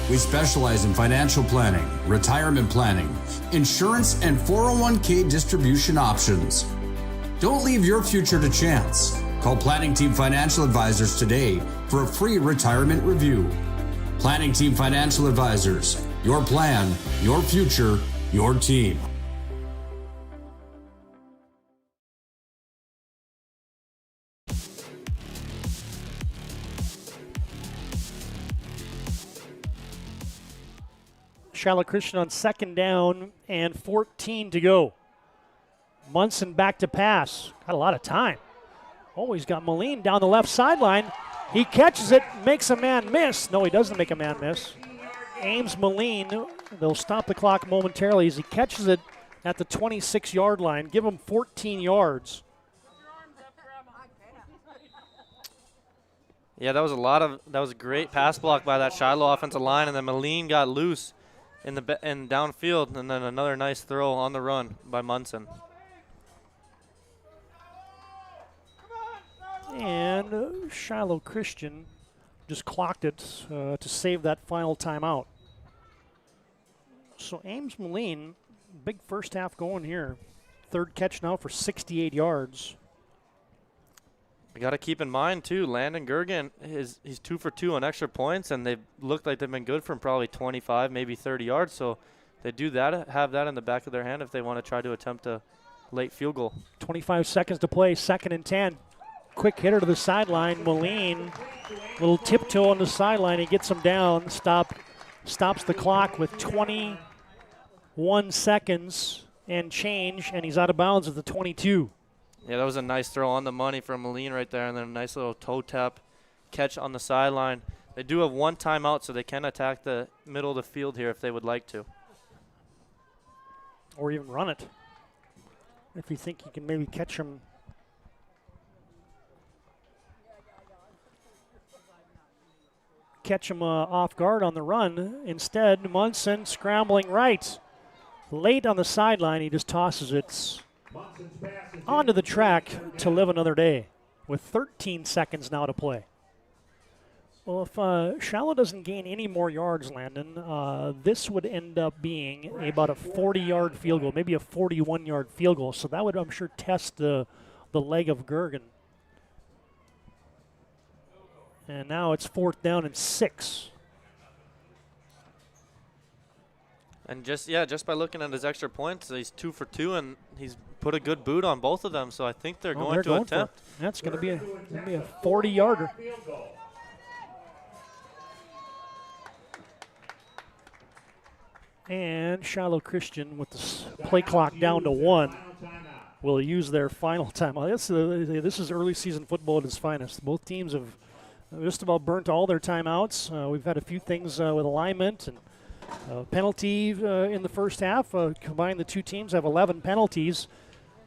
We specialize in financial planning, retirement planning, insurance, and 401k distribution options. Don't leave your future to chance. Call Planning Team Financial Advisors today for a free retirement review. Planning Team Financial Advisors, your plan, your future, your team.
Shiloh Christian on 2nd down and 14 to go. Munson back to pass. Got a lot of time. Oh, he's got Moline down the left sideline. He catches it, makes a man miss. No, he doesn't make a man miss. Ames Moline, they'll stop the clock momentarily as he catches it at the 26-yard line. Give him 14 yards.
Yeah, that was a great pass block by that Shiloh offensive line, and then Moline got loose in downfield, and then another nice throw on the run by Munson.
And Shiloh Christian just clocked it to save that final timeout. So Ames Moline, big first half going here. 3rd catch now for 68 yards.
We got to keep in mind, too, Landon Gergen, he's 2 for 2 on extra points, and they've looked like they've been good from probably 25, maybe 30 yards. So they do that, have that in the back of their hand if they want to try to attempt a late field goal.
25 seconds to play, 2nd and 10. Quick hitter to the sideline. Moline, little tiptoe on the sideline. He gets him down. Stops the clock with 21 seconds and change, and he's out of bounds at the 22.
Yeah, that was a nice throw on the money from Moline right there, and then a nice little toe tap catch on the sideline. They do have 1 timeout, so they can attack the middle of the field here if they would like to.
Or even run it. If you think you can maybe catch him. Catch him off guard on the run. Instead, Munson scrambling right. Late on the sideline, he just tosses it onto the track to live another day with 13 seconds now to play. Well, if Shiloh doesn't gain any more yards, Landon, this would end up being about a 40-yard field goal, maybe a 41-yard field goal. So that would, I'm sure, test the leg of Gergen. And now it's 4th down and 6.
And just by looking at his extra points, he's 2 for 2, and he's put a good boot on both of them. So I think they're going to attempt.
That's going to be a 40-yarder. And Shiloh Christian with the play clock down to 1. will use their final timeout. This is early season football at its finest. Both teams have just about burnt all their timeouts. We've had a few things with alignment and penalty in the first half. Combined, the two teams have 11 penalties,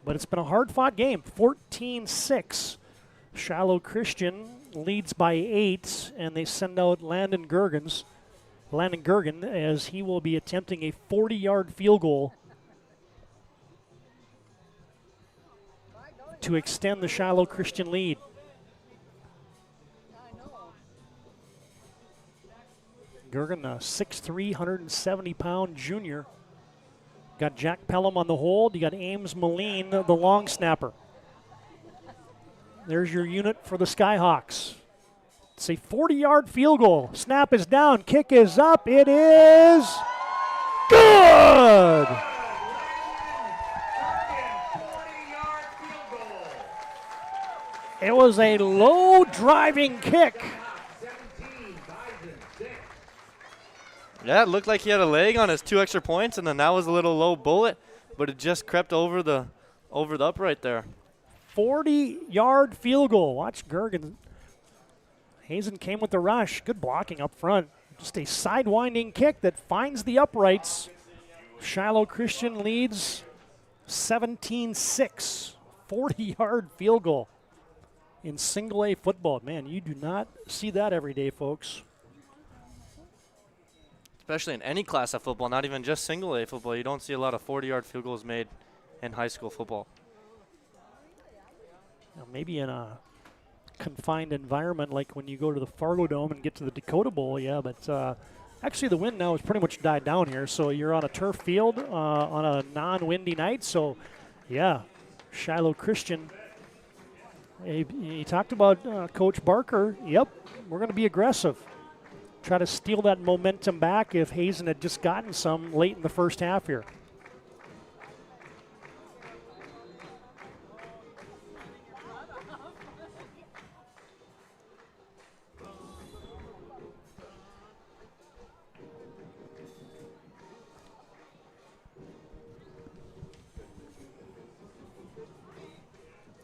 but it's been a hard-fought game. 14-6. Shiloh Christian leads by 8, and they send out Landon Gergen as he will be attempting a 40-yard field goal to extend the Shiloh Christian lead. Gergen, a 6'3", 170-pound junior. Got Jack Pelham on the hold. You got Ames Moline, the long snapper. There's your unit for the Skyhawks. It's a 40-yard field goal. Snap is down. Kick is up. It is good. It was a low driving kick.
Yeah, it looked like he had a leg on his 2 extra points, and then that was a little low bullet, but it just crept over the upright there.
40-yard field goal. Watch Gergen. Hazen came with the rush. Good blocking up front. Just a sidewinding kick that finds the uprights. Shiloh Christian leads 17-6. 40-yard field goal in single A football. Man, you do not see that every day, folks.
Especially in any class of football, not even just single A football. You don't see a lot of 40-yard field goals made in high school football.
Now, maybe in a confined environment like when you go to the Fargo Dome and get to the Dakota Bowl, yeah, but actually the wind now has pretty much died down here, so you're on a turf field on a non-windy night, so yeah, Shiloh Christian. He talked about Coach Barker. Yep, we're going to be aggressive. Try to steal that momentum back if Hazen had just gotten some late in the first half here.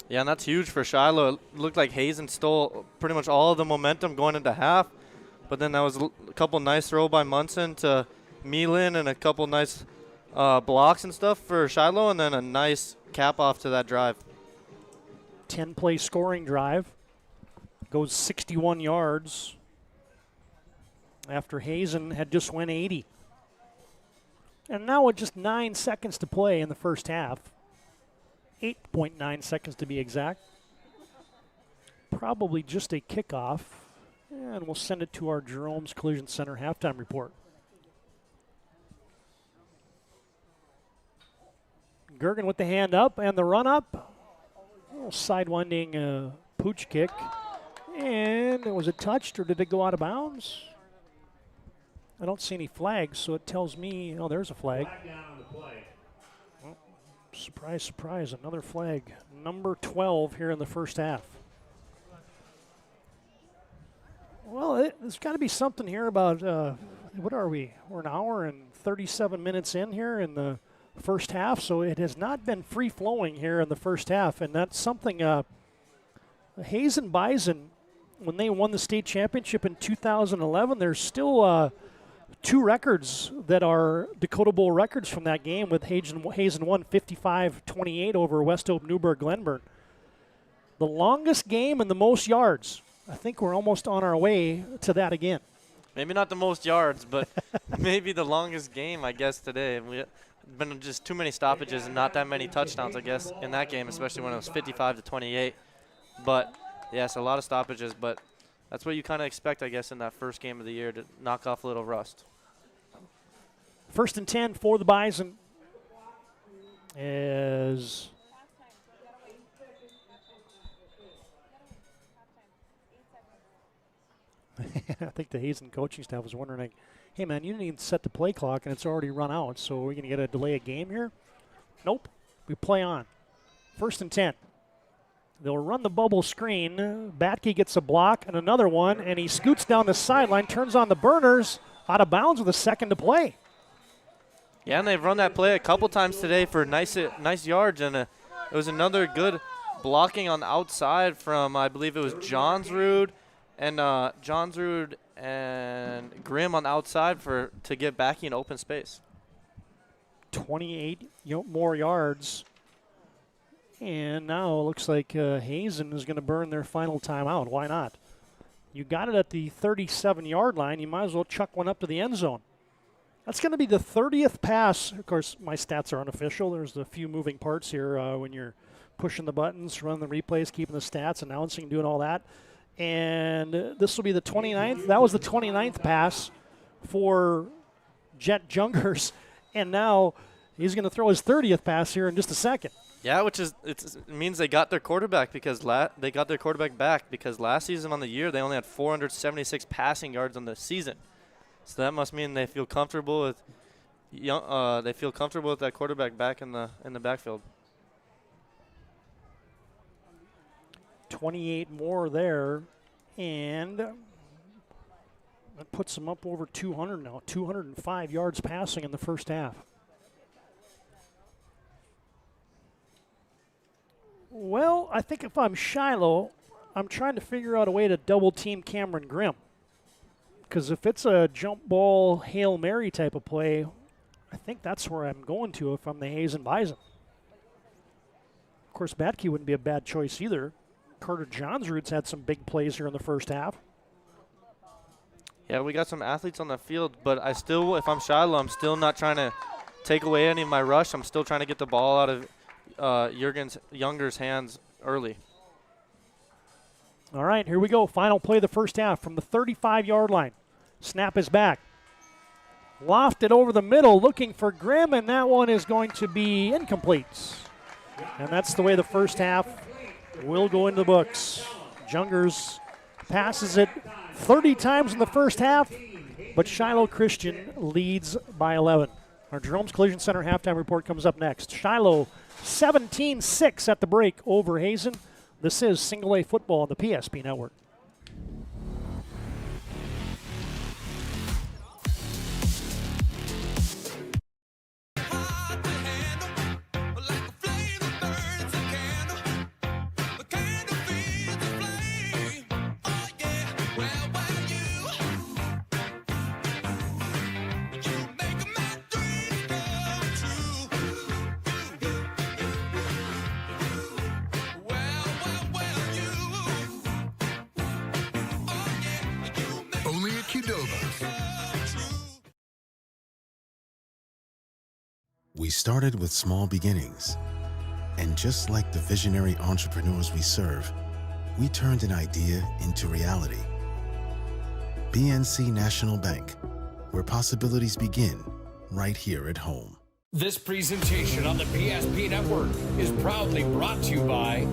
Yeah, and that's huge for Shiloh. It looked like Hazen stole pretty much all of the momentum going into half, but then that was a couple nice throw by Munson to Meelan and a couple nice blocks and stuff for Shiloh, and then a nice cap off to that drive.
10-play scoring drive. Goes 61 yards after Hazen had just went 80. And now with just 9 seconds to play in the first half, 8.9 seconds to be exact, probably just a kickoff, and we'll send it to our Jerome's Collision Center halftime report. Gergen with the hand up and the run up. A little sidewinding pooch kick. And was it touched or did it go out of bounds? I don't see any flags, so it tells me, oh, there's a flag. Well, surprise, surprise, another flag. Number 12 here in the first half. Well, there's got to be something here about, what are we? We're an hour and 37 minutes in here in the first half, so it has not been free-flowing here in the first half, and that's something Hazen Bison, when they won the state championship in 2011, there's still 2 records that are Dakota Bowl records from that game, with Hazen won 55-28 over West Hope Newburgh Glenburn. The longest game and the most yards. I think we're almost on our way to that again.
Maybe not the most yards, but maybe the longest game, I guess, today. We've been just too many stoppages and not that many touchdowns, I guess, in that game, especially when it was 55-28. But, yes, a lot of stoppages, but that's what you kind of expect, I guess, in that first game of the year, to knock off a little rust.
1st and 10 for the Bison as I think the Hazen coaching staff was wondering, like, hey, man, you didn't even set the play clock, and it's already run out, so we're going to get a delay a game here? Nope. We play on. 1st and 10. They'll run the bubble screen. Batke gets a block and another one, and he scoots down the sideline, turns on the burners, out of bounds with a second to play.
Yeah, and they've run that play a couple times today for nice yards, and It was another good blocking on the outside from, I believe it was Johnsrud and Grimm on the outside to get Backy in open space.
28 more yards. And now it looks like Hazen is going to burn their final timeout. Why not? You got it at the 37-yard line. You might as well chuck one up to the end zone. That's going to be the 30th pass. Of course, my stats are unofficial. There's a few moving parts here when you're pushing the buttons, running the replays, keeping the stats, announcing, doing all that. And this will be the 29th. That was the 29th pass for Jet Jungers. And now he's going to throw his 30th pass here in just a second.
Yeah, it means they got their quarterback because they got their quarterback back because last season on the year they only had 476 passing yards on the season. So that must mean they feel comfortable with that quarterback back in the backfield.
28 more there, and that puts them up over 200 now. 205 yards passing in the first half. Well, I think if I'm Shiloh, I'm trying to figure out a way to double team Cameron Grimm. Because if it's a jump ball, Hail Mary type of play, I think that's where I'm going to if I'm the Hazen Bison. Of course, Batke wouldn't be a bad choice either. Carter Johnsrud's had some big plays here in the first half.
Yeah, we got some athletes on the field, but if I'm Shiloh, I'm still not trying to take away any of my rush. I'm still trying to get the ball out of Younger's hands early.
All right, here we go. Final play of the first half from the 35-yard line. Snap is back. Lofted over the middle, looking for Grimm, and that one is going to be incomplete. And that's the way the first half will go into the books. Jungers passes it 30 times in the first half, but Shiloh Christian leads by 11. Our Jerome's Collision Center halftime report comes up next. Shiloh 17-6 at the break over Hazen. This is Single A Football on the PSP Network.
We started with small beginnings, and just like the visionary entrepreneurs we serve, we turned an idea into reality. BNC National Bank, where possibilities begin right here at home.
This presentation on the PSP Network is proudly brought to you by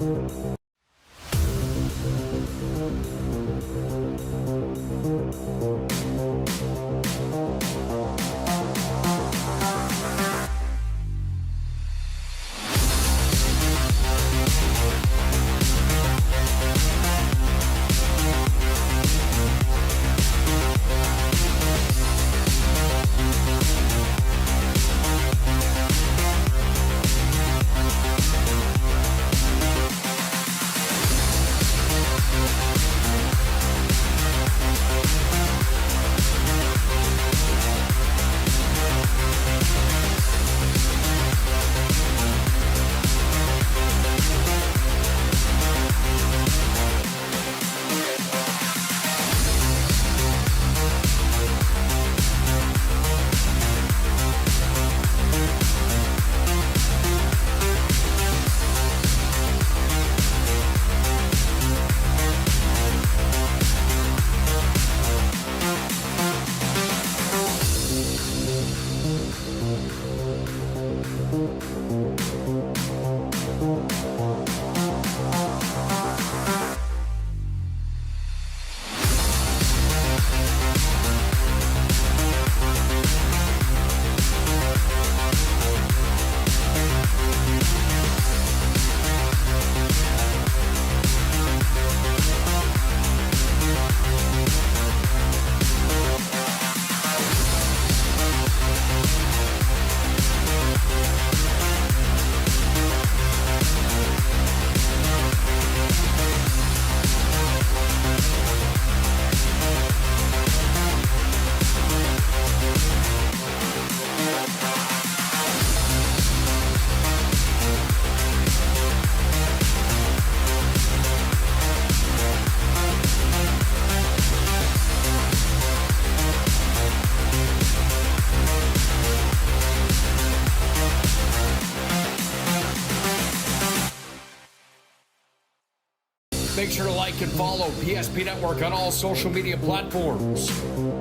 Make sure to like and follow PSP Network on all social media platforms.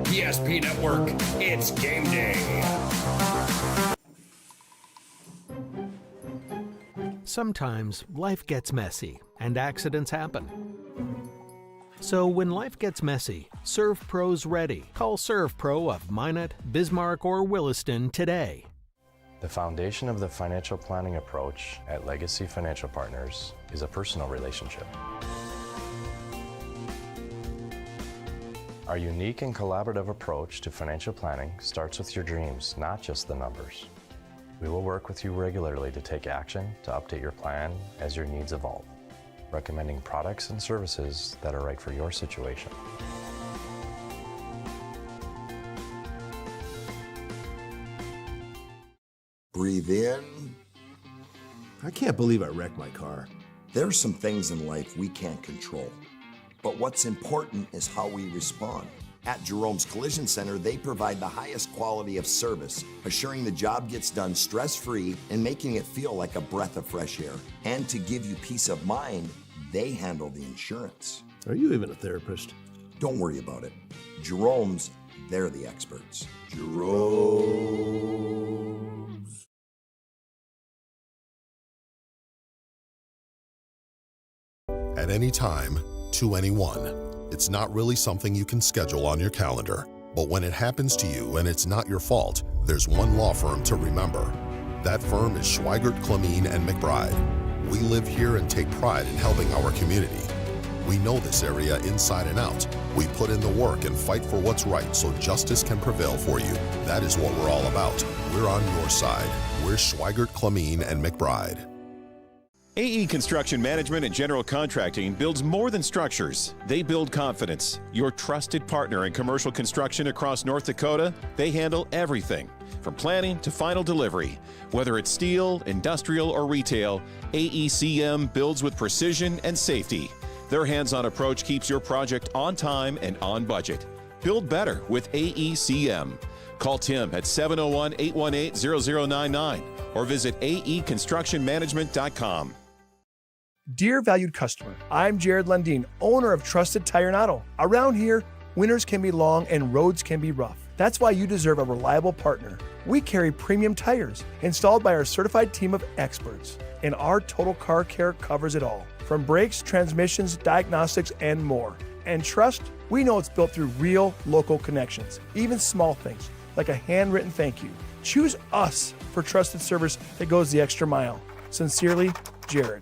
PSP Network, it's game day.
Sometimes life gets messy and accidents happen. So when life gets messy, ServPro's ready. Call ServPro of Minot, Bismarck, or Williston today.
The foundation of the financial planning approach at Legacy Financial Partners is a personal relationship. Our unique and collaborative approach to financial planning starts with your dreams, not just the numbers. We will work with you regularly to take action to update your plan as your needs evolve, recommending products and services that are right for your situation.
Breathe in.
I can't believe I wrecked my car.
There's some things in life we can't control, but what's important is how we respond. At Jerome's Collision Center, they provide the highest quality of service, assuring the job gets done stress-free and making it feel like a breath of fresh air. And to give you peace of mind, they handle the insurance.
Are you even a therapist?
Don't worry about it. Jerome's, they're the experts. Jerome's.
At any time, to anyone. It's not really something you can schedule on your calendar. But when it happens to you and it's not your fault, there's one law firm to remember. That firm is Schweigert, Clemene, and McBride. We live here and take pride in helping our community. We know this area inside and out. We put in the work and fight for what's right so justice can prevail for you. That is what we're all about. We're on your side. We're Schweigert, Clemene, and McBride.
AE Construction Management and General Contracting builds more than structures. They build confidence. Your trusted partner in commercial construction across North Dakota, they handle everything from planning to final delivery. Whether it's steel, industrial, or retail, AECM builds with precision and safety. Their hands-on approach keeps your project on time and on budget. Build better with AECM. Call Tim at 701-818-0099 or visit aeconstructionmanagement.com.
Dear valued customer, I'm Jared Lundeen, owner of Trusted Tire and Auto. Around here, winters can be long and roads can be rough. That's why you deserve a reliable partner. We carry premium tires installed by our certified team of experts, and our total car care covers it all, from brakes, transmissions, diagnostics, and more. And trust, we know it's built through real local connections, even small things like a handwritten thank you. Choose us for trusted service that goes the extra mile. Sincerely, Jared.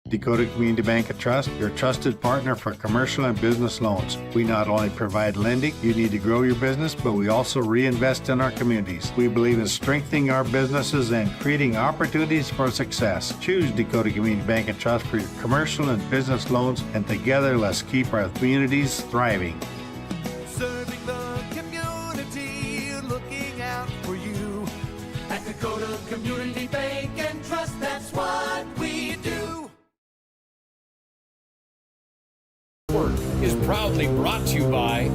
Dakota Community Bank and Trust, your trusted partner for commercial and business loans. We not only provide lending you need to grow your business, but we also reinvest in our communities. We believe in strengthening our businesses and creating opportunities for success. Choose Dakota Community Bank and Trust for your commercial and business loans, and together let's keep our communities thriving.
Serving the community, looking out for you. At Dakota Community Bank and Trust, that's what we do.
Is proudly brought to you by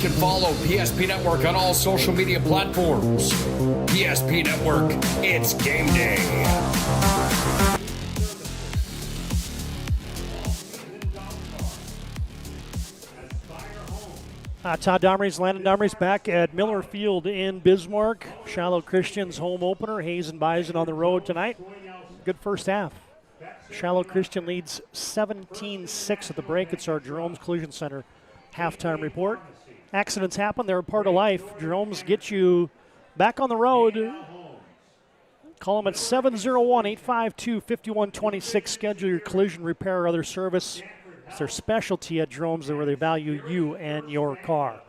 and follow PSP Network on all social media platforms. PSP Network, it's game day.
Todd Domrey's, Landon Domrey's back at Miller Field in Bismarck. Shiloh Christian's home opener. Hazen Bison on the road tonight. Good first half. Shiloh Christian leads 17-6 at the break. It's our Jerome's Collision Center halftime report. Accidents happen. They're a part of life. Jerome's get you back on the road. Call them at 701-852-5126. Schedule your collision repair or other service. It's their specialty at Jerome's where they value you and your car.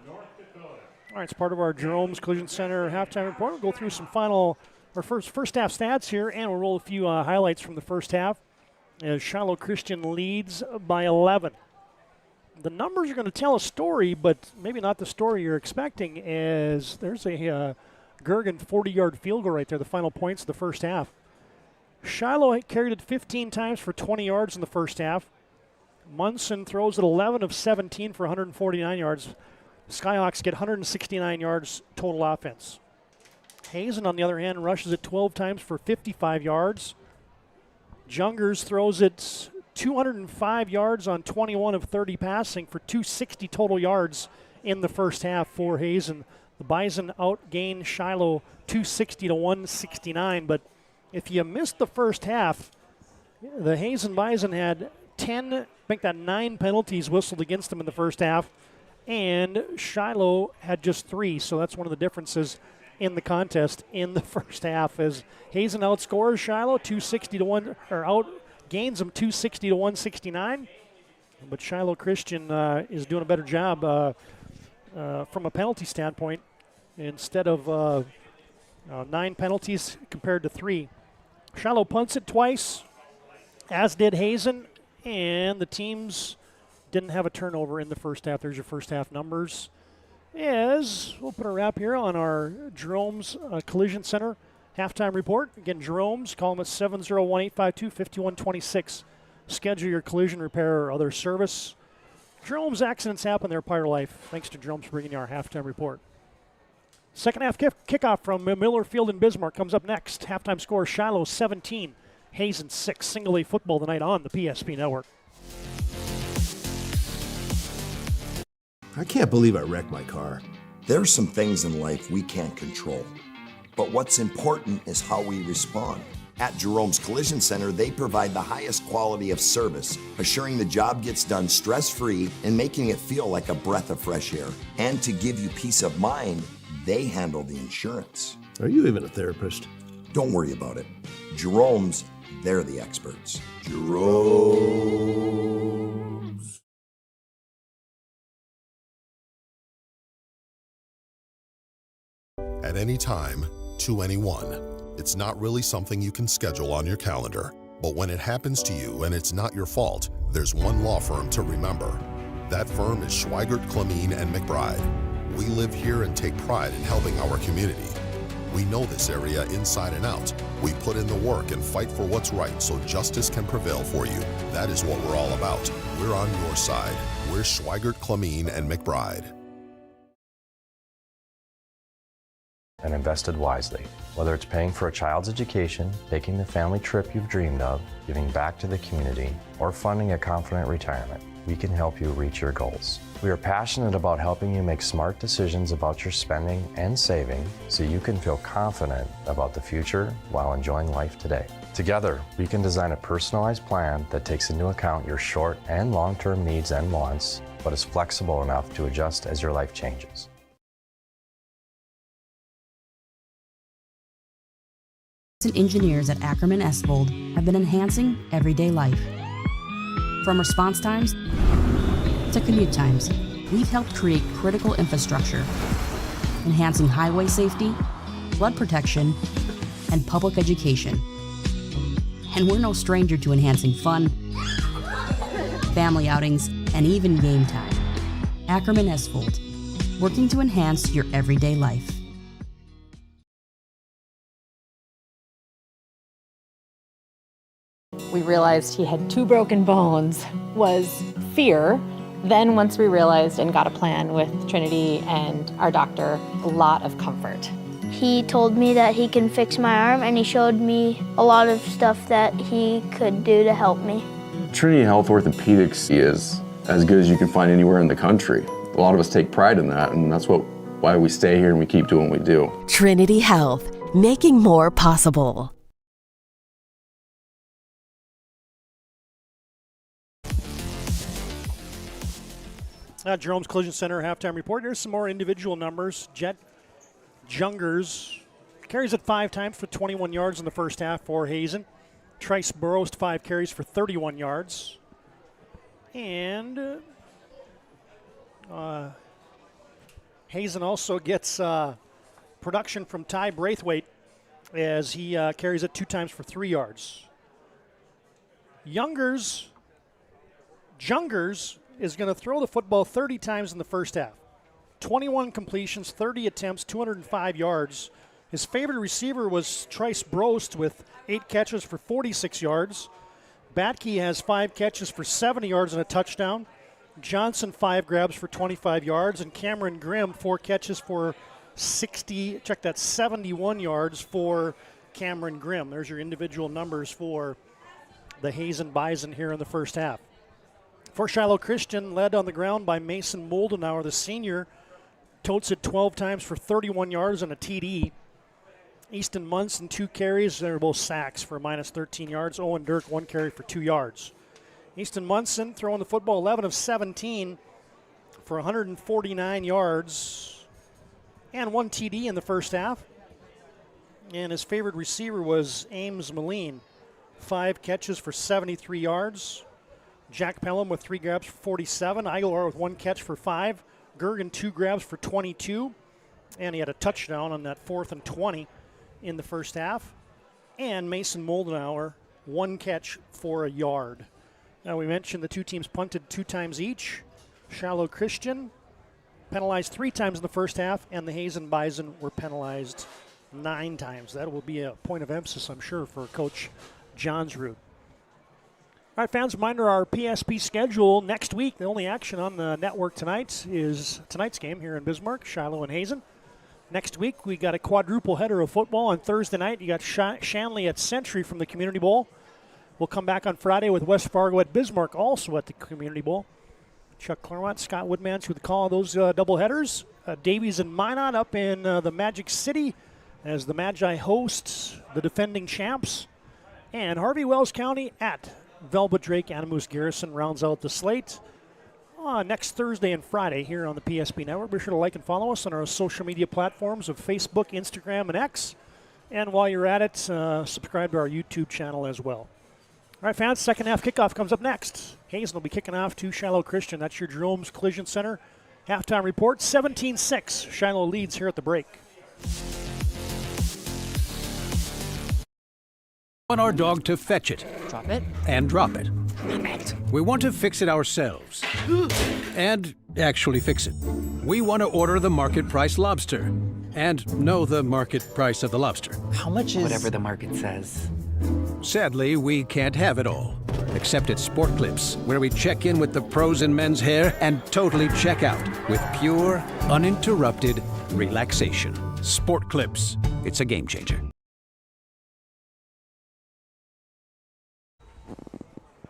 All right, it's part of our Jerome's Collision Center halftime report. We'll go through some first half stats here, and we'll roll a few highlights from the first half as Shiloh Christian leads by 11. The numbers are going to tell a story, but maybe not the story you're expecting, as there's a Gergen 40-yard field goal right there, the final points of the first half. Shiloh carried it 15 times for 20 yards in the first half. Munson throws it 11 of 17 for 149 yards. Skyhawks get 169 yards total offense. Hazen, on the other hand, rushes it 12 times for 55 yards. Jungers throws it 205 yards on 21 of 30 passing for 260 total yards in the first half for Hazen. The Bison outgained Shiloh 260 to 169, but if you missed the first half, the Hazen Bison had 9 penalties whistled against them in the first half, and Shiloh had just 3, so that's one of the differences in the contest in the first half, as Hazen outscores Shiloh 260 to 1, or outgains them 260 to 169, but Shiloh Christian is doing a better job from a penalty standpoint. Instead of 9 penalties compared to 3. Shiloh punts it twice, as did Hazen, and the teams didn't have a turnover in the first half. There's your first half numbers. As we'll put a wrap here on our Jerome's Collision Center halftime report. Again, Jerome's, call them at 701-852-5126. Schedule your collision repair or other service. Jerome's, accidents happen, they're part of life. Thanks to Jerome's for bringing you our halftime report. Second half kickoff from Miller Field in Bismarck comes up next. Halftime score, Shiloh 17, Hazen 6. Single A football tonight on the PSP Network.
I can't believe I wrecked my car.
There's some things in life we can't control, but what's important is how we respond. At Jerome's Collision Center, they provide the highest quality of service, assuring the job gets done stress-free and making it feel like a breath of fresh air. And to give you peace of mind, they handle the insurance.
Are you even a therapist?
Don't worry about it. Jerome's, they're the experts. Jerome's.
At any time, to anyone. It's not really something you can schedule on your calendar. But when it happens to you and it's not your fault, there's one law firm to remember. That firm is Schweigert, Clemene, and McBride. We live here and take pride in helping our community. We know this area inside and out. We put in the work and fight for what's right so justice can prevail for you. That is what we're all about. We're on your side. We're Schweigert, Clemene, and McBride.
And invested wisely. Whether it's paying for a child's education, taking the family trip you've dreamed of, giving back to the community, or funding a confident retirement, we can help you reach your goals. We are passionate about helping you make smart decisions about your spending and saving so you can feel confident about the future while enjoying life today. Together, we can design a personalized plan that takes into account your short and long-term needs and wants, but is flexible enough to adjust as your life changes.
Engineers at Ackerman Esvold have been enhancing everyday life. From response times to commute times, we've helped create critical infrastructure, enhancing highway safety, flood protection, and public education. And we're no stranger to enhancing fun, family outings, and even game time. Ackerman Esvold, working to enhance your everyday life.
We realized he had 2 broken bones, was fear, Then once we realized and got a plan with Trinity and our doctor, a lot of comfort.
He told me that he can fix my arm, and he showed me a lot of stuff that he could do to help me.
Trinity Health Orthopedics is as good as you can find anywhere in the country. A lot of us take pride in that, and that's why we stay here and we keep doing what we do.
Trinity Health, making more possible.
Jerome's Collision Center halftime report. Here's some more individual numbers. Jet Jungers carries it 5 times for 21 yards in the first half for Hazen. Trice Burrows 5 carries for 31 yards. And Hazen also gets production from Ty Braithwaite as he carries it 2 times for 3 yards. Jungers is going to throw the football 30 times in the first half. 21 completions, 30 attempts, 205 yards. His favorite receiver was Trice Brost with 8 catches for 46 yards. Batke has 5 catches for 70 yards and a touchdown. Johnson 5 grabs for 25 yards. And Cameron Grimm 4 catches for 71 yards for Cameron Grimm. There's your individual numbers for the Hazen Bison here in the first half. For Shiloh Christian, led on the ground by Mason Moldenauer, the senior, totes it 12 times for 31 yards and a TD. Easton Munson, 2 carries. They're both sacks for minus 13 yards. Owen Dirk, 1 carry for 2 yards. Easton Munson throwing the football 11 of 17 for 149 yards and 1 TD in the first half. And his favorite receiver was Ames Moline, 5 catches for 73 yards. Jack Pelham with 3 grabs for 47. Aguilar with 1 catch for 5. Gergen 2 grabs for 22. And he had a touchdown on that 4th and 20 in the first half. And Mason Moldenauer, 1 catch for a yard. Now we mentioned the 2 teams punted 2 times each. Shiloh Christian penalized 3 times in the first half, and the Hazen Bison were penalized 9 times. That will be a point of emphasis, I'm sure, for Coach Johnsrud. All right, fans, reminder our PSP schedule next week. The only action on the network tonight is tonight's game here in Bismarck, Shiloh and Hazen. Next week, we got a quadruple header of football. On Thursday night, you got Shanley at Century from the Community Bowl. We'll come back on Friday with West Fargo at Bismarck, also at the Community Bowl. Chuck Claremont, Scott Woodmans with the call of those double headers. Davies and Minot up in the Magic City as the Magi hosts the defending champs. And Harvey Wells County at Velva Drake Animus Garrison rounds out the slate next Thursday and Friday here on the PSP Network. Be sure to like and follow us on our social media platforms of Facebook, Instagram, and X. And while you're at it, subscribe to our YouTube channel as well. All right, fans, second half kickoff comes up next. Hazen will be kicking off to Shiloh Christian. That's your Jerome's Collision Center halftime report. 17-6. Shiloh leads here at the break.
We want our dog to fetch it.
Drop it.
And drop it.
Drop it.
We want to fix it ourselves. And actually fix it. We want to order the market price lobster. And know the market price of the lobster.
How much is... Whatever the market says.
Sadly, we can't have it all. Except at Sport Clips, where we check in with the pros in men's hair and totally check out with pure, uninterrupted relaxation. Sport Clips. It's a game changer.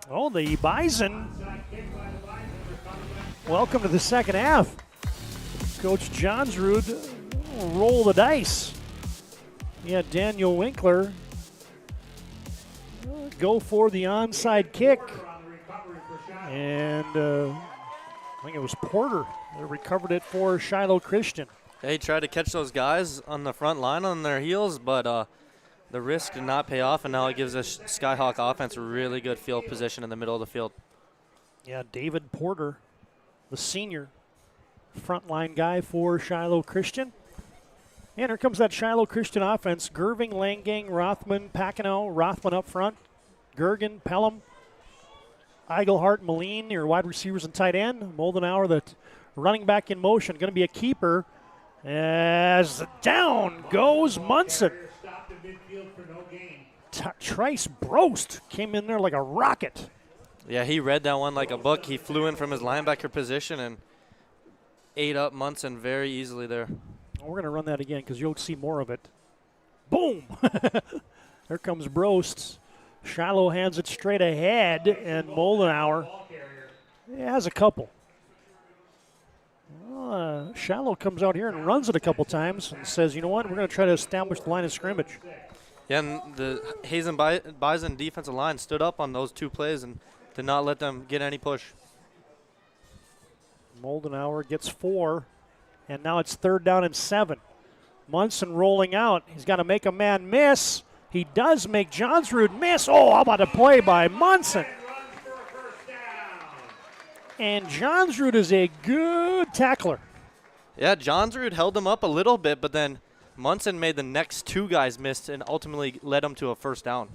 Oh, the Bison. Welcome to the second half. Coach Johnsrud roll the dice. Yeah, Daniel Winkler go for the onside kick. And I think it was Porter that recovered it for Shiloh Christian.
Yeah, he tried to catch those guys on the front line on their heels, but the risk did not pay off, and now it gives us Skyhawk offense a really good field position in the middle of the field.
Yeah, David Porter, the senior frontline guy for Shiloh Christian. And here comes that Shiloh Christian offense. Gerving, Langang, Rothman, Packenow, Rothman up front. Gergen, Pelham, Eigelhart, Moline, your wide receivers and tight end. Moldenauer, the running back in motion. Going to be a keeper as down goes Munson. Trice Brost came in there like a rocket
Yeah, he read that one like a book. He flew in from his linebacker position and ate up Munson very easily there.
We're going to run that again because you'll see more of it. Boom! There comes Brost. Shiloh hands it straight ahead, and Moldenauer has a couple. Shiloh comes out here and runs it a couple times and says, you know what, we're going to try to establish the line of scrimmage.
Yeah, and the Hazen Bison defensive line stood up on those 2 plays and did not let them get any push.
Moldenauer gets 4, and now it's 3rd down and 7. Munson rolling out. He's got to make a man miss. He does make Johnsrud miss. Oh, how about a play by Munson? And Johnsrud is a good tackler.
Yeah, Johnsrud held him up a little bit, but then Munson made the next 2 guys miss and ultimately led him to a 1st down.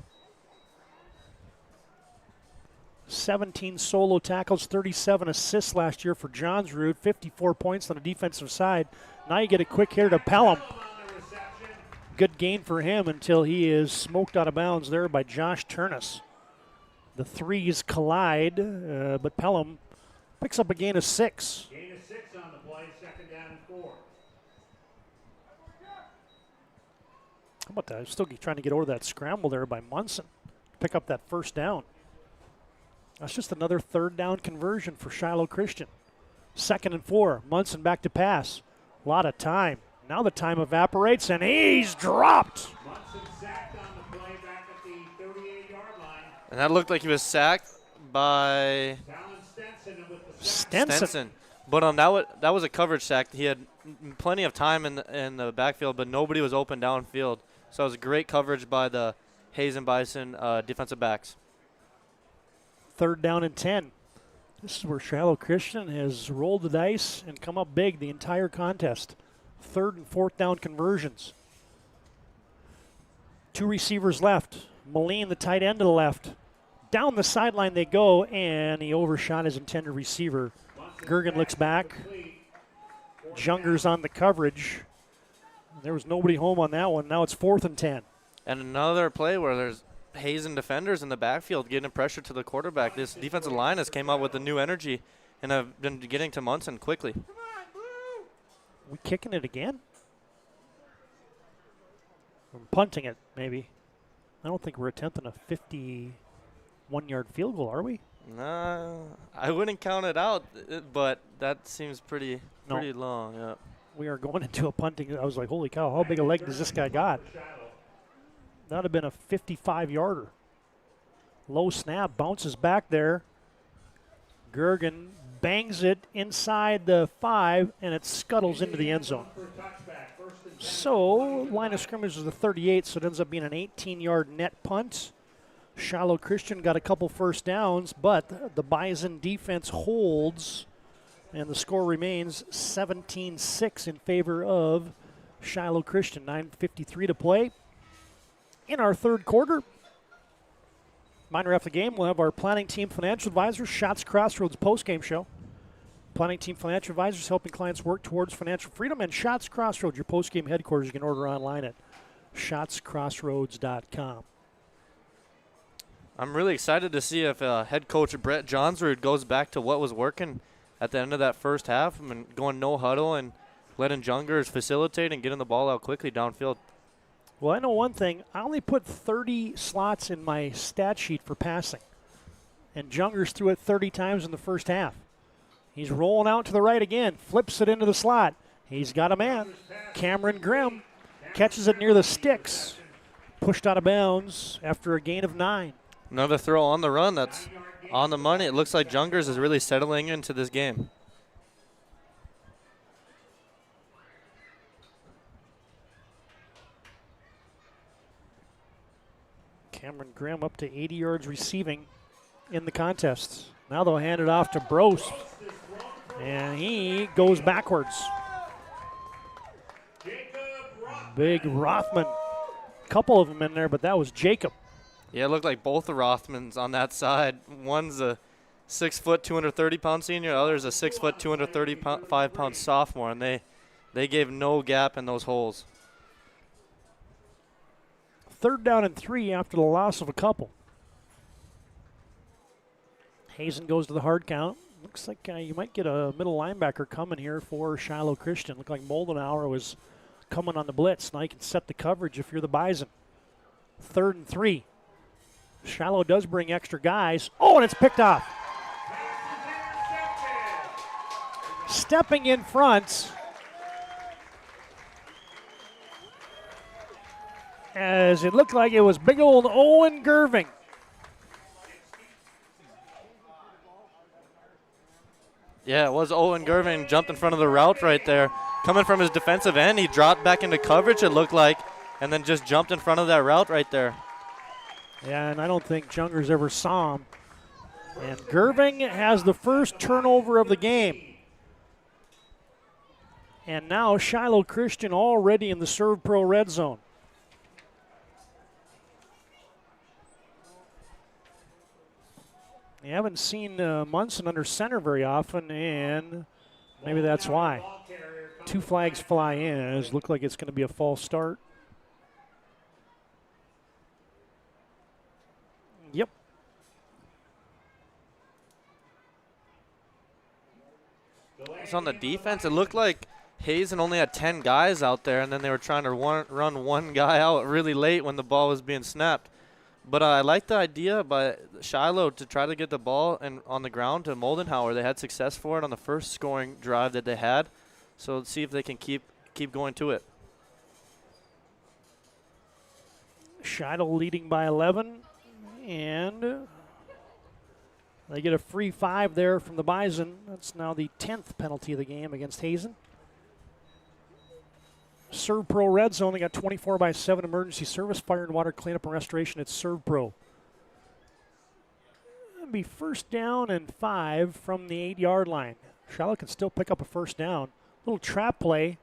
17 solo tackles, 37 assists last year for Johnsrud, 54 points on the defensive side. Now you get a quick hitter to Pelham. Good gain for him until he is smoked out of bounds there by Josh Turnus. The threes collide, but Pelham picks up a gain of 6.
Gain of 6 on the play, 2nd down and 4.
How about that? I'm still trying to get over that scramble there by Munson. Pick up that 1st down. That's just another 3rd down conversion for Shiloh Christian. 2nd and 4. Munson back to pass. A lot of time. Now the time evaporates, and he's dropped.
Munson sacked on the play back at the 38-yard line.
And that looked like he was sacked by
Stenson.
But that was a coverage sack. He had plenty of time in the backfield, but nobody was open downfield. So it was great coverage by the Hazen Bison defensive backs.
3rd down and 10. This is where Shiloh Christian has rolled the dice and come up big the entire contest. 3rd and 4th down conversions. 2 receivers left. Moline, the tight end to the left. Down the sideline they go, and he overshot his intended receiver. Gergen looks back. Junger's on the coverage. There was nobody home on that one. Now it's 4th and 10.
And another play where there's Hazen defenders in the backfield getting pressure to the quarterback. This defensive line has came out with a new energy and have been getting to Munson quickly.
We kicking it again? We're punting it, maybe. I don't think we're attempting a 51-yard field goal, are we?
Nah, I wouldn't count it out, but that seems pretty long. Yeah.
We are going into a punting. I was like, holy cow, how big a leg does this guy got? That would have been a 55-yarder. Low snap, bounces back there. Gergen bangs it inside the 5, and it scuttles into the end zone. So, line of scrimmage is the 38, so it ends up being an 18-yard net punt. Shiloh Christian got a couple 1st downs, but the Bison defense holds, and the score remains 17-6 in favor of Shiloh Christian. 9:53 to play. In our 3rd quarter, minor after the game, we'll have our planning team financial advisors, Shots Crossroads postgame show. Planning team financial advisors helping clients work towards financial freedom, and Shots Crossroads, your postgame headquarters. You can order online at shotscrossroads.com.
I'm really excited to see if head coach Brett Johnsrud goes back to what was working at the end of that 1st half. I mean, going no huddle and letting Jungers facilitate and getting the ball out quickly downfield.
Well, I know one thing. I only put 30 slots in my stat sheet for passing. And Jungers threw it 30 times in the 1st half. He's rolling out to the right again, flips it into the slot. He's got a man. Cameron Grimm catches it near the sticks. Pushed out of bounds after a gain of 9.
Another throw on the run that's on the money. It looks like Jungers is really settling into this game.
Cameron Grimm up to 80 yards receiving in the contest. Now they'll hand it off to Brost, and he goes backwards. Big Rothman. Couple of them in there, but that was Jacob.
Yeah, it looked like both the Rothmans on that side. One's a 6 foot, 230-pound senior. The other's a 6 foot, 235-pound sophomore, and they gave no gap in those holes.
3rd down and 3 after the loss of a couple. Hazen goes to the hard count. Looks like you might get a middle linebacker coming here for Shiloh Christian. Looked like Moldenauer was coming on the blitz. Now you can set the coverage if you're the Bison. 3rd and 3. Shiloh does bring extra guys. Oh, and it's picked off. Stepping in front as it looked like it was big old Owen Gerving.
Yeah, it was Owen Gerving, jumped in front of the route right there. Coming from his defensive end, he dropped back into coverage, it looked like, and then just jumped in front of that route right there.
Yeah, and I don't think Jungers ever saw him. And Gerving has the first turnover of the game. And now Shiloh Christian already in the Serve Pro red zone. You haven't seen Munson under center very often, and maybe that's why. 2 flags fly in. It looks like it's going to be a false start. Yep.
It's on the defense. It looked like Hazen only had 10 guys out there, and then they were trying to run one guy out really late when the ball was being snapped. But I like the idea by Shiloh to try to get the ball on the ground to Moldenauer. They had success for it on the first scoring drive that they had. So let's see if they can keep going to it.
Shiloh leading by 11. And they get a free 5 there from the Bison. That's now the 10th penalty of the game against Hazen. Serve Pro red zone. They got 24/7 emergency service, fire and water cleanup and restoration. It's Serve Pro. It'll be 1st down and 5 from the 8-yard line. Shiloh can still pick up a 1st down. Little trap play.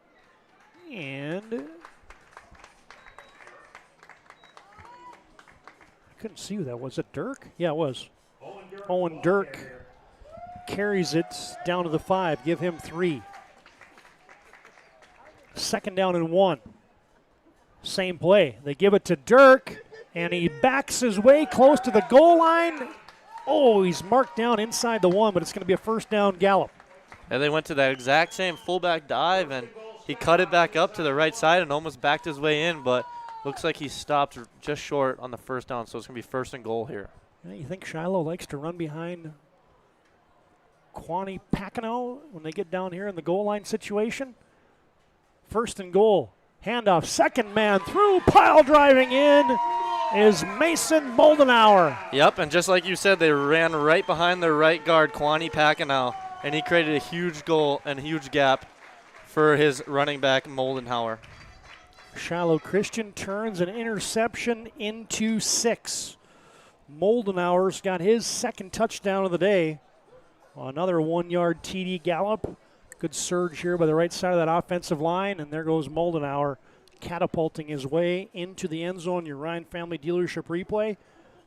And I couldn't see who that was. It Dirk? Yeah, it was. Owen Dirk carries it down to the 5. Give him 3. 2nd down and 1. Same play. They give it to Dirk, and he backs his way close to the goal line. Oh, he's marked down inside the 1, but it's going to be a 1st down gallop.
And they went to that exact same fullback dive, and he cut it back up to the right side and almost backed his way in, but looks like he stopped just short on the 1st down, so it's going to be 1st and goal here.
Yeah, you think Shiloh likes to run behind Kwani Pacino when they get down here in the goal line situation? 1st and goal. Handoff. 2nd man through. Pile driving in is Mason Moldenauer.
Yep, and just like you said, they ran right behind their right guard, Kwani Pacino, and he created a huge goal and a huge gap for his running back, Moldenauer.
Shiloh Christian turns an interception into 6. Moldenauer's got his 2nd touchdown of the day. Another 1-yard TD gallop. Good surge here by the right side of that offensive line, and there goes Moldenauer catapulting his way into the end zone. Your Ryan Family Dealership replay.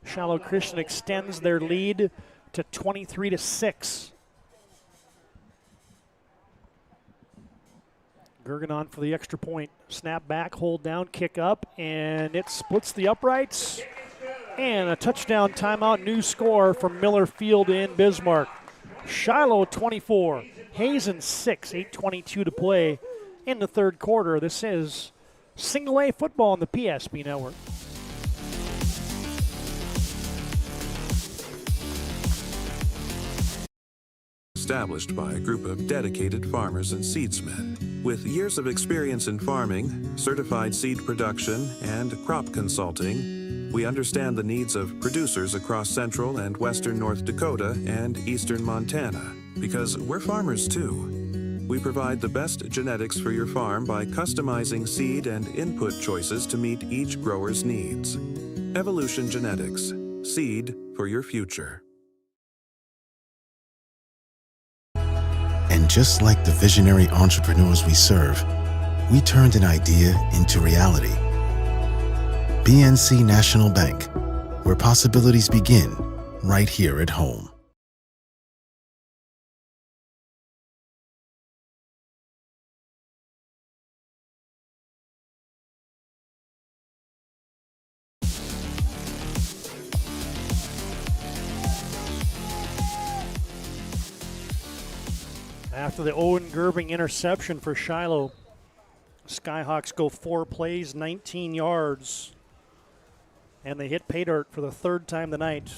Shiloh Christian extends their lead to 23-6. Gergen on for the extra point. Snap back, hold down, kick up, and it splits the uprights. And a touchdown timeout, new score from Miller Field in Bismarck. Shiloh 24, Hazen 6, 8:22 to play in the 3rd quarter. This is Single A football on the PSP Network.
Established by a group of dedicated farmers and seedsmen. With years of experience in farming, certified seed production, and crop consulting, we understand the needs of producers across central and western North Dakota and eastern Montana, because we're farmers too. We provide the best genetics for your farm by customizing seed and input choices to meet each grower's needs. Evolution Genetics, seed for your future.
And just like the visionary entrepreneurs we serve, we turned an idea into reality. BNC National Bank, where possibilities begin right here at home.
After the Owen Gerbing interception for Shiloh, Skyhawks go 4 plays, 19 yards, and they hit pay dirt for the third time tonight.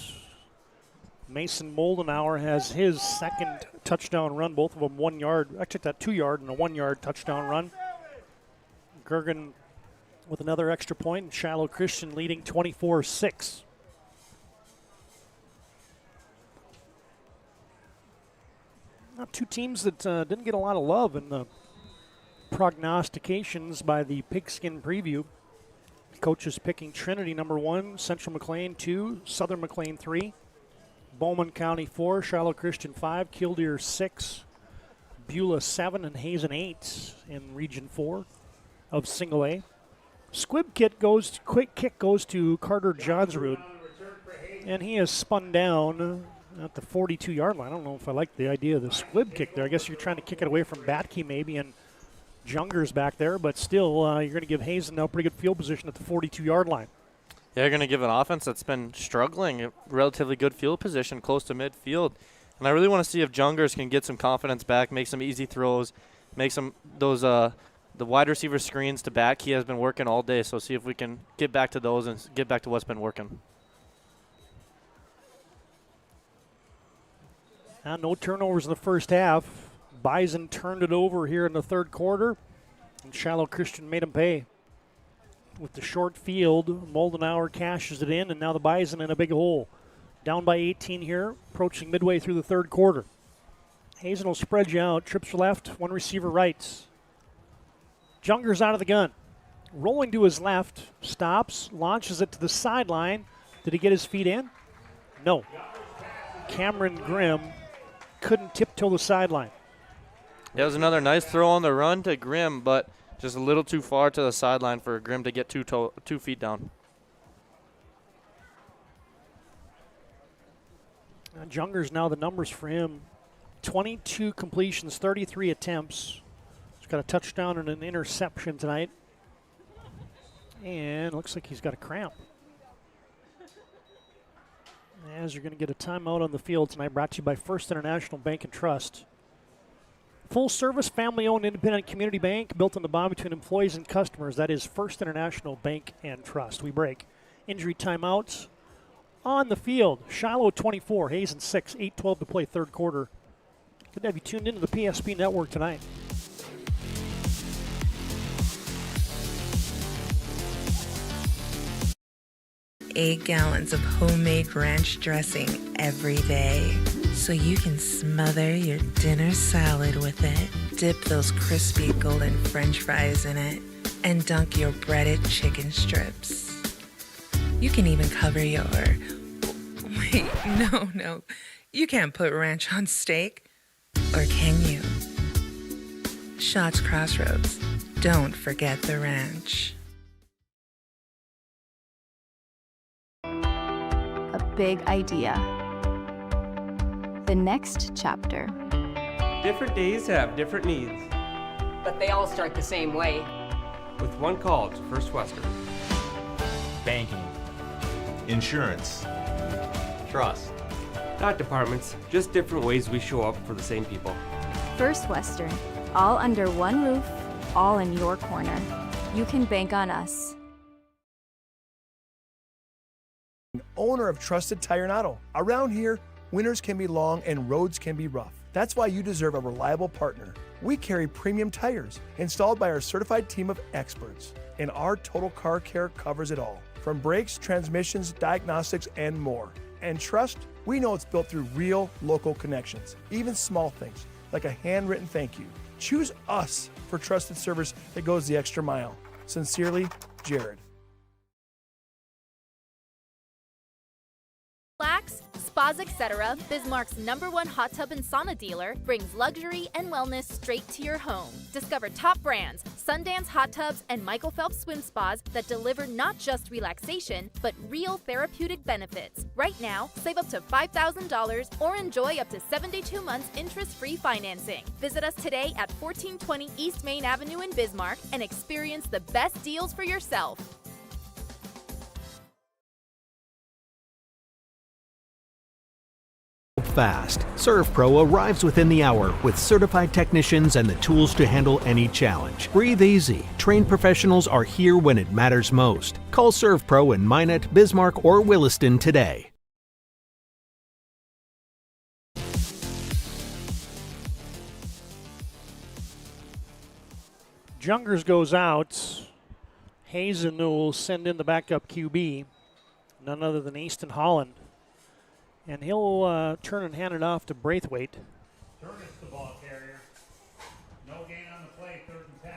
Mason Moldenauer has his second touchdown run, both of them 1 yard. Actually, that 2 yard and a 1 yard touchdown run. Gergen with another extra point, and Shiloh Christian leading 24-6. Now, two teams that didn't get a lot of love in the prognostications by the Pigskin Preview. Coaches picking Trinity number 1, Central McLean 2, Southern McLean 3, Bowman County 4, Shiloh Christian 5, Killdeer 6, Beulah 7, and Hazen 8 in Region 4 of Single A. Quick kick goes to Carter Johnsrud, and he is spun down at the 42-yard line. I don't know if I like the idea of the squib kick there. I guess you're trying to kick it away from Batke maybe, and Junger's back there, but still you're going to give Hazen now pretty good field position at the 42-yard line.
Yeah, you're going to give an offense that's been struggling a relatively good field position close to midfield. And I really want to see if Jungers can get some confidence back, make some easy throws, make some those the wide receiver screens to back. He has been working all day, so see if we can get back to those and get back to what's been working.
No turnovers in the first half. Bison turned it over here in the third quarter, and Shiloh Christian made him pay. With the short field, Moldenauer cashes it in, and now the Bison in a big hole. Down by 18 here, approaching midway through the third quarter. Hazen will spread you out. Trips left, one receiver right. Junger's out of the gun. Rolling to his left, stops, launches it to the sideline. Did he get his feet in? No. Cameron Grimm couldn't tiptoe the sideline.
That was another nice throw on the run to Grimm, but just a little too far to the sideline for Grimm to get 2 feet down.
Junger's now the numbers for him. 22 completions, 33 attempts. He's got a touchdown and an interception tonight. And looks like he's got a cramp. As you're going to get a timeout on the field tonight, brought to you by First International Bank and Trust. Full-service, family-owned, independent community bank built on the bond between employees and customers. That is First International Bank and Trust. We break. Injury timeouts on the field. Shiloh 24, Hazen 6, 8:12 to play third quarter. Good to have you tuned into the PSP Network tonight.
Eight gallons of homemade ranch dressing every day, so you can smother your dinner salad with it. Dip those crispy golden French fries in it, and dunk your breaded chicken strips. You can even cover your... Wait, no. You can't put ranch on steak. Or can you? Shots Crossroads. Don't forget the ranch.
A big idea. The next chapter.
Different days have different needs.
But they all start the same way.
With one call to First Western.
Banking. Insurance. Trust.
Not departments, just different ways we show up for the same people.
First Western. All under one roof, all in your corner. You can bank on us.
Owner of Trusted Tire and Auto. Around here, winters can be long and roads can be rough. That's why you deserve a reliable partner. We carry premium tires installed by our certified team of experts, and our total car care covers it all, from brakes, transmissions, diagnostics, and more. And trust, we know it's built through real local connections, even small things like a handwritten thank you. Choose us for trusted service that goes the extra mile. Sincerely, Jared.
Relax, Spas Etc., Bismarck's #1 hot tub and sauna dealer, brings luxury and wellness straight to your home. Discover top brands, Sundance hot tubs, and Michael Phelps swim spas that deliver not just relaxation, but real therapeutic benefits. Right now, save up to $5,000 or enjoy up to 72 months interest-free financing. Visit us today at 1420 East Main Avenue in Bismarck and experience the best deals for yourself.
fast. ServPro arrives within the hour with certified technicians and the tools to handle any challenge. Breathe easy. Trained professionals are here when it matters most. Call ServPro in Minot, Bismarck, or Williston today.
Jungers goes out. Hazen will send in the backup QB, none other than Easton Holland. And he'll turn and hand it off to Braithwaite.
Turnus the ball carrier. No gain on the play, 3rd and 10.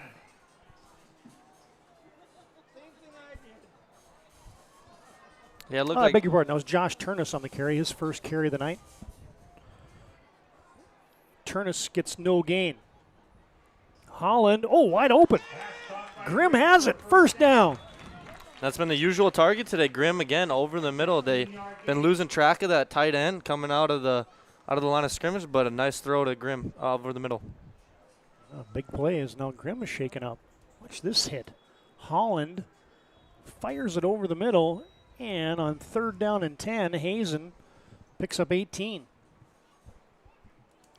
Yeah, it looked
I
like...
beg your pardon. That was Josh Turnus on the carry, his first carry of the night. Turnus gets no gain. Holland, wide open. Grimm has it, first down.
That's been the usual target today. Grimm again over the middle. They've been losing track of that tight end coming out of the line of scrimmage, but a nice throw to Grimm over the middle.
A big play is now Grimm is shaken up. Watch this hit. Holland fires it over the middle, and on 3rd down and 10, Hazen picks up 18.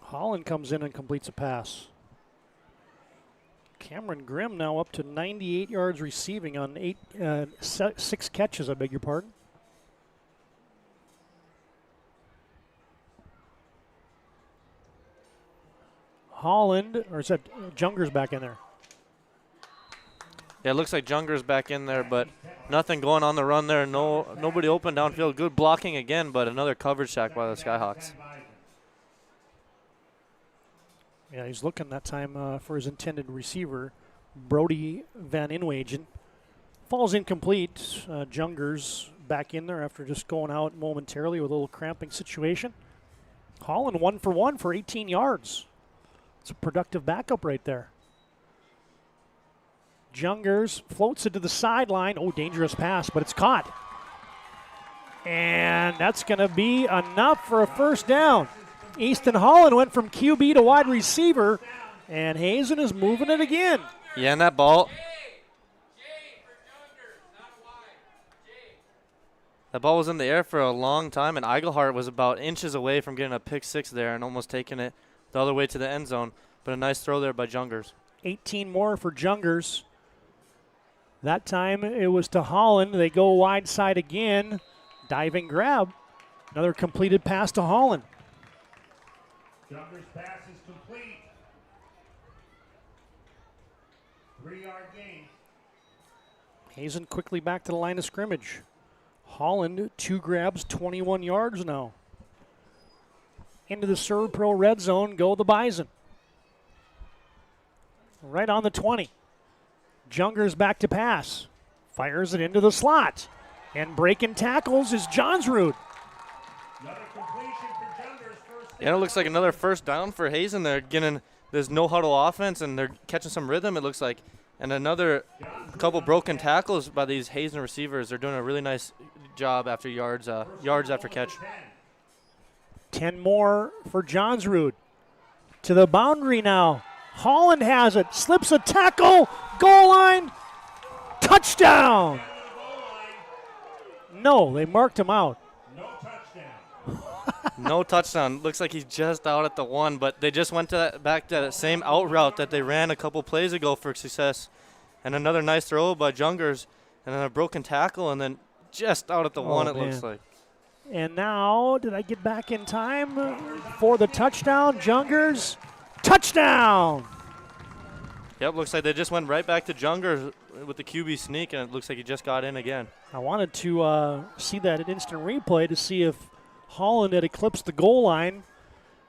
Holland comes in and completes a pass. Cameron Grimm now up to 98 yards receiving on 6 catches, I beg your pardon. Holland, or is that Jungers back in there?
Yeah, it looks like Junger's back in there, but nothing going on the run there. Nobody open downfield. Good blocking again, but another coverage sack by the Skyhawks.
Yeah, he's looking that time for his intended receiver, Brody Van Inwagen. Falls incomplete. Jungers back in there after just going out momentarily with a little cramping situation. Holland 1 for 1 for 18 yards. It's a productive backup right there. Jungers floats it to the sideline. Dangerous pass, but it's caught. And that's going to be enough for a first down. Easton Holland went from QB to wide receiver, and Hazen is moving it again.
Yeah, and that ball. That ball was in the air for a long time, and Eigelhart was about inches away from getting a pick 6 there and almost taking it the other way to the end zone. But a nice throw there by Jungers.
18 more for Jungers. That time it was to Holland. They go wide side again. Diving grab. Another completed pass to Holland.
Jungers pass is complete. 3-yard gain.
Hazen quickly back to the line of scrimmage. Holland, 2 grabs, 21 yards now. Into the ServPro red zone go the Bison. Right on the 20. Jungers back to pass. Fires it into the slot. And breaking tackles is Johnsrud.
Another completion for Jungers. First
Yeah, it looks like another first down for Hazen. They're getting this no-huddle offense, and they're catching some rhythm, it looks like. And another couple broken tackles by these Hazen receivers. They're doing a really nice job after yards after catch.
10 more for Johnsrud. To the boundary now. Holland has it. Slips a tackle. Goal line. Touchdown. No, they marked him out.
No touchdown. Looks like he's just out at the 1, but they just went back to that same out route that they ran a couple plays ago for success. And another nice throw by Jungers, and then a broken tackle, and then just out at the 1, it looks like.
And now, did I get back in time for the touchdown? Jungers, touchdown!
Yep, looks like they just went right back to Jungers with the QB sneak, and it looks like he just got in again.
I wanted to see that instant replay to see if Holland had eclipsed the goal line.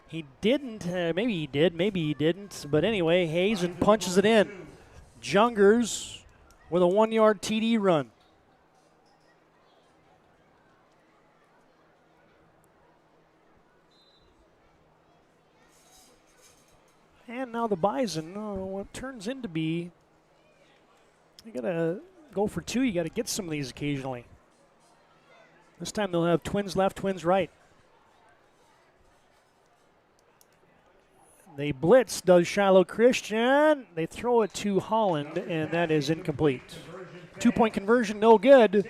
He didn't. Maybe he did. Maybe he didn't. But anyway, Hazen punches it in. Jungers with a 1-yard TD run. And now the Bison, what turns into be, you got to go for 2. You got to get some of these occasionally. This time they'll have twins left, twins right. They blitz, does Shiloh Christian. They throw it to Holland, and that is incomplete. 2-point conversion, no good.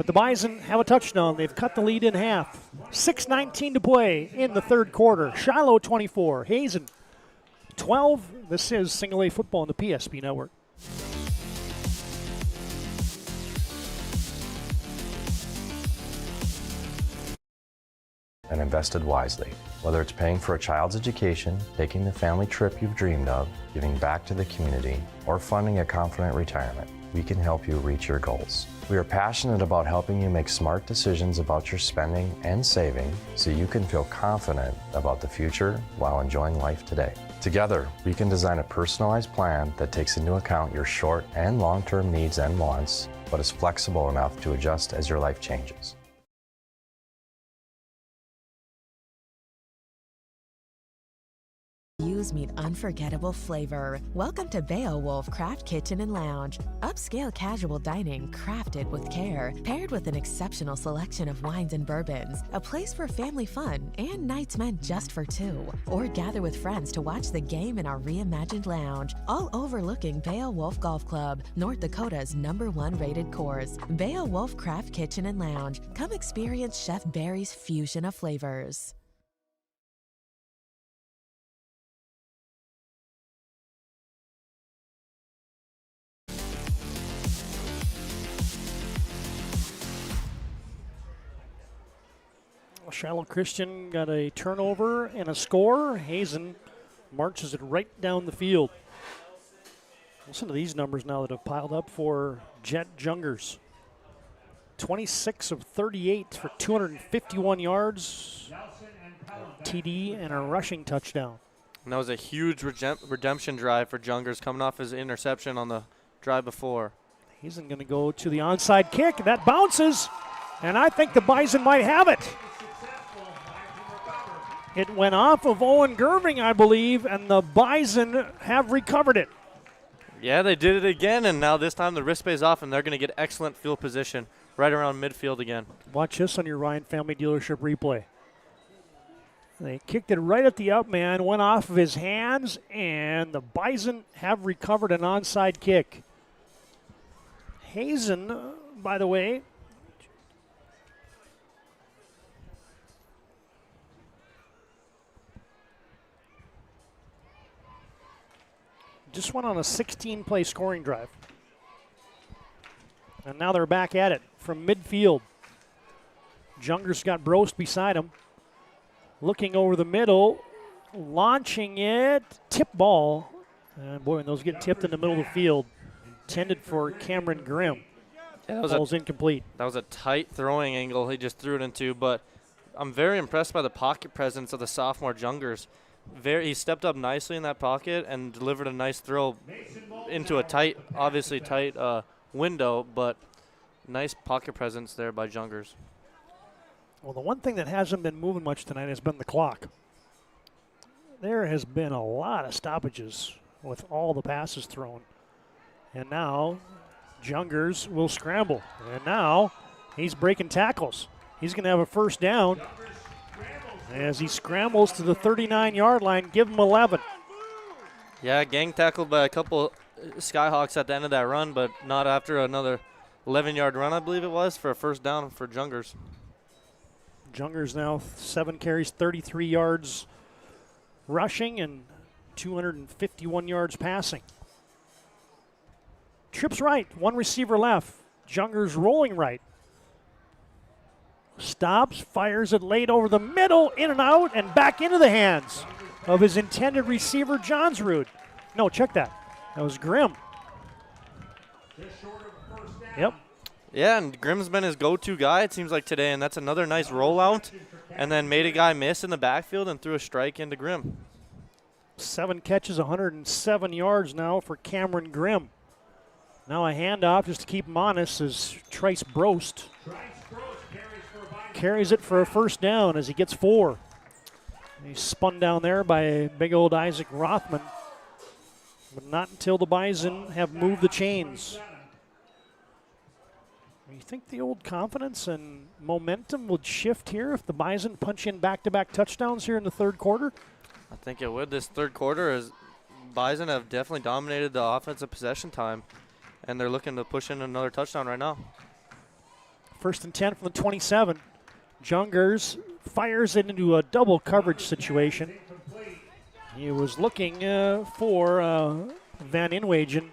But the Bison have a touchdown. They've cut the lead in half. 6:19 to play in the third quarter. Shiloh 24, Hazen 12. This is Single A football on the PSP Network.
And invested wisely. Whether it's paying for a child's education, taking the family trip you've dreamed of, giving back to the community, or funding a confident retirement, we can help you reach your goals. We are passionate about helping you make smart decisions about your spending and saving so you can feel confident about the future while enjoying life today. Together, we can design a personalized plan that takes into account your short and long-term needs and wants, but is flexible enough to adjust as your life changes.
Meet unforgettable flavor. Welcome to Beowulf Craft Kitchen and Lounge. Upscale casual dining crafted with care, paired with an exceptional selection of wines and bourbons. A place for family fun and nights meant just for two. Or gather with friends to watch the game in our reimagined lounge, all overlooking Beowulf Golf Club, North Dakota's #1 rated course. Beowulf Craft Kitchen and Lounge. Come experience Chef Barry's fusion of flavors.
Shiloh Christian got a turnover and a score. Hazen marches it right down the field. Listen to these numbers now that have piled up for Jet Jungers. 26 of 38 for 251 yards, a TD, and a rushing touchdown.
And that was a huge redemption drive for Jungers coming off his interception on the drive before.
Hazen going to go to the onside kick. That bounces, and I think the Bison might have it. It went off of Owen Gerving, I believe, and the Bison have recovered it.
Yeah, they did it again, and now this time the wrist pays off, and they're going to get excellent field position right around midfield again.
Watch this on your Ryan Family Dealership replay. They kicked it right at the up man, went off of his hands, and the Bison have recovered an onside kick. Hazen, by the way, just went on a 16-play scoring drive. And now they're back at it from midfield. Jungers got Brost beside him. Looking over the middle, launching it, tip ball. And boy, when those get tipped in the middle of the field, intended for Cameron Grimm.
Yeah,
ball's incomplete.
That was a tight throwing angle he just threw it into, but I'm very impressed by the pocket presence of the sophomore Jungers. He stepped up nicely in that pocket and delivered a nice throw into a tight, obviously tight window, but nice pocket presence there by Jungers.
Well, the one thing that hasn't been moving much tonight has been the clock. There has been a lot of stoppages with all the passes thrown. And now Jungers will scramble. And now he's breaking tackles. He's going to have a first down. As he scrambles to the 39-yard line, give him 11.
Yeah, gang tackled by a couple Skyhawks at the end of that run, but not after another 11-yard run, I believe it was, for a first down for Jungers.
Jungers now 7 carries, 33 yards rushing and 251 yards passing. Trips right, one receiver left. Jungers rolling right. Stops, fires it late over the middle, in and out, and back into the hands of his intended receiver, Johnsrud. No, check that. That was Grimm. Yep.
Yeah, and Grimm's been his go-to guy, it seems like, today, and that's another nice rollout, and then made a guy miss in the backfield and threw a strike into Grimm.
7 catches, 107 yards now for Cameron Grimm. Now a handoff just to keep him honest is Trice Brost. Carries it for a first down as he gets 4. He's spun down there by big old Isaac Rothman, but not until the Bison have moved the chains. You think the old confidence and momentum would shift here if the Bison punch in back-to-back touchdowns here in the third quarter?
I think it would. This third quarter is Bison have definitely dominated the offensive possession time, and they're looking to push in another touchdown right now.
First and 10 from the 27. Jungers fires it into a double coverage situation. He was looking for Van Inwagen.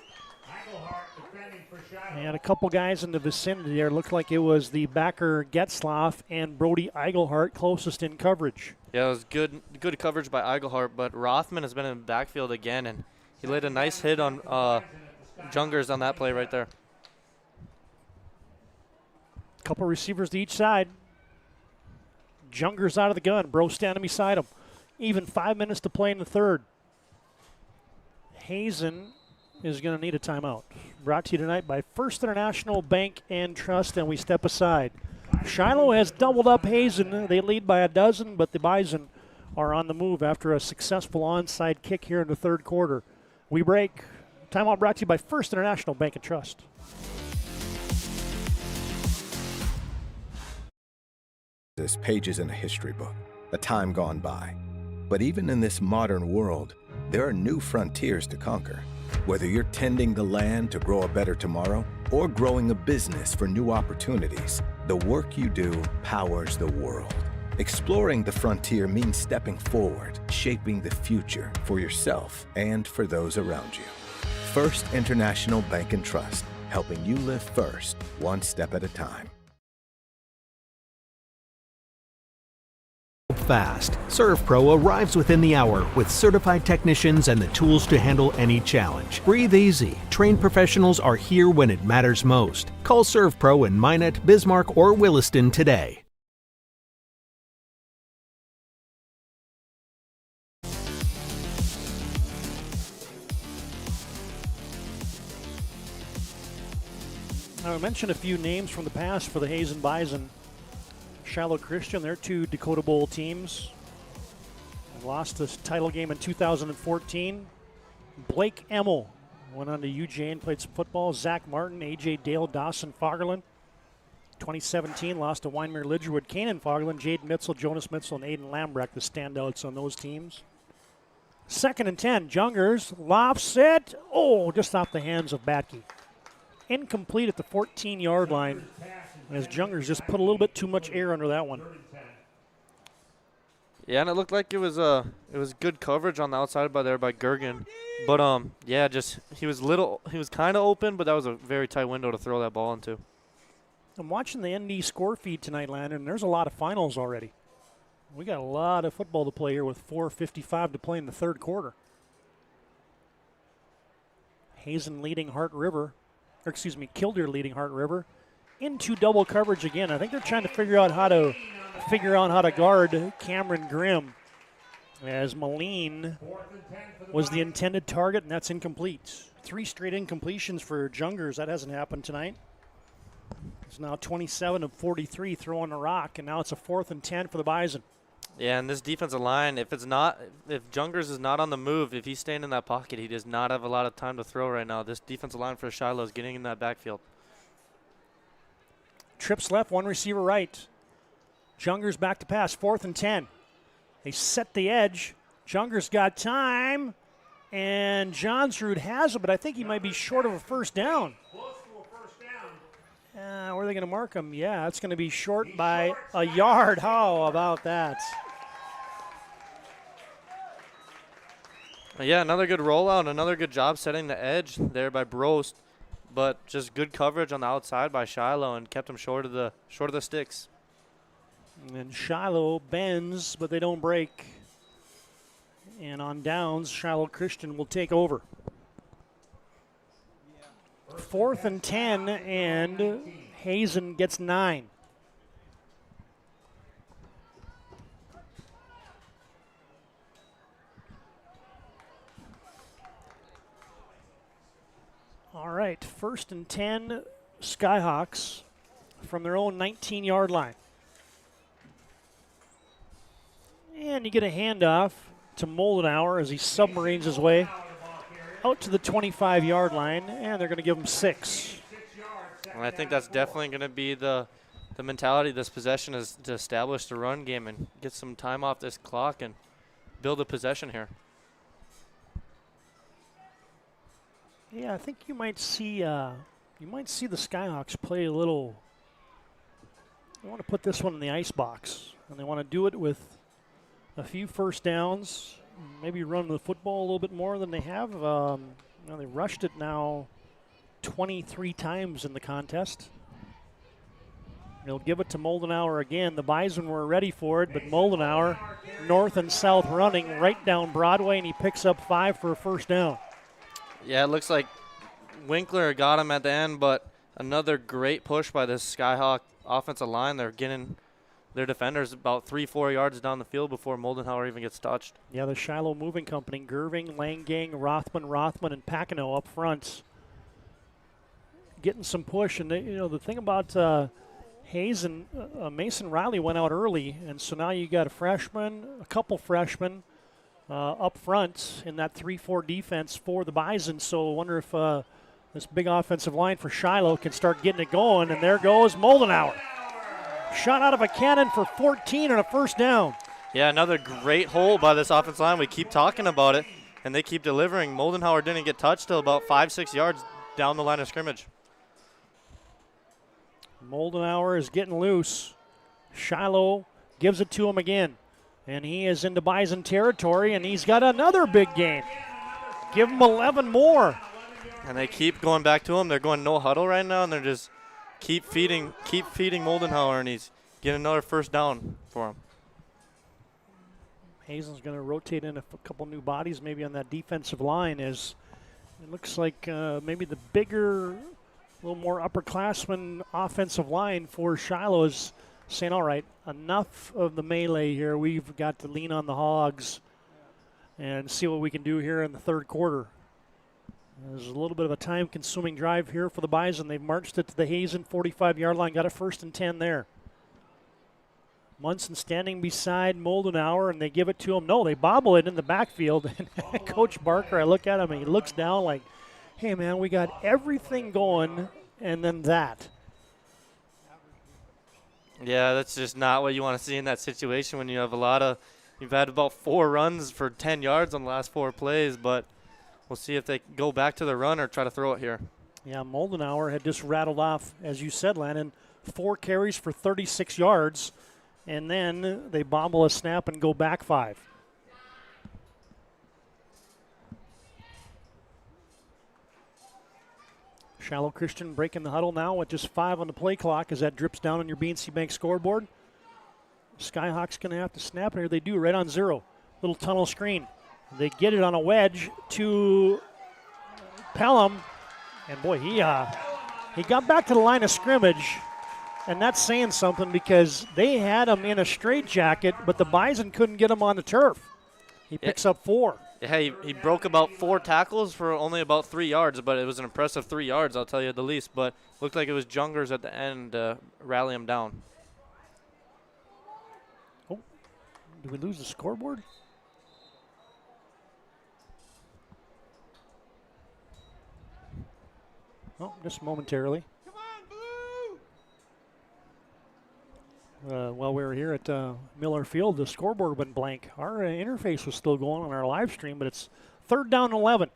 And a couple guys in the vicinity there. Looked like it was the backer Getzlaff and Brody Eigelhart closest in coverage.
Yeah, it was good coverage by Eigelhart, but Rothman has been in the backfield again, and he laid a nice hit on Jungers on that play right there.
Couple receivers to each side. Jungers out of the gun. Bro standing beside him. Even 5 minutes to play in the third. Hazen is going to need a timeout. Brought to you tonight by First International Bank and Trust, and we step aside. Shiloh has doubled up Hazen. They lead by a dozen, but the Bison are on the move after a successful onside kick here in the third quarter. We break. Timeout brought to you by First International Bank and Trust.
This pages in a history book, a time gone by. But even in this modern world, there are new frontiers to conquer. Whether you're tending the land to grow a better tomorrow or growing a business for new opportunities, the work you do powers the world. Exploring the frontier means stepping forward, shaping the future for yourself and for those around you. First International Bank and Trust, helping you live first, one step at a time.
Fast. ServPro arrives within the hour with certified technicians and the tools to handle any challenge. Breathe easy. Trained professionals are here when it matters most. Call ServPro in Minot, Bismarck, or Williston today.
I mentioned a few names from the past for the Hazen Bison. Shiloh Christian, they're two Dakota Bowl teams. Lost this title game in 2014. Blake Emmel went on to UJ and played some football. Zach Martin, A.J. Dale, Dawson Fagerlund. 2017 lost to Weinmere Lidgerwood, Kanan Fagerlund, Jade Mitzel, Jonas Mitzel, and Aiden Lambrecht, the standouts on those teams. Second and 10, Jungers lofts it. Oh, just off the hands of Batke. Incomplete at the 14-yard line, as Jungers just put a little bit too much air under that one.
Yeah, and it looked like it was good coverage on the outside by Gergen, but yeah, just he was kind of open, but that was a very tight window to throw that ball into.
I'm watching the ND score feed tonight, Landon, and there's a lot of finals already. We got a lot of football to play here with 4:55 to play in the third quarter. Hazen leading Killdeer leading Hart River into double coverage again. I think they're trying to figure out how to guard Cameron Grimm, as Moline was the intended target, and that's incomplete. 3 straight incompletions for Jungers. That hasn't happened tonight. It's now 27 of 43 throwing a rock, and now it's a 4th and 10 for the Bison.
Yeah, and this defensive line, if Jungers is not on the move, if he's staying in that pocket, he does not have a lot of time to throw right now. This defensive line for Shiloh is getting in that backfield.
Trips left, one receiver right. Jungers back to pass, 4th and 10. They set the edge. Jungers got time, and Johnsrud has it, but I think he might be short of a first down. Where are they going to mark him? Yeah, it's going to be short by a yard. How about that?
Yeah, another good rollout, another good job setting the edge there by Brost, but just good coverage on the outside by Shiloh and kept him short of the sticks.
And Shiloh bends, but they don't break. And on downs, Shiloh Christian will take over. 4th and 10, and Hazen gets 9. All right, 1st and 10, Skyhawks from their own 19-yard line. And you get a handoff to Moldenauer as he submarines his way out to the 25-yard line, and they're going to give him 6.
And I think that's definitely going to be the mentality of this possession, is to establish the run game and get some time off this clock and build a possession here.
Yeah, I think you might see the Skyhawks play a little They want to put this one in the ice box, and they want to do it with a few first downs, maybe run the football a little bit more than they have. They rushed it now 23 times in the contest. They'll give it to Moldenauer again. The Bison were ready for it, but Moldenauer, north and south running right down Broadway, and he picks up 5 for a first down.
Yeah, it looks like Winkler got him at the end, but another great push by this Skyhawk offensive line. They're getting their defenders about 3-4 yards down the field before Moldenauer even gets touched.
Yeah, the Shiloh Moving Company, Gerving, Langgang, Rothman, and Paquino up front, getting some push. And the thing about Hazen, Mason Riley went out early, and so now you got a couple freshmen up front in that 3-4 defense for the Bison. So I wonder if this big offensive line for Shiloh can start getting it going. And there goes Moldenauer. Shot out of a cannon for 14 and a first down.
Yeah, another great hole by this offensive line. We keep talking about it, and they keep delivering. Moldenauer didn't get touched till about 5-6 yards down the line of scrimmage.
Moldenauer is getting loose. Shiloh gives it to him again. And he is into Bison territory, and he's got another big gain. Give him 11 more.
And they keep going back to him. They're going no huddle right now, and they're just keep feeding Moldenauer, and he's getting another first down for him.
Hazen's going to rotate in a couple new bodies maybe on that defensive line, as it looks like maybe the bigger, a little more upperclassman offensive line for Shiloh is saying, all right, enough of the melee here. We've got to lean on the Hogs and see what we can do here in the third quarter. There's a little bit of a time-consuming drive here for the Bison. They've marched it to the Hazen 45-yard line, got a 1st and 10 there. Munson standing beside Moldenauer, and they give it to him. No, they bobble it in the backfield. And Coach Barker, I look at him, and he looks down like, hey, man, we got everything going, and then that.
Yeah, that's just not what you want to see in that situation when you have you've had about 4 runs for 10 yards on the last 4 plays, but we'll see if they go back to the run or try to throw it here.
Yeah, Moldenauer had just rattled off, as you said, Landon, 4 carries for 36 yards, and then they bobble a snap and go back 5. Shiloh Christian breaking the huddle now with just 5 on the play clock as that drips down on your BNC Bank scoreboard. Skyhawks going to have to snap it here. They do right on 0. Little tunnel screen. They get it on a wedge to Pelham. And boy, he got back to the line of scrimmage. And that's saying something because they had him in a straitjacket, but the Bison couldn't get him on the turf. He picks up 4.
Yeah, he broke about 4 tackles for only about 3 yards, but it was an impressive 3 yards, I'll tell you the least. But looked like it was Jungers at the end to rally him down.
Oh, did we lose the scoreboard? Oh, just momentarily. While we were here at Miller Field, the scoreboard went blank. Our interface was still going on our live stream, but it's 3rd down and 11.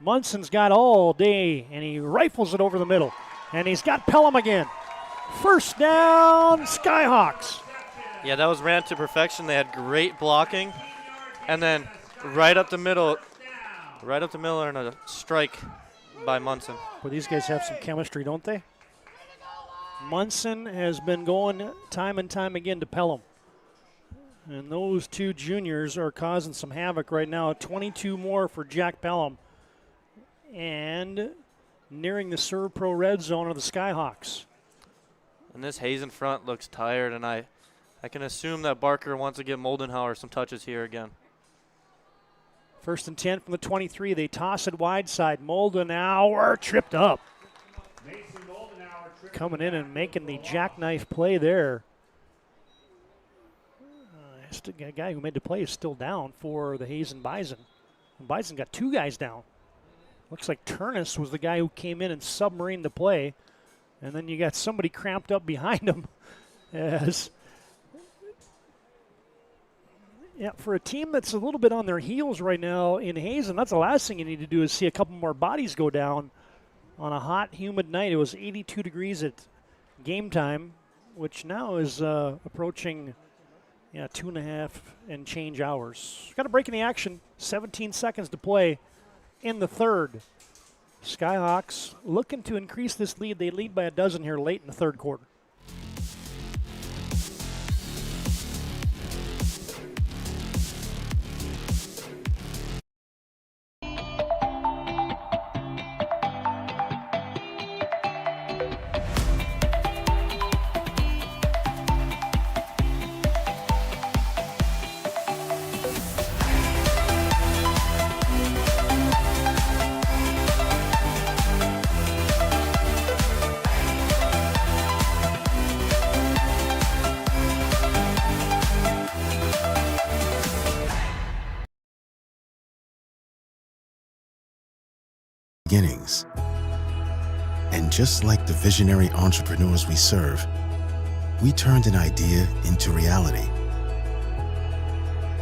Munson's got all day, and he rifles it over the middle. And he's got Pelham again. First down, Skyhawks.
Yeah, that was ran to perfection. They had great blocking. And then right up the middle and a strike by Munson.
Well, these guys have some chemistry, don't they? Munson has been going time and time again to Pelham. And those 2 juniors are causing some havoc right now. 22 more for Jack Pelham. And nearing the Serve Pro red zone of the Skyhawks.
And this Hazen front looks tired, and I can assume that Barker wants to give Moldenauer some touches here again.
1st and 10 from the 23. They toss it wide side. Moldenauer tripped up. Coming in and making the jackknife play there. A guy who made the play is still down for the Hazen Bison. And Bison got 2 guys down. Looks like Turnus was the guy who came in and submarined the play. And then you got somebody cramped up behind him. For a team that's a little bit on their heels right now in Hazen, that's the last thing you need to do is see a couple more bodies go down on a hot, humid night. It was 82 degrees at game time which now is approaching 2.5 and change hours. Got a break in the action. 17 seconds to play in the third. Skyhawks looking to increase this lead. They lead by a dozen here late in the third quarter.
Beginnings. And just like the visionary entrepreneurs we serve, we turned an idea into reality.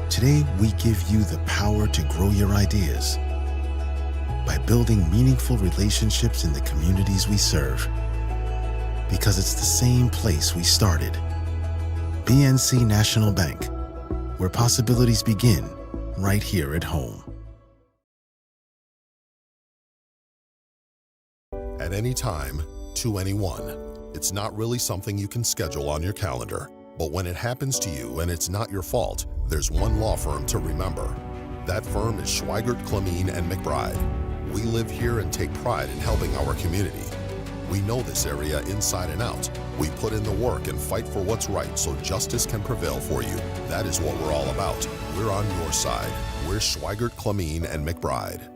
Today, we give you the power to grow your ideas by building meaningful relationships in the communities we serve. Because it's the same place we started. BNC National Bank, where possibilities begin right here at home.
At any time, to anyone. It's not really something you can schedule on your calendar. But when it happens to you and it's not your fault, there's one law firm to remember. That firm is Schweigert, Clemeen, and McBride. We live here and take pride in helping our community. We know this area inside and out. We put in the work and fight for what's right so justice can prevail for you. That is what we're all about. We're on your side. We're Schweigert, Clemeen, and McBride.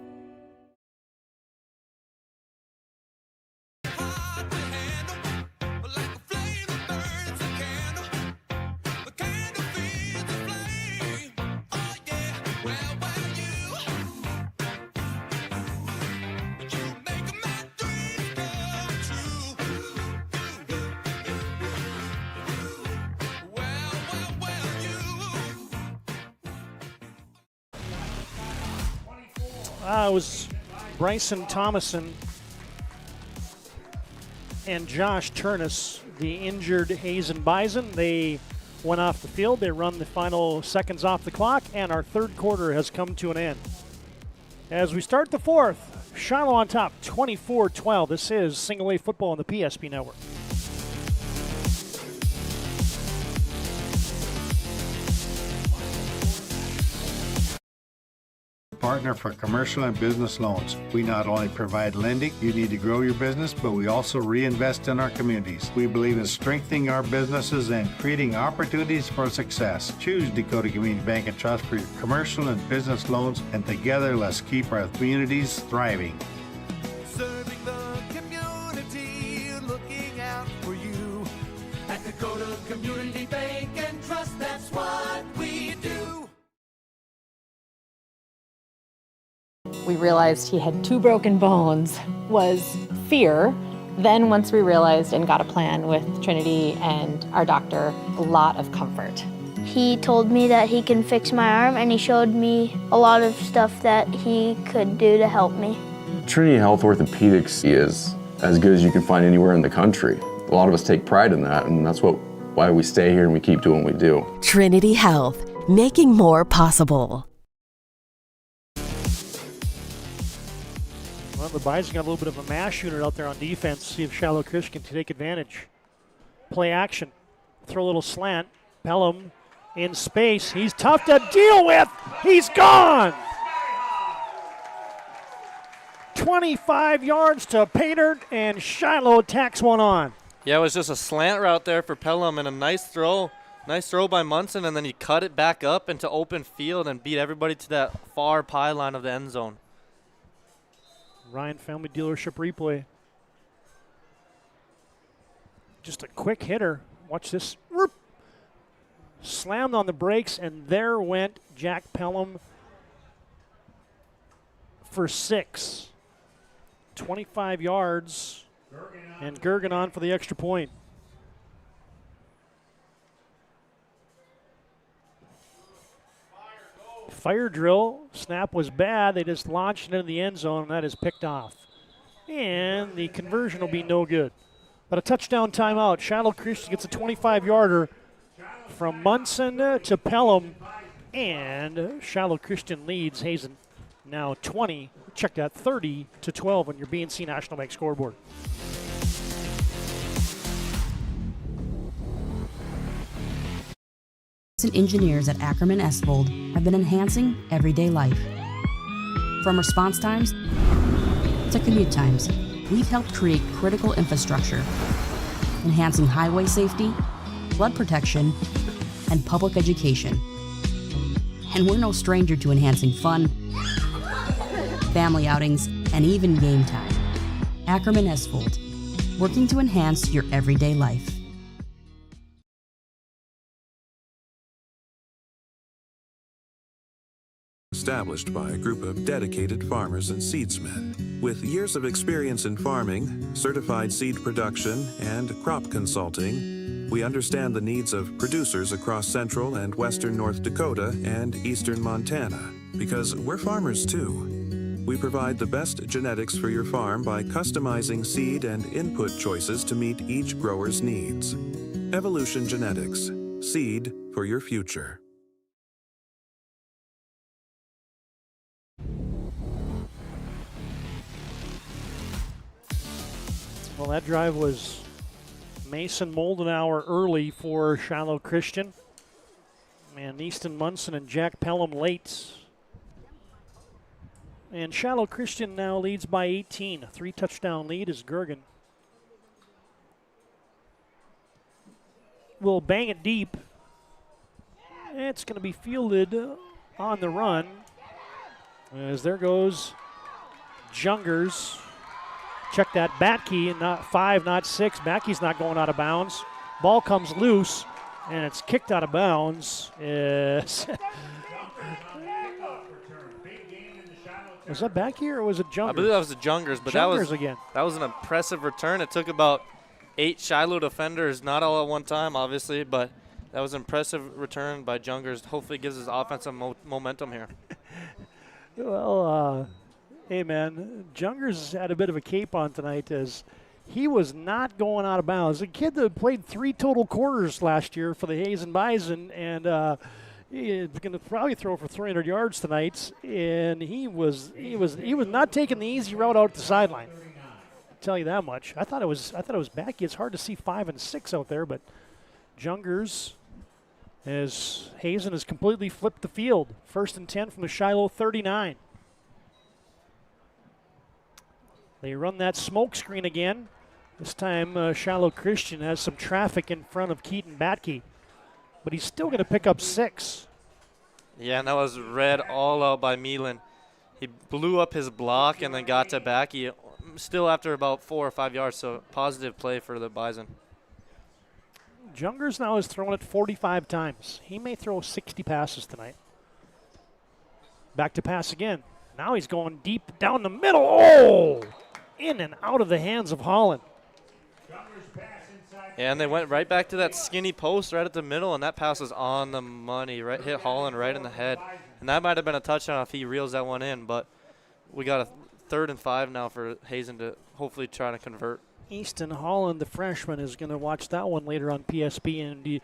It was Bryson Thomason and Josh Turnus, the injured Hazen Bison. They went off the field. They run the final seconds off the clock, and our third quarter has come to an end. As we start the fourth, Shiloh on top, 24-12. This is Single A football on the PSP Network.
Partner for commercial and business loans. We not only provide lending you need to grow your business, but we also reinvest in our communities. We believe in strengthening our businesses and creating opportunities for success. Choose Dakota Community Bank and Trust for your commercial and business loans, and together let's keep our communities thriving.
Serving the community, looking out for you. At Dakota Community Bank and Trust, that's what we do.
We realized he had 2 broken bones, was fear. Then once we realized and got a plan with Trinity and our doctor, a lot of comfort.
He told me that he can fix my arm, and he showed me a lot of stuff that he could do to help me.
Trinity Health Orthopedics is as good as you can find anywhere in the country. A lot of us take pride in that, and that's why we stay here and we keep doing what we do.
Trinity Health, making more possible.
Well, the Bison got a little bit of a mash unit out there on defense. See if Shiloh Christian can take advantage. Play action. Throw a little slant. Pelham in space. He's tough to deal with. He's gone. 25 yards to Pater, and Shiloh tacks one on.
Yeah, it was just a slant route there for Pelham and a nice throw. Nice throw by Munson, and then he cut it back up into open field and beat everybody to that far pylon of the end zone.
Ryan Family Dealership replay. Just a quick hitter. Watch this. Whoop. Slammed on the brakes, and there went Jack Pelham for 6. 25 yards, and Gergen on for the extra point. Fire drill. Snap was bad. They just launched it into the end zone, and that is picked off. And the conversion will be no good. But a touchdown timeout. Shiloh Christian gets a 25-yarder from Munson to Pelham, and Shiloh Christian leads Hazen now 20. Check that, 30-12 on your BNC National Bank scoreboard.
Engineers at Ackerman Esvold have been enhancing everyday life. From response times to commute times, we've helped create critical infrastructure, enhancing highway safety, flood protection, and public education. And we're no stranger to enhancing fun, family outings, and even game time. Ackerman Esvold, working to enhance your everyday life.
Established by a group of dedicated farmers and seedsmen. With years of experience in farming, certified seed production, and crop consulting, we understand the needs of producers across central and western North Dakota and eastern Montana, because we're farmers too. We provide the best genetics for your farm by customizing seed and input choices to meet each grower's needs. Evolution Genetics, seed for your future.
Well, that drive was Mason Moldenauer early for Shiloh Christian. And Easton Munson and Jack Pelham late. And Shiloh Christian now leads by 18. A 3-touchdown lead is Gergen. Will bang it deep. It's going to be fielded on the run. As there goes Jungers. Check that, Batke, not 5, not 6. Batke's not going out of bounds. Ball comes loose, and it's kicked out of bounds. Was that Batke or was it Jungers?
I believe that was the Jungers, but
again.
That was an impressive return. It took about 8 Shiloh defenders, not all at one time, obviously, but that was an impressive return by Jungers. Hopefully it gives his offense some momentum here.
Well, hey, man, Jungers had a bit of a cape on tonight as he was not going out of bounds. A kid that played 3 total quarters last year for the Hazen Bison, and he's going to probably throw for 300 yards tonight. And he was not taking the easy route out the sideline. I'll tell you that much. I thought it was Batke. It's hard to see 5 and 6 out there, but Jungers, as Hazen has completely flipped the field. 1st and 10 from the Shiloh 39. They run that smoke screen again. This time Shiloh Christian has some traffic in front of Keaton Batke, but he's still going to pick up 6.
Yeah, and that was read all out by Meelan. He blew up his block and then got to Batke still after about 4 or 5 yards, so positive play for the Bison.
Jungers now has thrown it 45 times. He may throw 60 passes tonight. Back to pass again. Now he's going deep down the middle. Oh! In and out of the hands of Holland.
Yeah, and they went right back to that skinny post right at the middle, and that pass was on the money. Right, hit Holland right in the head. And that might have been a touchdown if he reels that one in, but we got a 3rd and 5 now for Hazen to hopefully try to convert.
Easton Holland, the freshman, is going to watch that one later on PSP and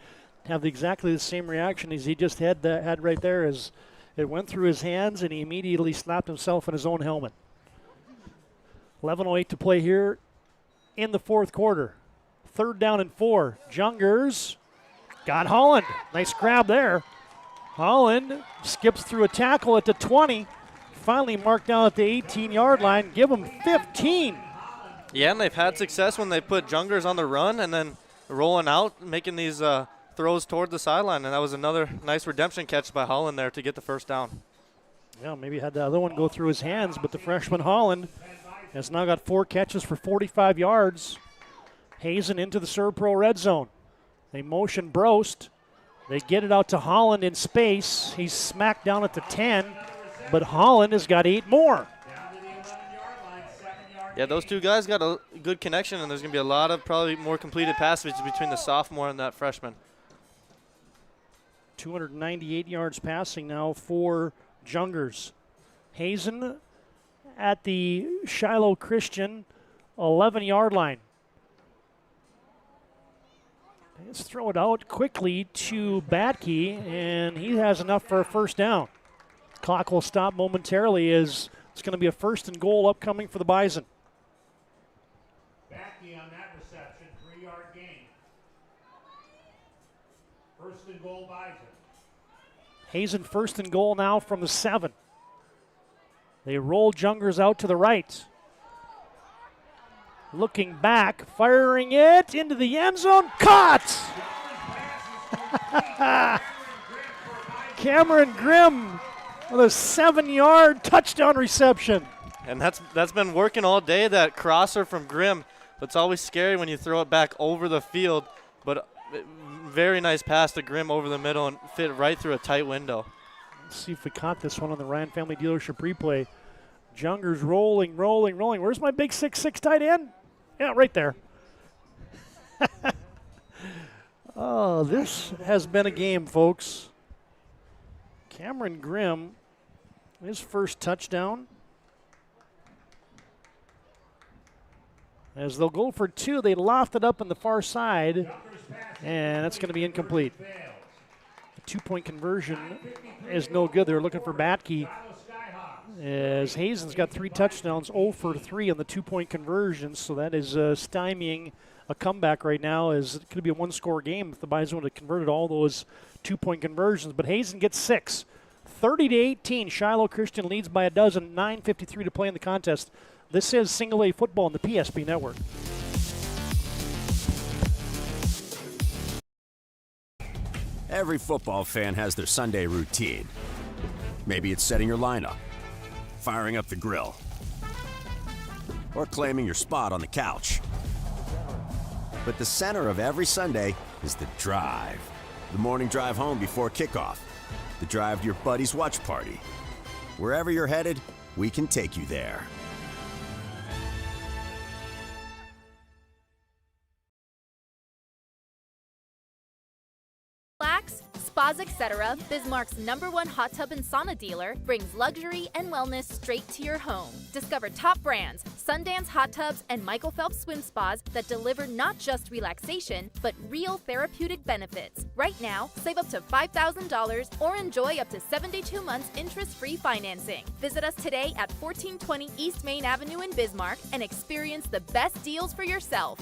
have exactly the same reaction as he just had right there as it went through his hands and he immediately slapped himself in his own helmet. 11:08 to play here in the 4th quarter. 3rd down and 4. Jungers got Holland. Nice grab there. Holland skips through a tackle at the 20. Finally marked down at the 18-yard line. Give him 15.
Yeah, and they've had success when they put Jungers on the run and then rolling out, making these throws toward the sideline. And that was another nice redemption catch by Holland there to get the 1st down.
Yeah, maybe had the other one go through his hands, but the freshman Holland has now got 4 catches for 45 yards. Hazen into the Servpro red zone. They motion Brost. They get it out to Holland in space. He's smacked down at the 10, but Holland has got 8 more.
Yeah, those two guys got a good connection, and there's going to be a lot of probably more completed passes between the sophomore and that freshman.
298 yards passing now for Jungers. Hazen at the Shiloh Christian 11-yard line. Let's throw it out quickly to Batke, and he has enough for a first down. Clock will stop momentarily as it's going to be a 1st and goal upcoming for the Bison.
Batke on that reception, 3-yard gain. 1st and goal, Bison.
Hazen 1st and goal now from the 7. They roll Jungers out to the right. Looking back, firing it into the end zone. Caught! Cameron Grimm with a 7-yard touchdown reception.
And that's been working all day, that crosser from Grimm. But it's always scary when you throw it back over the field. But very nice pass to Grimm over the middle and fit right through a tight window.
Let's see if we caught this one on the Ryan Family Dealership replay. Jungers rolling. Where's my big 6'6" tight end? Yeah, right there. Oh, this has been a game, folks. Cameron Grimm, his first touchdown. As they'll go for 2, they loft it up on the far side, and that's going to be incomplete. The 2-point conversion is no good. They're looking for Batke. As Hazen's got 3 touchdowns, 0 for 3 on the 2-point conversion, so that is stymieing a comeback right now. As it could be a 1-score game if the Bison would have converted all those 2-point conversions. But Hazen gets 6, 30-18. Shiloh Christian leads by a dozen. 9:53 to play in the contest. This is Single A football on the PSP Network.
Every football fan has their Sunday routine. Maybe it's setting your lineup, firing up the grill, or claiming your spot on the couch. But the center of every Sunday is the drive. The morning drive home before kickoff. The drive to your buddy's watch party. Wherever you're headed, we can take you there.
Relax, Spas Etc., Bismarck's #1 hot tub and sauna dealer, brings luxury and wellness straight to your home. Discover top brands, Sundance Hot Tubs, and Michael Phelps Swim Spas that deliver not just relaxation, but real therapeutic benefits. Right now, save up to $5,000 or enjoy up to 72 months interest-free financing. Visit us today at 1420 East Main Avenue in Bismarck and experience the best deals for yourself.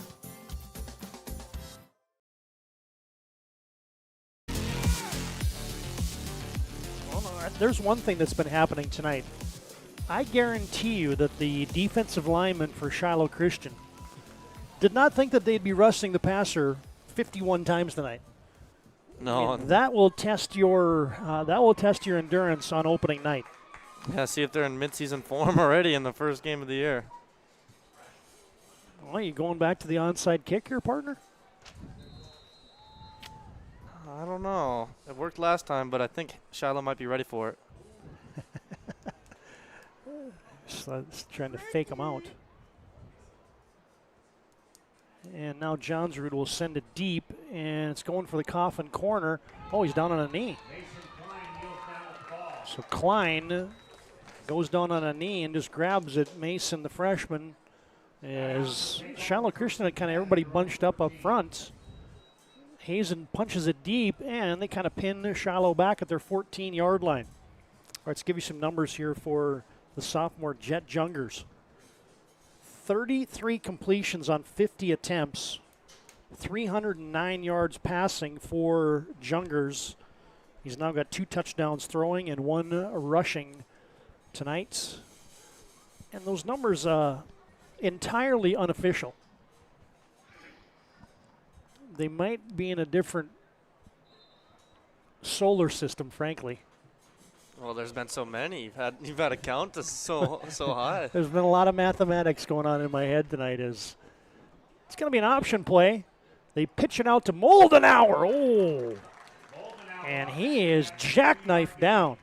There's one thing that's been happening tonight. I guarantee you that the defensive lineman for Shiloh Christian did not think that they'd be rushing the passer 51 times tonight.
No.
And that will test your endurance on opening night.
Yeah, see if they're in midseason form already in the first game of the year.
Well, you going back to the onside kick here, partner?
I don't know. It worked last time, but I think Shiloh might be ready for it.
Just trying to fake him out. And now Johnsrud will send it deep, and it's going for the coffin corner. Oh, he's down on a knee. So Klein goes down on a knee and just grabs it. Mason, the freshman, as Shiloh Christian had kind of everybody bunched up front. Hazen punches it deep, and they kind of pin Shiloh back at their 14-yard line. All right, let's give you some numbers here for the sophomore Jet Jungers. 33 completions on 50 attempts, 309 yards passing for Jungers. He's now got 2 touchdowns throwing and 1 rushing tonight. And those numbers entirely unofficial. They might be in a different solar system, frankly.
Well, there's been so many. You've had to count this so high.
There's been a lot of mathematics going on in my head tonight. It's going to be an option play. They pitch it out to Moldenauer. Oh, and he is jackknifed down.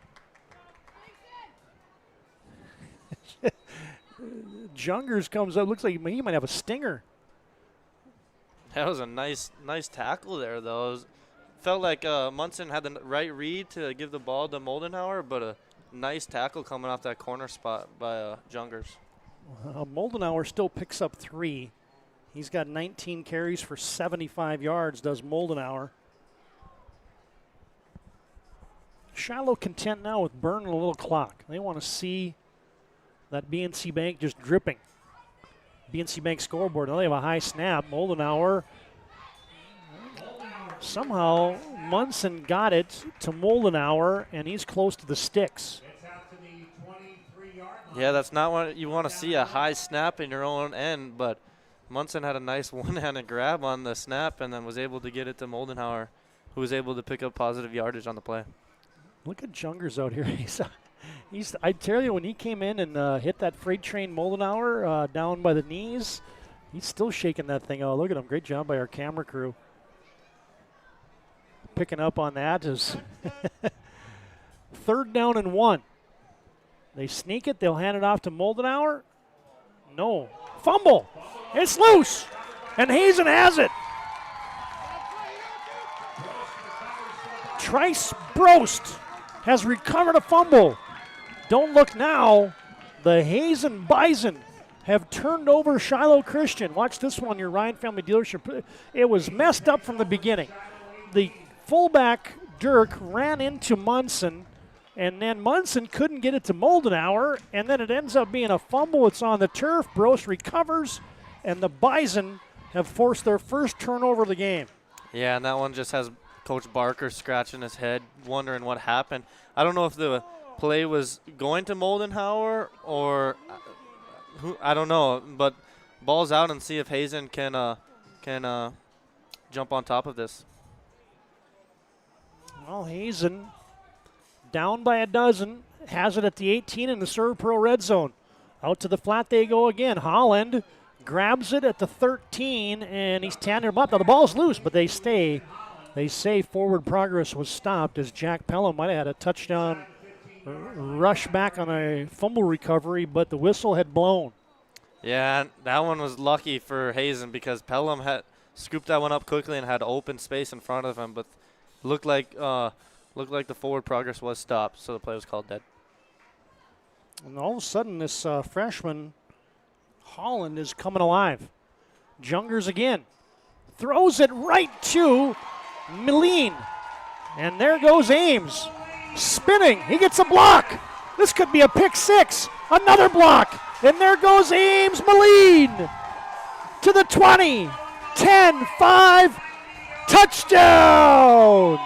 Jungers comes up. Looks like he might have a stinger.
That was a nice tackle there, though. Felt like Munson had the right read to give the ball to Moldenauer, but a nice tackle coming off that corner spot by Jungers.
Moldenauer still picks up 3. He's got 19 carries for 75 yards, does Moldenauer. Shiloh content now with burning a little clock. They want to see that BNC Bank just dripping. BNC Bank scoreboard. Now they have a high snap. Moldenauer. Somehow Munson got it to Moldenauer, and he's close to the sticks.
Yeah, that's not what you want to see, a high snap in your own end, but Munson had a nice one-handed grab on the snap and then was able to get it to Moldenauer, who was able to pick up positive yardage on the play.
Look at Jungers out here. I tell you, when he came in and hit that freight train Moldenauer down by the knees, he's still shaking that thing out. Look at him. Great job by our camera crew. Picking up on that is 3rd down and 1. They sneak it. They'll hand it off to Moldenauer. No. Fumble. It's loose. And Hazen has it. Trice Brost has recovered a fumble. Don't look now. The Hazen Bison have turned over Shiloh Christian. Watch this one, your Ryan Family Dealership. It was messed up from the beginning. The fullback, Dirk, ran into Munson, and then Munson couldn't get it to Moldenauer, and then it ends up being a fumble. It's on the turf. Brost recovers, and the Bison have forced their first turnover of the game.
Yeah, and that one just has Coach Barker scratching his head, wondering what happened. I don't know if the play was going to Moldenauer or who, I don't know, but ball's out and see if Hazen can jump on top of this.
Well, Hazen down by a dozen, has it at the 18 in the Serve Pro red zone. Out to the flat they go again. Holland grabs it at the 13, and he's tandem up. Now the ball's loose, but they stay. They say forward progress was stopped as Jack Pelham might have had a touchdown rush back on a fumble recovery, but the whistle had blown.
Yeah, that one was lucky for Hazen because Pelham had scooped that one up quickly and had open space in front of him, but looked like the forward progress was stopped, so the play was called dead.
And all of a sudden, this freshman, Holland, is coming alive. Jungers again. Throws it right to Milene. And there goes Ames. Spinning. He gets a block. This could be a pick six. Another block. And there goes Ames Milene. To the 20. 10, 5. Touchdown!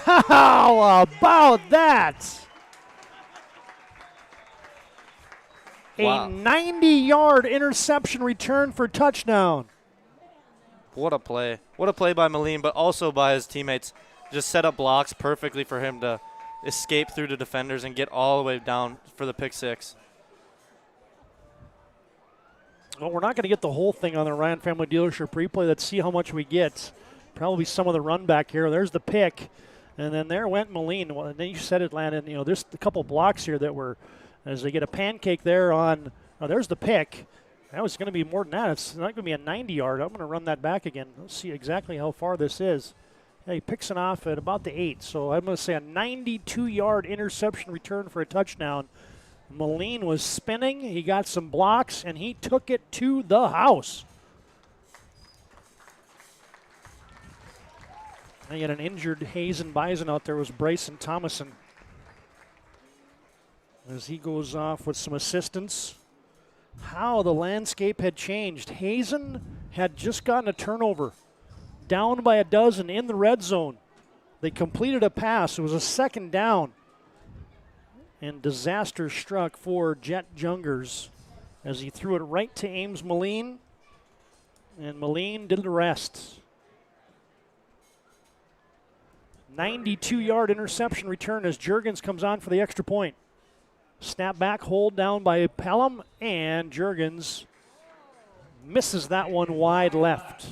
How about that? Wow. A 90-yard interception return for touchdown.
What a play. What a play by Milene, but also by his teammates. Just set up blocks perfectly for him to escape through the defenders and get all the way down for the pick six.
Well, we're not going to get the whole thing on the Ryan Family Dealership replay. Let's see how much we get. Probably some of the run back here. There's the pick. And then there went Milene. Well, and then you said it, Landon. You know, there's a couple blocks here that were, as they get a pancake there on, oh, there's the pick. That was going to be more than that. It's not going to be a 90-yard. I'm going to run that back again. Let's see exactly how far this is. Yeah, he picks it off at about the 8. So I'm going to say a 92-yard interception return for a touchdown. Milene was spinning. He got some blocks, and he took it to the house. They had an injured Hazen Bison out there was Bryson Thomason. As he goes off with some assistance. How the landscape had changed. Hazen had just gotten a turnover. Down by a dozen in the red zone. They completed a pass. It was a 2nd down. And disaster struck for Jet Jungers as he threw it right to Ames Milene. And Milene did the rest. 92-yard interception return as Juergens comes on for the extra point. Snap back, hold down by Pelham, and Juergens misses that one wide left.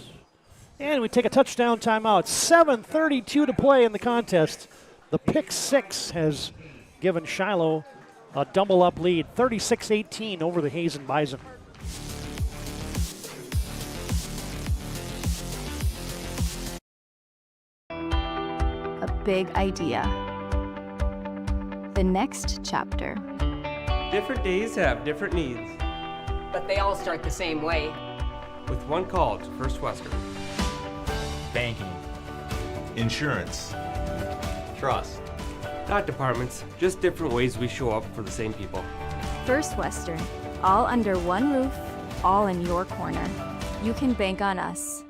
And we take a touchdown timeout. 7:32 to play in the contest. The pick six has given Shiloh a double-up lead, 36-18 over the Hazen Bison.
A big idea. The next chapter.
Different days have different needs.
But they all start the same way.
With one call to First Western.
Banking. Insurance. Trust.
Not departments, just different ways we show up for the same people.
First Western, all under one roof, all in your corner. You can bank on us.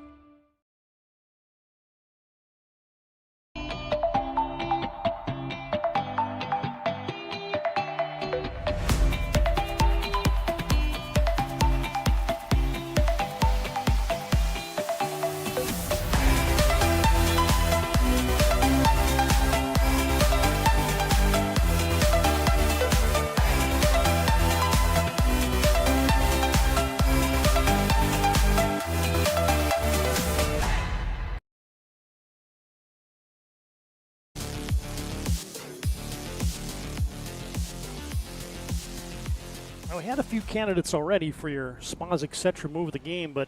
Well, we had a few candidates already for your Spas etc. move of the game, but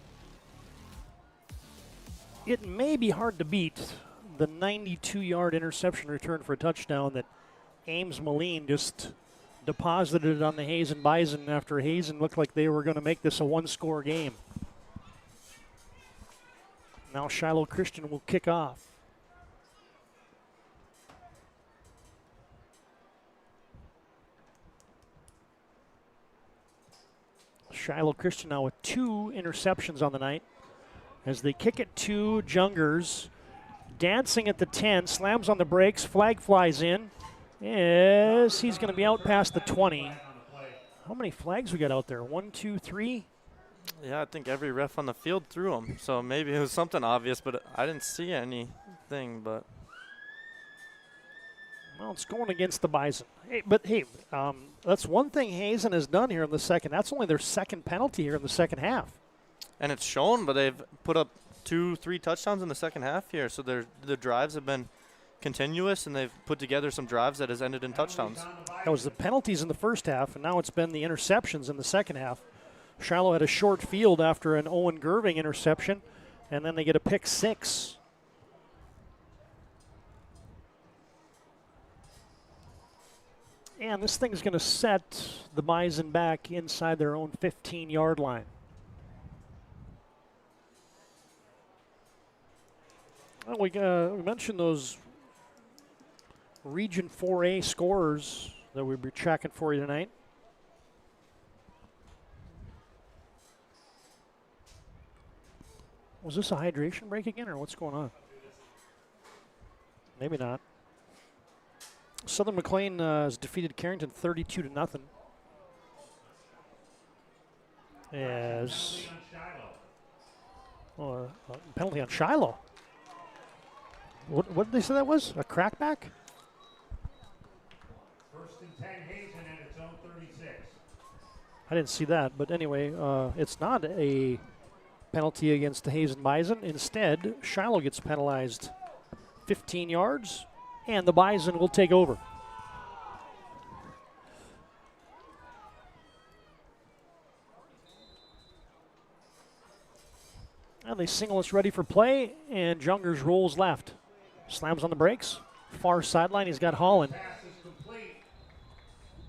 it may be hard to beat the 92-yard interception return for a touchdown that Ames Moline just deposited on the Hazen Bison after Hazen looked like they were going to make this a one-score game. Now Shiloh Christian will kick off. Shiloh Christian now with 2 interceptions on the night. As they kick it to Jungers, dancing at the 10, slams on the brakes, flag flies in. Yes, he's going to be out past the 20. How many flags we got out there? 1, 2, 3?
Yeah, I think every ref on the field threw them. So maybe it was something obvious, but I didn't see anything. But
well, it's going against the Bison. Hey, that's one thing Hazen has done here in the second. That's only their second penalty here in the second half.
And it's shown, but they've put up 2-3 touchdowns in the second half here. So the drives have been continuous, and they've put together some drives that has ended in touchdowns.
That was the penalties in the first half, and now it's been the interceptions in the second half. Shiloh had a short field after an Owen Gerving interception, and then they get a pick 6. And this thing's going to set the Bison back inside their own 15-yard line. Well, we mentioned those Region 4A scorers that we'll be tracking for you tonight. Was this a hydration break again, or what's going on? Maybe not. Southern McLean has defeated Carrington 32-0. As penalty on Shiloh. What did they say that was? A crackback?
First and 10 Hazen at its own 36.
I didn't see that, but anyway, it's not a penalty against the Hazen Bison. Instead, Shiloh gets penalized 15 yards, and the Bison will take over. And they signal us ready for play, and Jungers rolls left. Slams on the brakes. Far sideline, he's got Holland.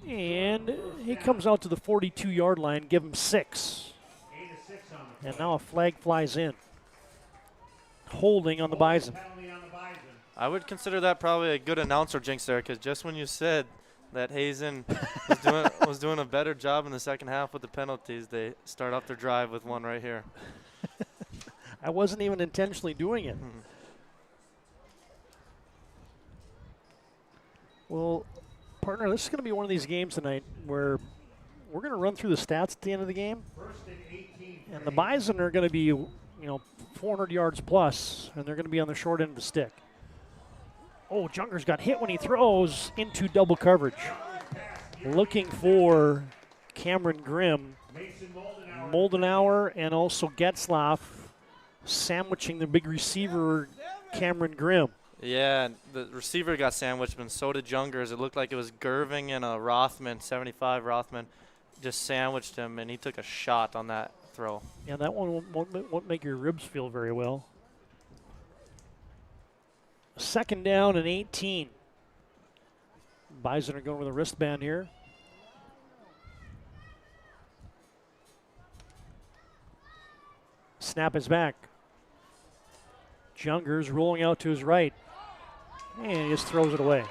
And he comes out to the 42-yard line, give him 6. And now a flag flies in. Holding on the Bison.
I would consider that probably a good announcer jinx there, because just when you said that Hazen was doing a better job in the second half with the penalties, they start off their drive with one right here.
I wasn't even intentionally doing it.
Mm-hmm.
Well, partner, this is going to be one of these games tonight where we're going to run through the stats at the end of the game. And the Bison are going to be, 400 yards plus, and they're going to be on the short end of the stick. Oh, Jungers got hit when he throws into double coverage. Looking for Cameron Grimm, Moldenauer, and also Getzlaff sandwiching the big receiver, Cameron Grimm.
Yeah, the receiver got sandwiched, but so did Jungers. It looked like it was Gerving and a Rothman, 75 Rothman, just sandwiched him, and he took a shot on that throw.
Yeah, that one won't make your ribs feel very well. Second down and 18. Bison are going with a wristband here. Snap is back. Jungers rolling out to his right. And he just throws it away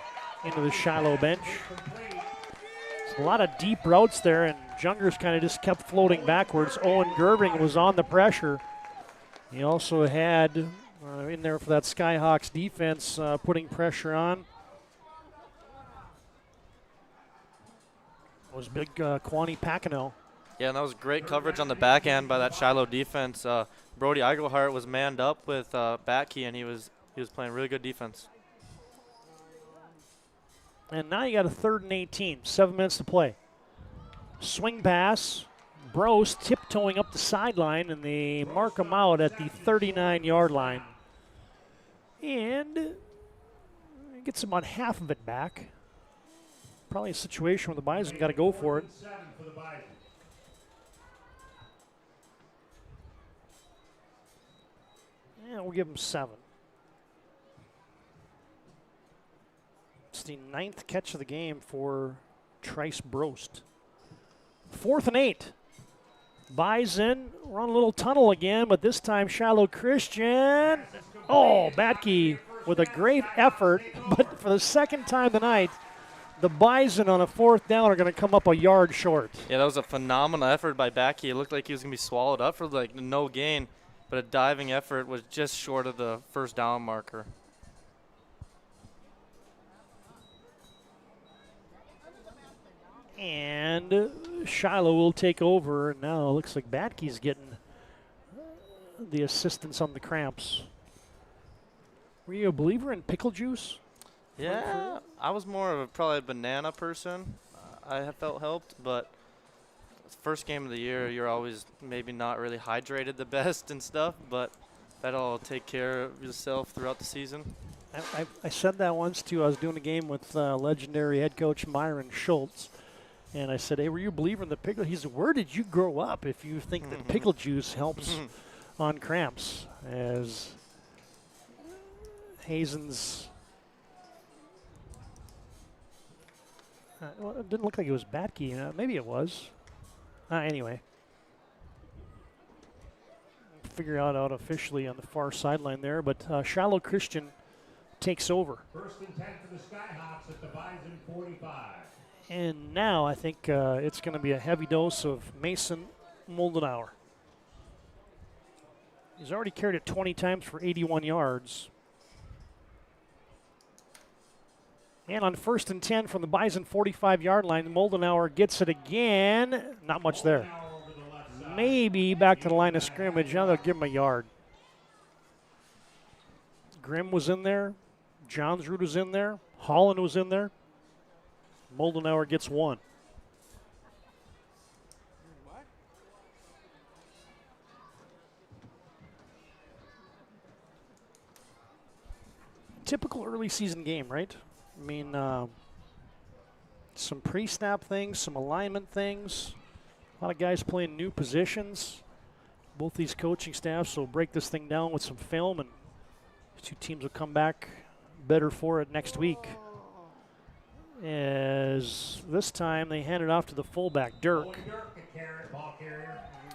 into the Shiloh bench. There's a lot of deep routes there, and Jungers kind of just kept floating backwards. Owen Gerving was on the pressure. He also had in there for that Skyhawks defense putting pressure on. It was big Kwani Pacino.
Yeah, and that was great coverage on the back end by that Shiloh defense. Brody Eigelhart was manned up with Batke, and he was playing really good defense.
And now you got a 3rd and 18, 7 minutes to play. Swing pass, Bros tiptoeing up the sideline, and they mark him out at the 39-yard line. And gets about half of it back. Probably a situation where the Bison got to go for it. Yeah, we'll give him 7. It's the 9th catch of the game for Trice Brost. 4th and 8. Bison run a little tunnel again, but this time Shiloh Christian. Oh, Batke with a great effort, but for the second time tonight, the Bison on a 4th down are going to come up a yard short.
Yeah, that was a phenomenal effort by Batke. It looked like he was going to be swallowed up for like no gain, but a diving effort was just short of the 1st down marker.
And Shiloh will take over. Now it looks like Batke's getting the assistance on the cramps. Were you a believer in pickle juice?
Yeah, I was more of probably a banana person. I have felt helped, but first game of the year, you're always maybe not really hydrated the best and stuff, but that'll take care of yourself throughout the season.
I said that once, too. I was doing a game with legendary head coach Myron Schultz, and I said, hey, were you a believer in the pickle? He said, where did you grow up if you think that pickle juice helps on cramps? As Hazen's well, it didn't look like it was Batke. Maybe it was. Anyway. Figure out officially on the far sideline there, but Shiloh Christian takes over.
1st and 10 for the Skyhawks at the Bison 45.
And now I think it's going to be a heavy dose of Mason Moldenauer. He's already carried it 20 times for 81 yards. And on 1st and 10 from the Bison 45-yard line, Moldenauer gets it again. Not much there. Maybe back to the line of scrimmage. Now they'll give him a yard. Grimm was in there. Johnsrud was in there. Holland was in there. Moldenauer gets 1. Typical early season game, right? I mean, some pre-snap things, some alignment things. A lot of guys playing new positions. Both these coaching staffs will break this thing down with some film, and the 2 teams will come back better for it next week. As this time they hand it off to the fullback, Dirk.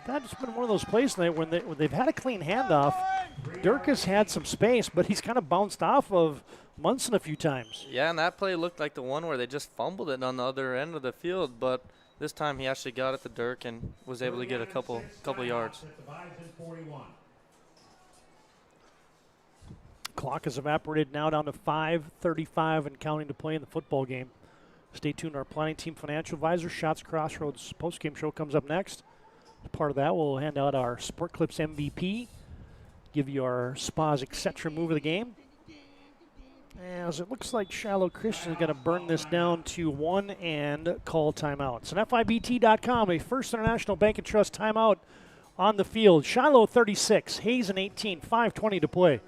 That's been one of those plays tonight when they've had a clean handoff. Dirk has had some space, but he's kind of bounced off of Munson a few times.
Yeah, and that play looked like the one where they just fumbled it on the other end of the field, but this time he actually got it to Dirk and was able to get a couple yards.
Clock has evaporated now down to 5:35 and counting to play in the football game. Stay tuned. Our planning team financial advisor, Shots Crossroads postgame show comes up next. As part of that, we'll hand out our Sport Clips MVP, give you our Spas Etc. move of the game. As it looks like Shiloh Christian is going to burn this down to 1 and call timeouts. And FIBT.com, a First International Bank and Trust timeout on the field. Shiloh 36, Hazen 18, 5:20 to play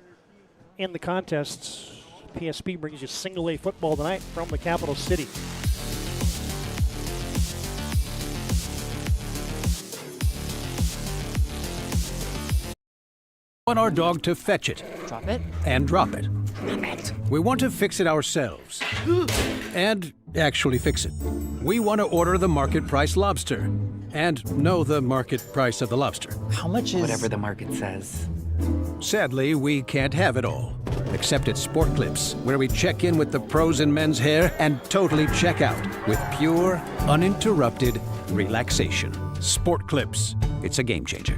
in the contests. PSP brings you single A football tonight from the capital city.
We want our dog to fetch it.
Drop it.
And drop it. We want to fix it ourselves. And actually fix it. We want to order the market price lobster. and know the market price of the lobster.
How much is... Whatever the market says.
Sadly, we can't have it all. Except at Sport Clips, where we check in with the pros in men's hair and totally check out with pure, uninterrupted relaxation. Sport Clips. It's a game changer.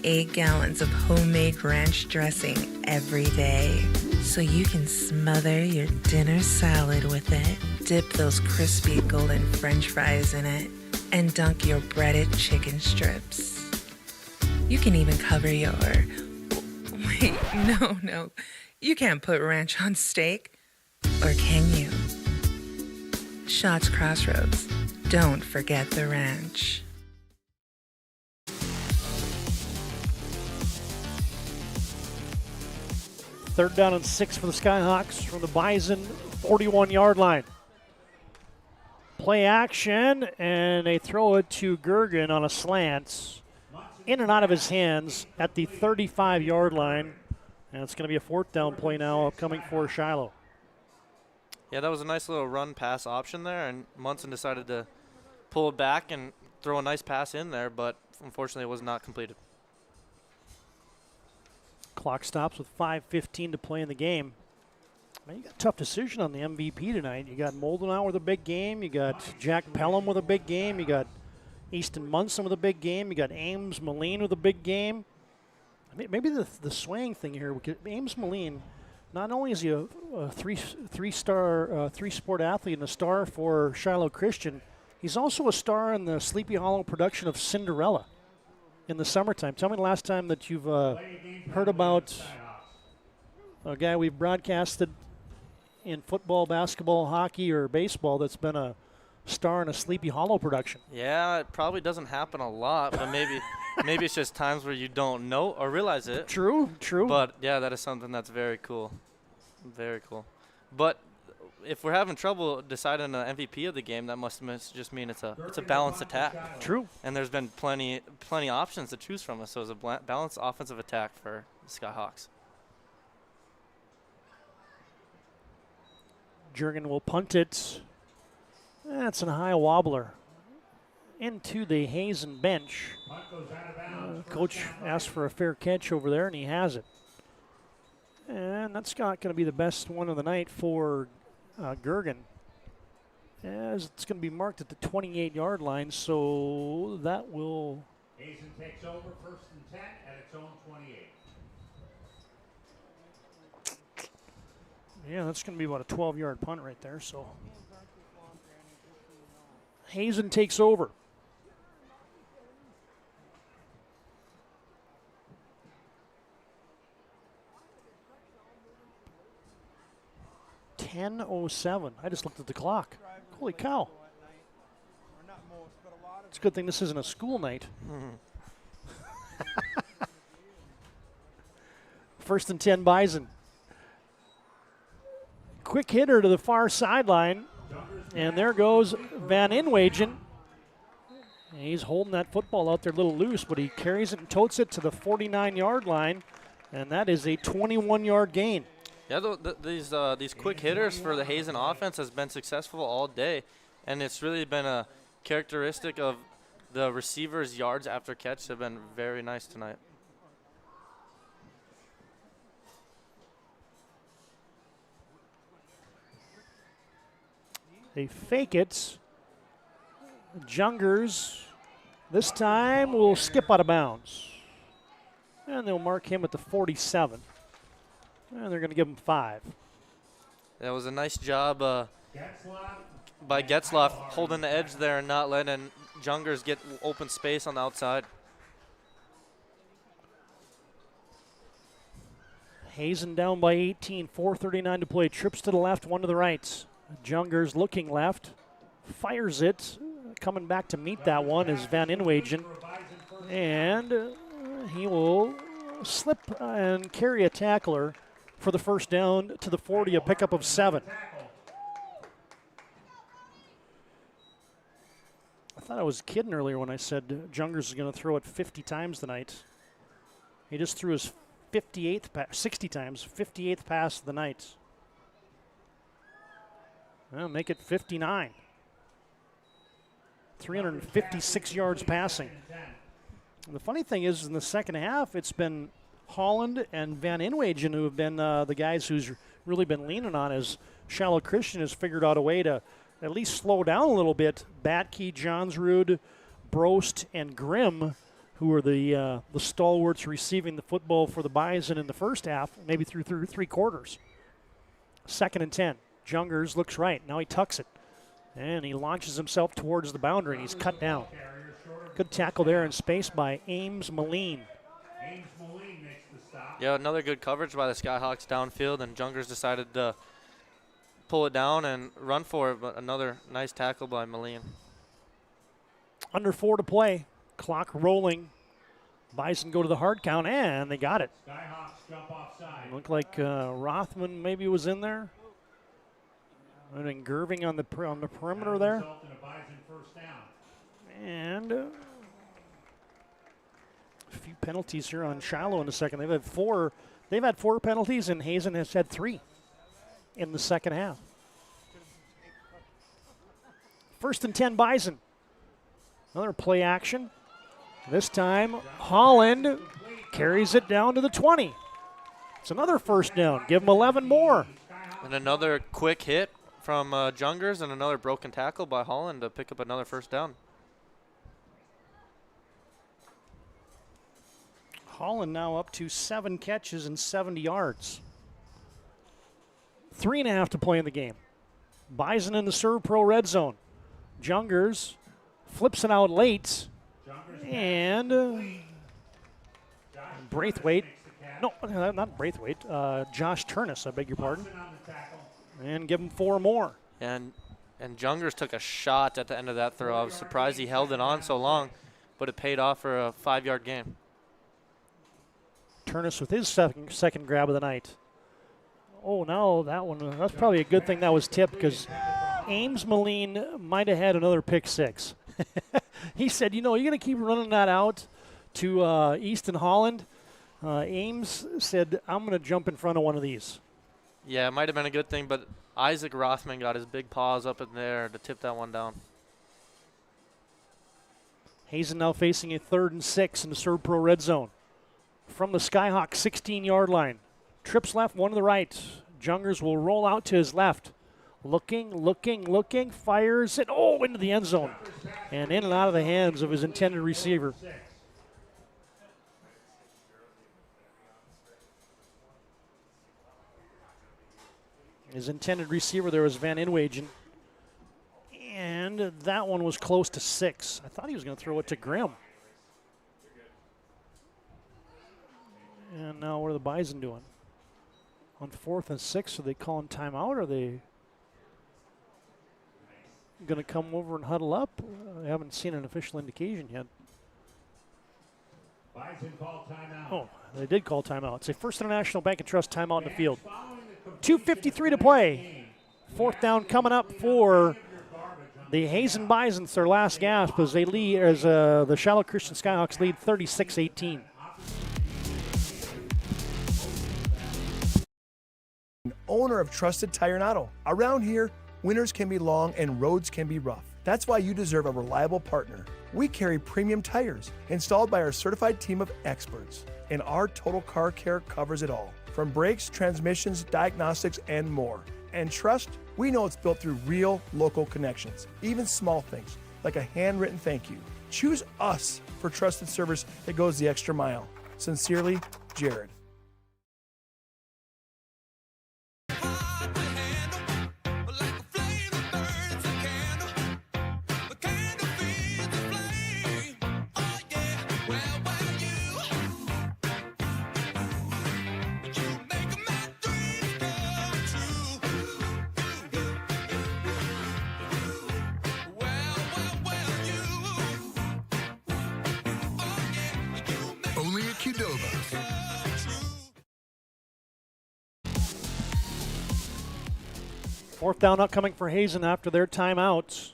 8 gallons of homemade ranch dressing every day, so you can smother your dinner salad with it, dip those crispy golden French fries in it, and dunk your breaded chicken strips. You can even cover your... Wait, no. You can't put ranch on steak. Or can you? Shots Crossroads. Don't forget the ranch.
Third down and 6 for the Skyhawks from the Bison 41-yard line. Play action, and they throw it to Gergen on a slant. In and out of his hands at the 35-yard line. And it's going to be a 4th down play now coming for Shiloh.
Yeah, that was a nice little run-pass option there, and Munson decided to pull it back and throw a nice pass in there, but unfortunately it was not completed.
Clock stops with 5:15 to play in the game. Man, you got a tough decision on the MVP tonight. You got Moldenau with a big game. You got Jack Pelham with a big game. You got Easton Munson with a big game. You got Ames Moline with a big game. I mean, maybe the swaying thing here, Ames Moline, not only is he a three-sport athlete and a star for Shiloh Christian, he's also a star in the Sleepy Hollow production of Cinderella in the summertime. Tell me the last time that you've heard about a guy we've broadcasted in football, basketball, hockey, or baseball that's been a star in a Sleepy Hollow production.
Yeah, it probably doesn't happen a lot, but maybe it's just times where you don't know or realize it.
True.
But yeah, that is something that's very cool. Very cool. But if we're having trouble deciding an MVP of the game, that must just mean it's a balanced attack.
True.
And there's been plenty options to choose from. So it's a balanced offensive attack for the Skyhawks.
Jurgen will punt it. That's a high wobbler into the Hazen bench. Coach asked for a fair catch over there, and he has it. And that's not going to be the best one of the night for Gergen, as it's going to be marked at the 28-yard line, so that will...
Hazen takes over 1st and 10 at its own 28.
Yeah, that's going to be about a 12-yard punt right there, so... Hazen takes over. .10:07. I just looked at the clock. Holy cow. It's a good thing this isn't a school night. 1st and 10 Bison. Quick hitter to the far sideline. And there goes Van Inwagen. He's holding that football out there a little loose, but he carries it and totes it to the 49-yard line. And that is a 21-yard gain.
Yeah, these quick hitters for the Hazen offense has been successful all day, and it's really been a characteristic of the receivers' yards after catch have been very nice tonight.
They fake it. Jungers this time will skip out of bounds. And they'll mark him at the 47. And they're going to give him 5.
That was a nice job by Getzlaff holding the edge there and not letting Jungers get open space on the outside.
Hazen down by 18, 4:39 to play. Trips to the left, one to the right. Jungers looking left, fires it. Coming back to meet that one is Van Inwagen. And he will slip and carry a tackler for the 1st down to the 40, a pickup of 7. I thought I was kidding earlier when I said Jungers is going to throw it 50 times tonight. He just threw his 60 times, 58th pass of the night. Well, make it 59. 356 yards passing. And the funny thing is, in the second half, it's been Holland and Van Inwagen who have been the guys who's really been leaning on, as Shiloh Christian has figured out a way to at least slow down a little bit. Batke, Johnsrud, Brost, and Grimm, who are the stalwarts receiving the football for the Bison in the first half, maybe through three quarters. 2nd and 10. Jungers looks right. Now he tucks it. And he launches himself towards the boundary, and he's cut down. Good tackle there in space by Ames Moline.
Yeah, another good coverage by the Skyhawks downfield, and Jungers decided to pull it down and run for it, but another nice tackle by Moline.
Under 4 to play. Clock rolling. Bison go to the hard count, and they got it.
Skyhawks jump offside.
Looked like Rothman maybe was in there. And then Gerving on the perimeter there. And a few penalties here on Shiloh in the second. They've had four penalties, and Hazen has had 3 in the second half. 1st and 10 Bison. Another play action. This time Holland carries it down to the 20. It's another first down. Give them 11 more.
And another quick hit from Jungers, and another broken tackle by Holland to pick up another first down.
Holland now up to 7 catches and 70 yards. 3.5 to play in the game. Bison in the Serve Pro red zone. Jungers flips it out late. And Braithwaite. No, not Braithwaite. Josh Turnus, I beg your pardon. And give him 4 more.
And Jungers took a shot at the end of that throw. I was surprised he held it on so long, but it paid off for a 5-yard gain.
Turnus with his second grab of the night. Oh, no, that's probably a good thing that was tipped, because Ames Moline might have had another pick 6. He said, you're going to keep running that out to Easton Holland. Ames said, I'm going to jump in front of one of these.
Yeah, it might have been a good thing, but Isaac Rothman got his big paws up in there to tip that one down.
Hazen now facing a 3rd and 6 in the Serve Pro red zone. From the Skyhawk 16-yard line. Trips left, 1 to the right. Jungers will roll out to his left. Looking, fires it, into the end zone. And in and out of the hands of his intended receiver. His intended receiver there was Van Inwagen. And that one was close to 6. I thought he was going to throw it to Grimm. And now what are the Bison doing? On 4th and 6, are they calling timeout, or are they going to come over and huddle up? I haven't seen an official indication yet.
Bison called timeout.
Oh, they did call timeout. It's a First International Bank and Trust timeout in the field. 2:53 to play. 4th down coming up for the Hazen Bisons. Their last gasp as they lead, as the Shiloh Christian Skyhawks lead 36-18.
Owner of Trusted Tire and Auto. Around here, winters can be long and roads can be rough. That's why you deserve a reliable partner. We carry premium tires installed by our certified team of experts, and our total car care covers it all, from brakes, transmissions, diagnostics, and more. And trust, we know it's built through real local connections, even small things like a handwritten thank you. Choose us for trusted service that goes the extra mile. Sincerely, Jared.
Only at Qdoba.
Fourth down upcoming for Hazen after their timeouts.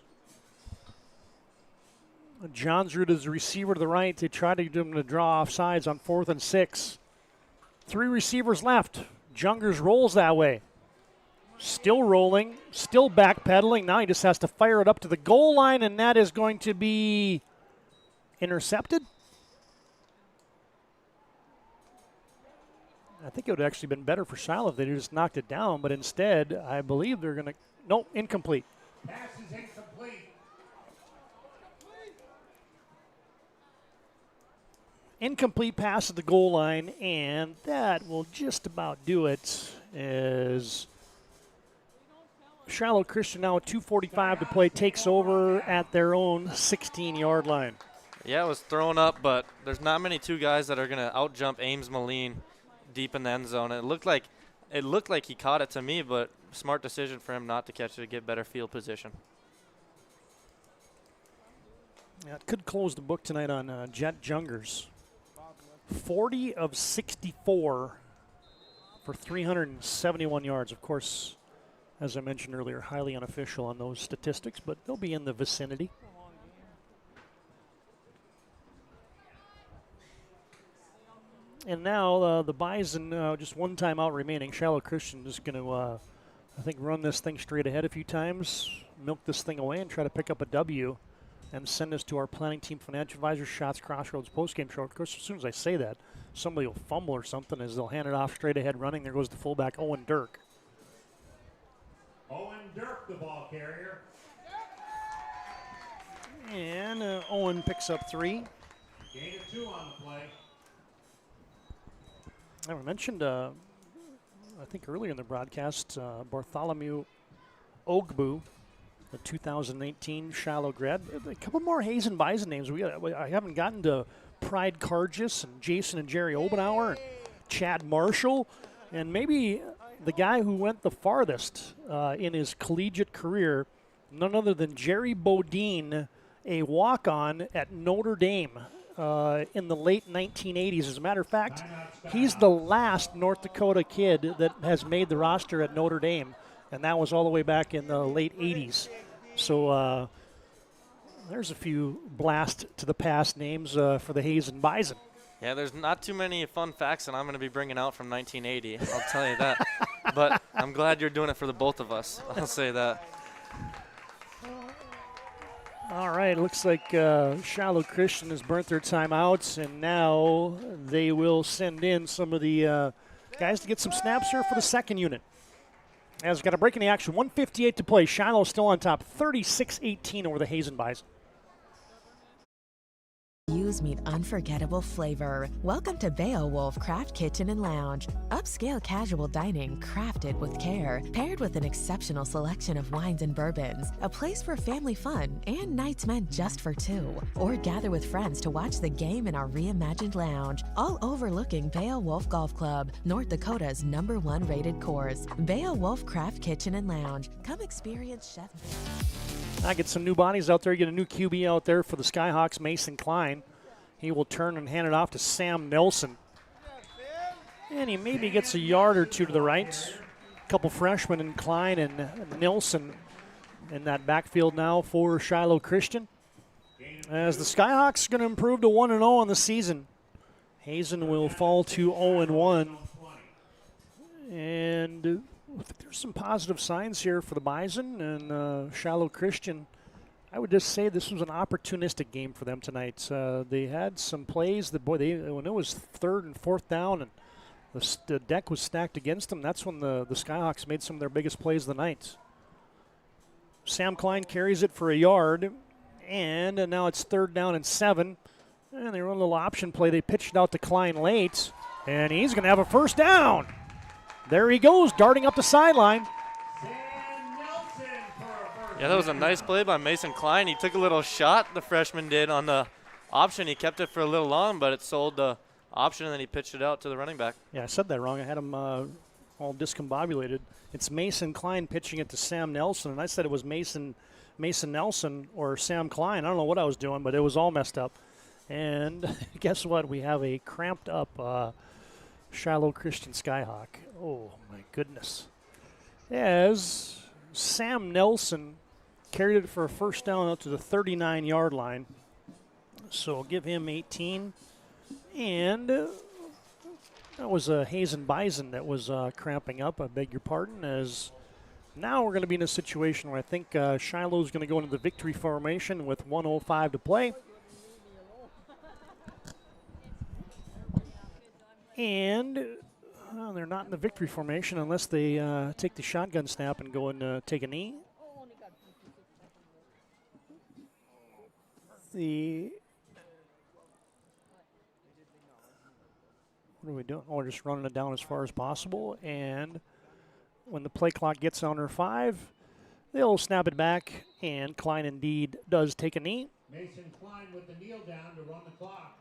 Johnsrud is the receiver to the right. They try to get him to draw off sides on 4th and 6. 3 receivers left. Jungers rolls that way. Still rolling, still backpedaling. Now he just has to fire it up to the goal line, and that is going to be intercepted. I think it would have actually been better for Shiloh if they just knocked it down, but instead, I believe they're going to, nope, incomplete.
Pass is incomplete.
Incomplete pass at the goal line, and that will just about do it as Shiloh Christian now at 2:45 to play takes over at their own 16-yard line.
Yeah, it was thrown up, but there's not many two guys that are going to out-jump Ames Moline deep in the end zone. It looked like he caught it to me, but smart decision for him not to catch it to get better field position.
Yeah, it could close the book tonight on Jet Jungers. 40 of 64 for 371 yards. Of course, as I mentioned earlier, highly unofficial on those statistics, but they'll be in the vicinity. And now the Bison, just one timeout remaining. Shiloh Christian is going to, I think, run this thing straight ahead a few times, milk this thing away, and try to pick up a W and send us to our planning team financial advisor, Shots Crossroads postgame show. Of course, as soon as I say that, somebody will fumble or something as they'll hand it off straight ahead running. There goes the fullback, Owen Dirk.
Owen Dirk, the ball carrier.
And Owen picks up 3.
Gain of 2 on the play.
I mentioned, I think earlier in the broadcast, Bartholomew Ogbu, the 2018 Shiloh grad. A couple more Hazen Bison names. I haven't gotten to Pride Cargis and Jason and Jerry Obenauer and Chad Marshall, and maybe the guy who went the farthest in his collegiate career, none other than Jerry Bodine, a walk-on at Notre Dame in the late 1980s. As a matter of fact, he's the last North Dakota kid that has made the roster at Notre Dame, and that was all the way back in the late 80s. So there's a few blast to the past names for the Hazen Bison.
Yeah, there's not too many fun facts that I'm going to be bringing out from 1980. I'll tell you that. But I'm glad you're doing it for the both of us. I'll say that.
All right, looks like Shiloh Christian has burnt their timeouts, and now they will send in some of the guys to get some snaps here for the second unit. As got a break in the action, 1:58 to play. Shiloh still on top, 36-18 over the Hazen Bison.
Views meet unforgettable flavor. Welcome to Beowulf Craft Kitchen and Lounge. Upscale casual dining crafted with care, paired with an exceptional selection of wines and bourbons. A place for family fun and nights meant just for 2. Or gather with friends to watch the game in our reimagined lounge, all overlooking Beowulf Golf Club, North Dakota's #1 rated course. Beowulf Craft Kitchen and Lounge. Come experience Chef.
I get some new bodies out there. Get a new QB out there for the Skyhawks, Mason Klein. He will turn and hand it off to Sam Nelson. And he maybe gets a yard or two to the right. A couple freshmen in Klein and Nelson in that backfield now for Shiloh Christian. As the Skyhawks are going to improve to 1-0 on the season. Hazen will fall to 0-1. And there's some positive signs here for the Bison and Shiloh Christian. I would just say this was an opportunistic game for them tonight. They had some plays that, boy, when it was 3rd and 4th down and the deck was stacked against them, that's when the Skyhawks made some of their biggest plays of the night. Sam Klein carries it for a yard, and now it's 3rd down and 7. And they run a little option play. They pitched it out to Klein late, and he's going to have a 1st down. There he goes, darting up the sideline.
Yeah, that was a nice play by Mason Klein. He took a little shot, the freshman did, on the option. He kept it for a little long, but it sold the option, and then he pitched it out to the running back.
Yeah, I said that wrong. I had him all discombobulated. It's Mason Klein pitching it to Sam Nelson, and I said it was Mason Nelson or Sam Klein. I don't know what I was doing, but it was all messed up. And guess what? We have a cramped up Shiloh Christian Skyhawk. Oh, my goodness. As Sam Nelson carried it for a 1st down up to the 39-yard line. So give him 18. And that was a Hazen Bison that was cramping up, I beg your pardon, as Now we're going to be in a situation where I think Shiloh's going to go into the victory formation with 1:05 to play. And they're not in the victory formation unless they take the shotgun snap and go and take a knee. What are we doing? Oh, we're just running it down as far as possible. And when the play clock gets under 5, they'll snap it back. And Klein indeed does take a knee.
Mason Klein with the kneel down to run the clock.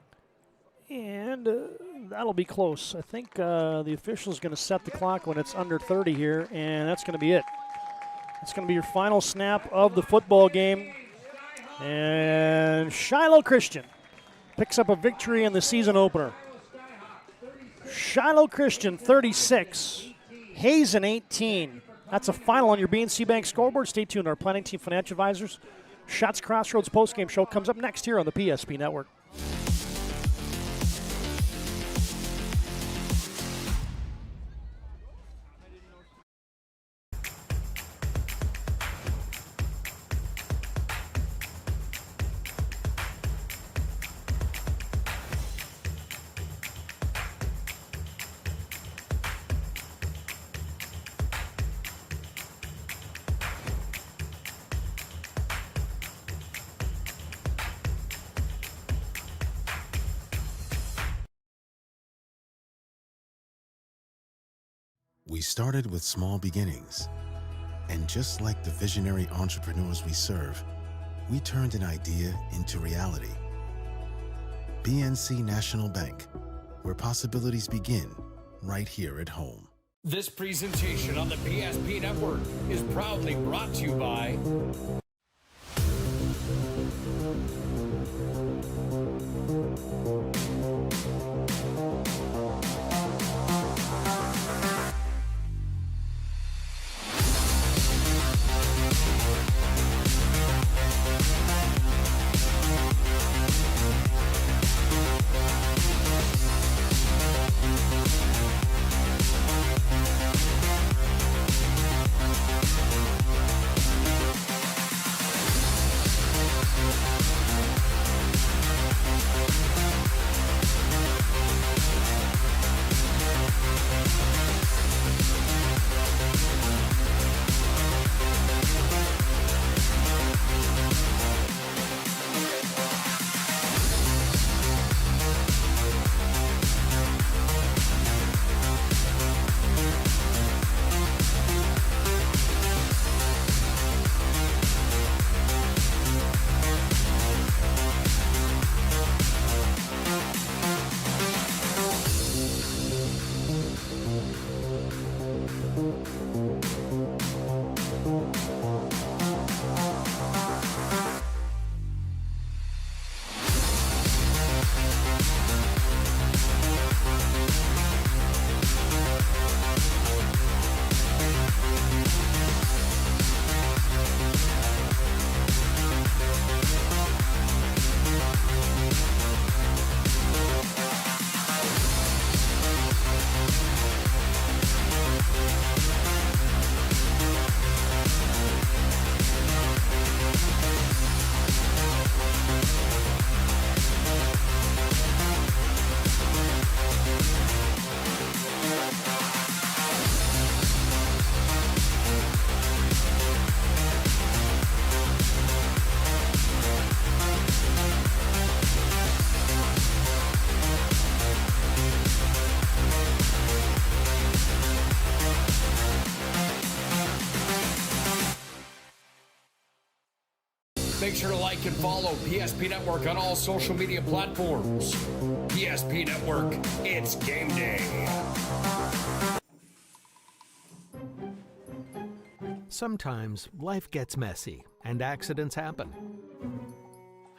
And that'll be close. I think the official's going to set the clock when it's under 30 here, and that's going to be it. It's going to be your final snap of the football game. And Shiloh Christian picks up a victory in the season opener. Shiloh Christian 36, Hazen 18. That's a final on your BNC Bank scoreboard. Stay tuned. Our planning team financial advisors. Shots Crossroads postgame show comes up next here on the PSP Network.
We started with small beginnings, and just like the visionary entrepreneurs we serve, we turned an idea into reality. BNC National Bank, where possibilities begin right here at home.
This presentation on the PSP Network is proudly brought to you by Make sure to like and follow PSP Network on all social media platforms. PSP Network, it's game day.
Sometimes life gets messy and accidents happen.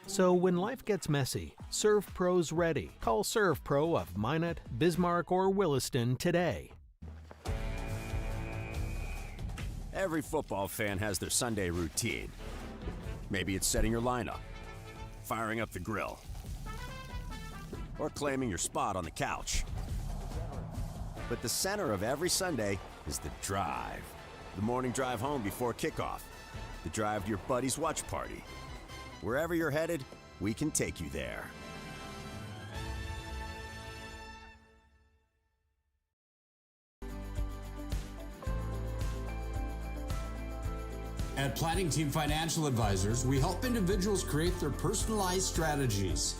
So when life gets messy, ServPro's ready. Call ServPro of Minot, Bismarck, or Williston today.
Every football fan has their Sunday routine. Maybe it's setting your lineup, firing up the grill, or claiming your spot on the couch. But the center of every Sunday is the drive. the morning drive home before kickoff, the drive to your buddy's watch party. Wherever you're headed, we can take you there.
At Planning Team Financial Advisors, we help individuals create their personalized strategies.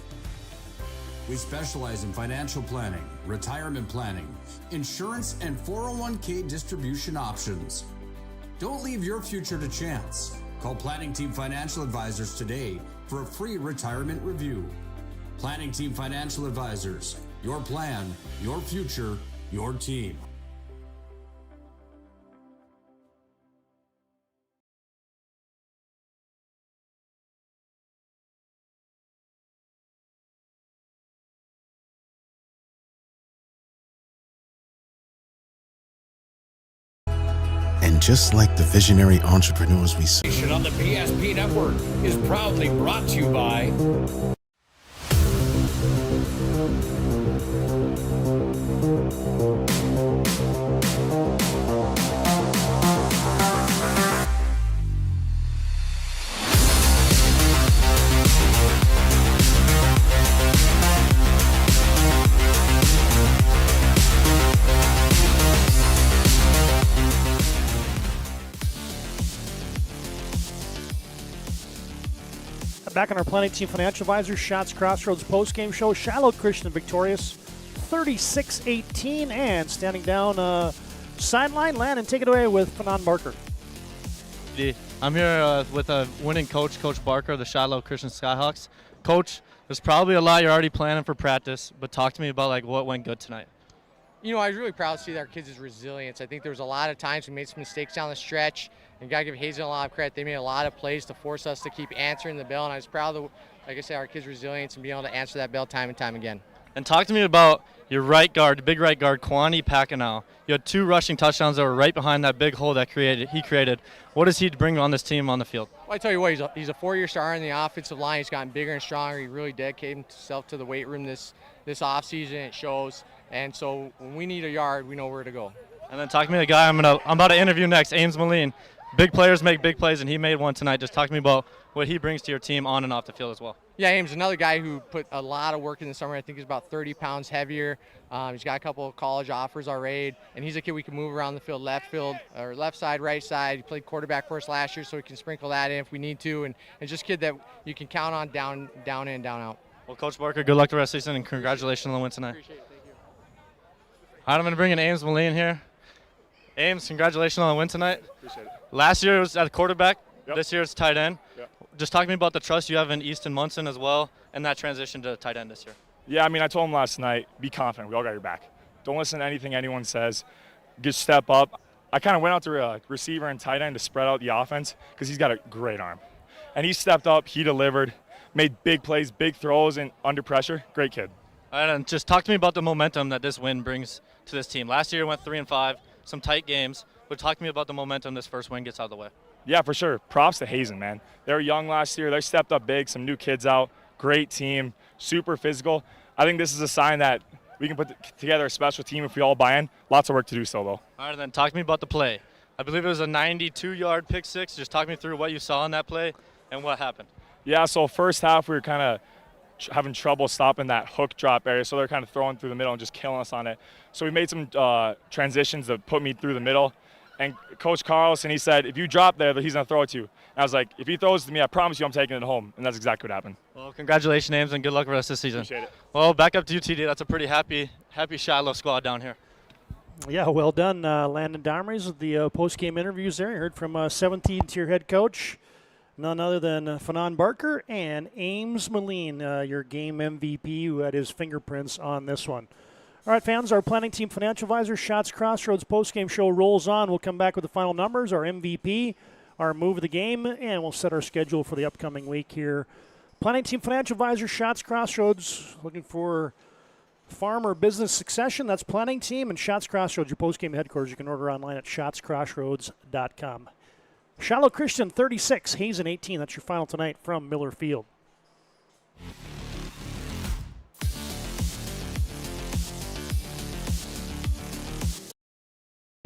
We specialize in financial planning, retirement planning, insurance, and 401k distribution options. Don't leave your future to chance. Call Planning Team Financial Advisors today for a free retirement review. Planning Team Financial Advisors, your plan, your future, your team.
And just like the visionary entrepreneurs we serve,
On the PSP Network is proudly brought to you by
Back on our Planning Team Financial Advisors Shots Crossroads postgame show. Shiloh Christian victorious 36-18, and standing down sideline. Landon, take it away with Fanon Barker.
I'm here with a winning coach, Coach Barker of the Shiloh Christian Skyhawks. Coach, there's probably a lot you're already planning for practice, but talk to me about like what went good tonight.
You know, I was really proud to see our kids' resilience. I think there was a lot of times we made some mistakes down the stretch, and got to give Hazen a lot of credit. They made a lot of plays to force us to keep answering the bell, and I was proud of, like I said, our kids' resilience and being able to answer that bell time and time again.
And talk to me about your right guard, big right guard, Kwani Pakinau. You had 2 rushing touchdowns that were right behind that big hole that he created. What does he bring on this team on the field?
Well, I tell you what, he's a 4-year starter in the offensive line. He's gotten bigger and stronger. He really dedicated himself to the weight room this offseason. It shows. And so when we need a yard, we know where to go.
And then talk to me the guy I'm about to interview next, Ames Moline. Big players make big plays, and he made one tonight. Just talk to me about what he brings to your team on and off the field as well.
Yeah, Ames, another guy who put a lot of work in the summer. I think he's about 30 pounds heavier. He's got a couple of college offers already, and he's a kid we can move around the field, left side, right side. He played quarterback for us last year, so we can sprinkle that in if we need to, and just a kid that you can count on down in, down out.
Well, Coach Barker, good luck the rest of the season, and congratulations on the win tonight.
Appreciate it. Thank you.
All right, I'm going to bring in Ames Moline here. Ames, congratulations on the win tonight.
Appreciate it.
Last year it was at quarterback.
Yep.
This year it's tight end.
Yep.
Just talk to me about the trust you have in Easton Munson as well, and that transition to tight end this year.
Yeah, I mean, I told him last night, be confident. We all got your back. Don't listen to anything anyone says. Just step up. I kind of went out to receiver and tight end to spread out the offense because he's got a great arm. And he stepped up. He delivered, made big plays, big throws, and under pressure. Great kid.
All right, and just talk to me about the momentum that this win brings to this team. Last year went 3-5, some tight games. But talk to me about the momentum this first win gets out of the way.
Yeah, for sure. Props to Hazen, man. They were young last year. They stepped up big, some new kids out. Great team, super physical. I think this is a sign that we can put together a special team if we all buy in. Lots of work to do still, though.
All right, then talk to me about the play. I believe it was a 92-yard pick six. Just talk me through what you saw in that play and what happened.
Yeah, so first half we were kind of having trouble stopping that hook drop area, so they're kind of throwing through the middle and just killing us on it. So we made some transitions that put me through the middle. And Coach Carlson, he said, if you drop there, he's going to throw it to you. And I was like, if he throws it to me, I promise you I'm taking it home. And that's exactly what happened.
Well, congratulations, Ames, and good luck for the rest of the season.
Appreciate it.
Well, back up to you, TD. That's a pretty happy Shiloh squad down here.
Yeah, well done, Landon Domrys, with the post-game interviews there. You heard from 17th-year head coach, none other than Fanon Barker, and Ames Moline, your game MVP, who had his fingerprints on this one. All right, fans, our Planning Team Financial Advisors Shots Crossroads postgame show rolls on. We'll come back with the final numbers, our MVP, our move of the game, and we'll set our schedule for the upcoming week here. Planning Team Financial Advisors Shots Crossroads, looking for farm or business succession. That's Planning Team, and Shots Crossroads, your postgame headquarters. You can order online at shotscrossroads.com. Shiloh Christian 36, Hazen 18. That's your final tonight from Miller Field.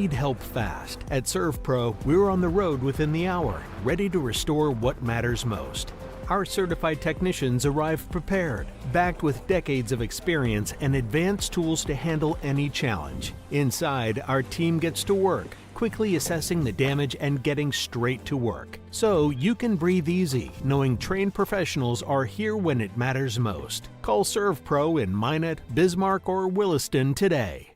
need help fast. At ServPro, we're on the road within the hour, ready to restore what matters most. Our certified technicians arrive prepared, backed with decades of experience and advanced tools to handle any challenge. Inside, our team gets to work, quickly assessing the damage and getting straight to work. So you can breathe easy, knowing trained professionals are here when it matters most. Call ServPro in Minot, Bismarck, or Williston today.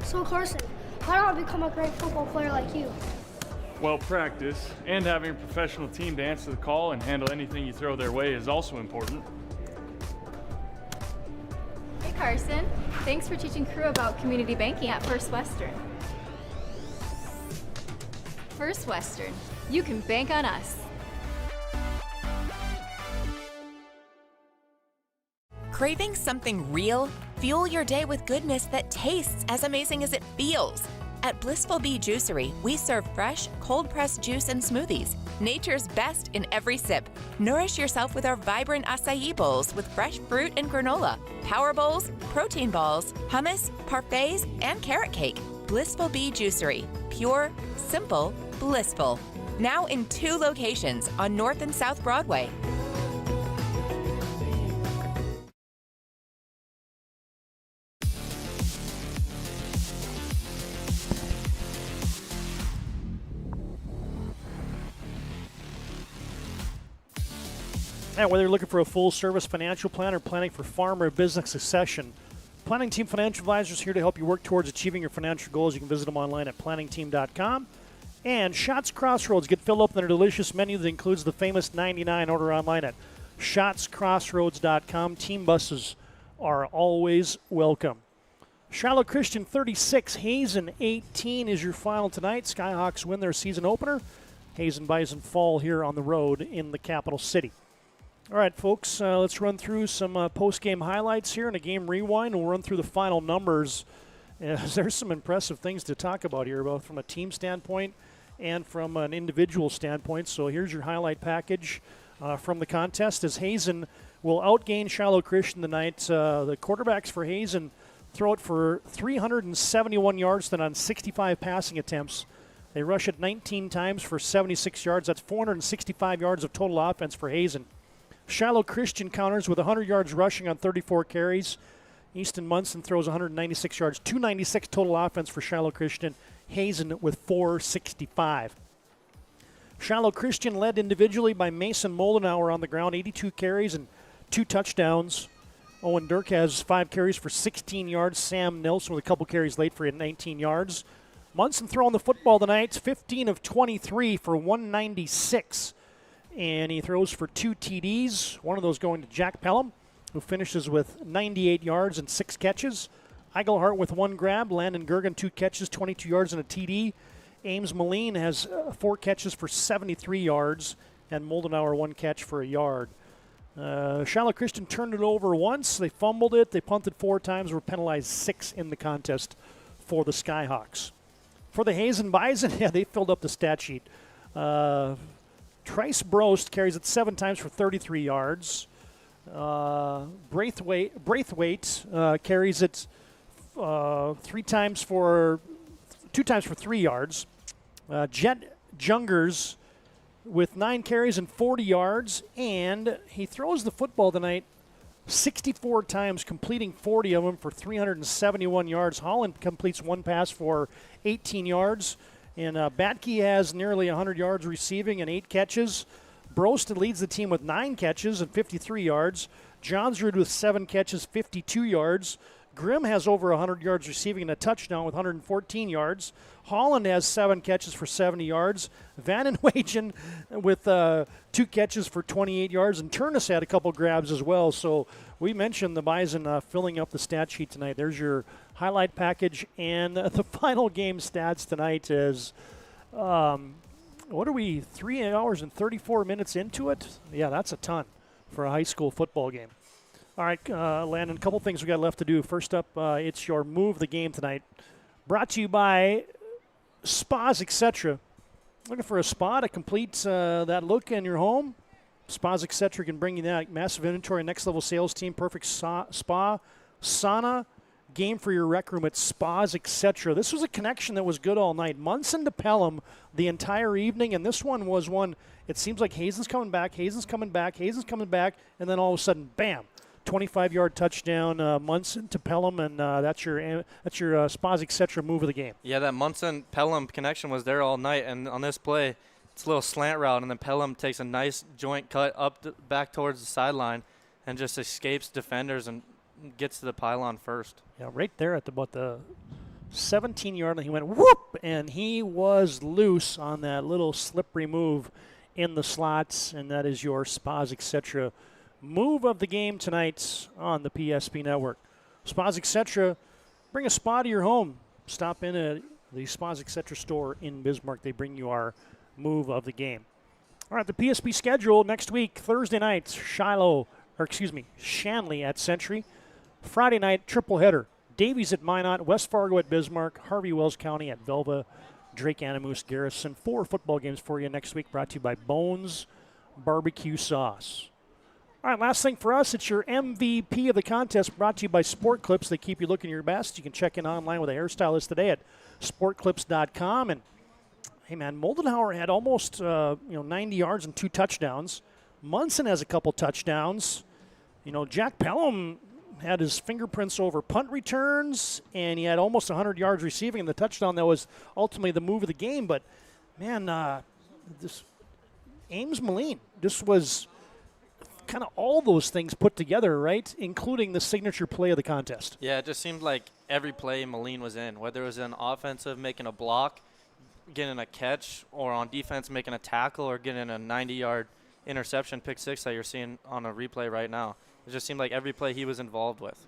So Carson, how do I become a great football player like you?
Well, practice and having a professional team to answer the call and handle anything you throw their way is also important.
Hey Carson, thanks for teaching crew about community banking at First Western. First Western, you can bank on us.
Craving something real? Fuel your day with goodness that tastes as amazing as it feels. At Blissful Bee Juicery, we serve fresh, cold-pressed juice and smoothies. Nature's best in every sip. Nourish yourself with our vibrant acai bowls with fresh fruit and granola, power bowls, protein balls, hummus, parfaits, and carrot cake. Blissful Bee Juicery. Pure, simple, blissful. Now in 2 locations on North and South Broadway.
And whether you're looking for a full-service financial plan or planning for farm or business succession, Planning Team Financial Advisors here to help you work towards achieving your financial goals. You can visit them online at planningteam.com. And Shots Crossroads, get filled up in their delicious menu that includes the famous 99. Order online at shotscrossroads.com. Team buses are always welcome. Shiloh Christian 36, Hazen 18 is your final tonight. Skyhawks win their season opener. Hazen Bison fall here on the road in the capital city. All right, folks, let's run through some post-game highlights here and a game rewind. We'll run through the final numbers. There's some impressive things to talk about here, both from a team standpoint and from an individual standpoint. So here's your highlight package from the contest as Hazen will outgain Shiloh Christian tonight. The quarterbacks for Hazen throw it for 371 yards then on 65 passing attempts. They rush it 19 times for 76 yards. That's 465 yards of total offense for Hazen. Shiloh Christian counters with 100 yards rushing on 34 carries. Easton Munson throws 196 yards, 296 total offense for Shiloh Christian. Hazen with 465. Shiloh Christian led individually by Mason Moldenauer on the ground, 82 carries and 2 touchdowns. Owen Dirk has 5 carries for 16 yards. Sam Nelson with a couple carries late for 19 yards. Munson throwing the football tonight, 15 of 23 for 196. And he throws for 2 TDs, one of those going to Jack Pelham, who finishes with 98 yards and 6 catches. Eigelhart with 1 grab. Landon Gergen, 2 catches, 22 yards and a TD. Ames Moline has 4 catches for 73 yards, and Moldenauer 1 catch for a yard. Shiloh Christian turned it over once. They fumbled it. They punted 4 times, were penalized 6 in the contest for the Skyhawks. For the Hazen Bison, yeah, they filled up the stat sheet. Trice Brost carries it 7 times for 33 yards. Braithwaite carries it 2 times for 3 yards. Jet Jungers with 9 carries and 40 yards, and he throws the football tonight 64 times, completing 40 of them for 371 yards. Holland completes 1 pass for 18 yards. And Batke has nearly 100 yards receiving and 8 catches. Brost leads the team with 9 catches and 53 yards. Johnsrud with 7 catches, 52 yards. Grimm has over 100 yards receiving and a touchdown with 114 yards. Holland has 7 catches for 70 yards. Vanenwagen with 2 catches for 28 yards. And Turnus had a couple grabs as well. So we mentioned the Bison filling up the stat sheet tonight. There's your highlight package. And the final game stats tonight is, what are we, 3 hours and 34 minutes into it? Yeah, that's a ton for a high school football game. All right, Landon, a couple things we got left to do. First up, it's your move of the game tonight. Brought to you by Spas, etc. Looking for a spa to complete that look in your home? Spas, etc. can bring you that massive inventory, next level sales team, perfect spa, sauna, game for your rec room at Spas, etc. This was a connection that was good all night. Munson to Pelham the entire evening, and this one was one, it seems like Hazen's coming back, and then all of a sudden, bam, 25-yard touchdown, Munson to Pelham, and that's your Spas, etc. move of the game.
Yeah, that Munson-Pelham connection was there all night, and on this play, it's a little slant route, and then Pelham takes a nice joint cut back towards the sideline and just escapes defenders and gets to the pylon first.
Yeah, right there at about the 17-yard line, he went whoop, and he was loose on that little slippery move in the slots, and that is your Spas, etc. move of the game tonight on the PSP Network. Spas, etc. Bring a spa to your home. Stop in at the Spas, etc. store in Bismarck. They bring you our move of the game. All right, the PSP schedule next week, Thursday night, Shanley at Century. Friday night, triple header. Davies at Minot, West Fargo at Bismarck, Harvey Wells County at Velva, Drake Animus Garrison. 4 football games for you next week, brought to you by Bones Barbecue Sauce. All right, last thing for us, it's your MVP of the contest, brought to you by Sport Clips. They keep you looking your best. You can check in online with a hairstylist today at sportclips.com. And, hey, man, Moldenhauer had almost 90 yards and 2 touchdowns. Munson has a couple touchdowns. Jack Pelham had his fingerprints over punt returns, and he had almost 100 yards receiving, and the touchdown that was ultimately the move of the game. But, man, this Ames Moline, this was kind of all those things put together, right, including the signature play of the contest.
Yeah, it just seemed like every play Moline was in, whether it was an offensive making a block, getting a catch, or on defense making a tackle or getting a 90-yard interception pick six that you're seeing on a replay right now. It just seemed like every play he was involved with,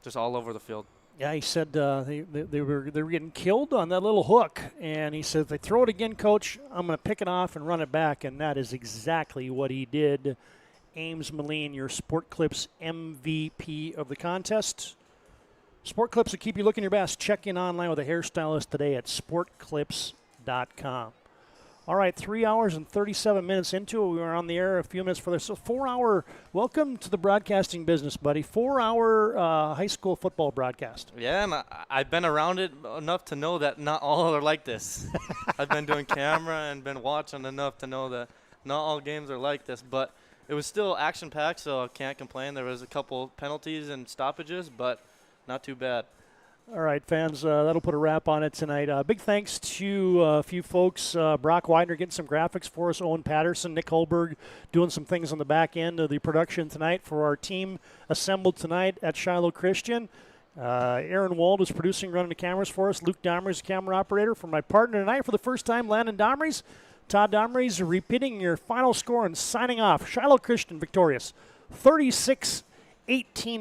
just all over the field.
Yeah, he said they were getting killed on that little hook, and he said, if they throw it again, Coach, I'm going to pick it off and run it back, and that is exactly what he did. Ames Moline, your Sport Clips MVP of the contest. Sport Clips will keep you looking your best. Check in online with a hairstylist today at sportclips.com. All right, 3 hours and 37 minutes into it. We were on the air a few minutes further. So 4-hour, welcome to the broadcasting business, buddy. 4-hour high school football broadcast.
Yeah, and I've been around it enough to know that not all are like this. I've been doing camera and been watching enough to know that not all games are like this. But it was still action-packed, so I can't complain. There was a couple penalties and stoppages, but not too bad.
All right, fans, that'll put a wrap on it tonight. Big thanks to a few folks. Brock Widener getting some graphics for us. Owen Patterson, Nick Holberg doing some things on the back end of the production tonight for our team assembled tonight at Shiloh Christian. Aaron Wald is producing, running the cameras for us. Luke Domrey's camera operator. For my partner tonight for the first time, Landon Domrey's. Todd Domrey's repeating your final score and signing off. Shiloh Christian victorious, 36-18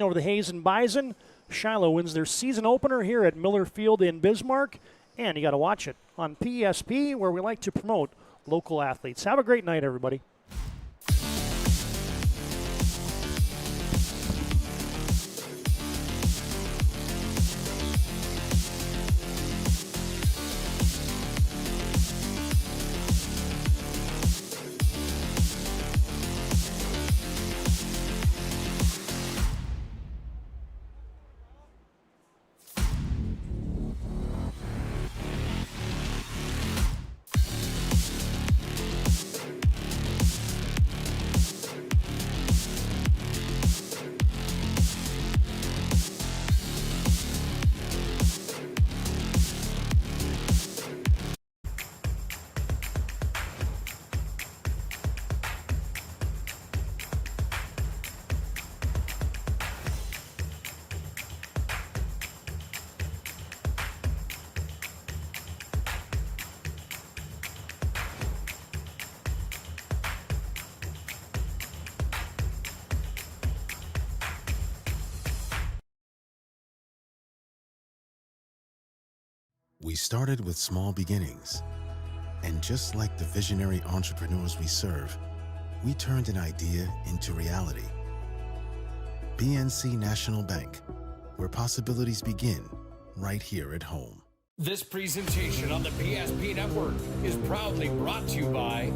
over the Hazen Bison. Shiloh wins their season opener here at Miller Field in Bismarck, and you got to watch it on PSP, where we like to promote local athletes. Have a great night, everybody.
We started with small beginnings. And just like the visionary entrepreneurs we serve, we turned an idea into reality. PNC National Bank, where possibilities begin right here at home.
This presentation on the PSP Network is proudly brought to you by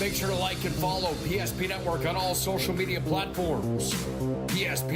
Make sure to like and follow PSP Network on all social media platforms. PSP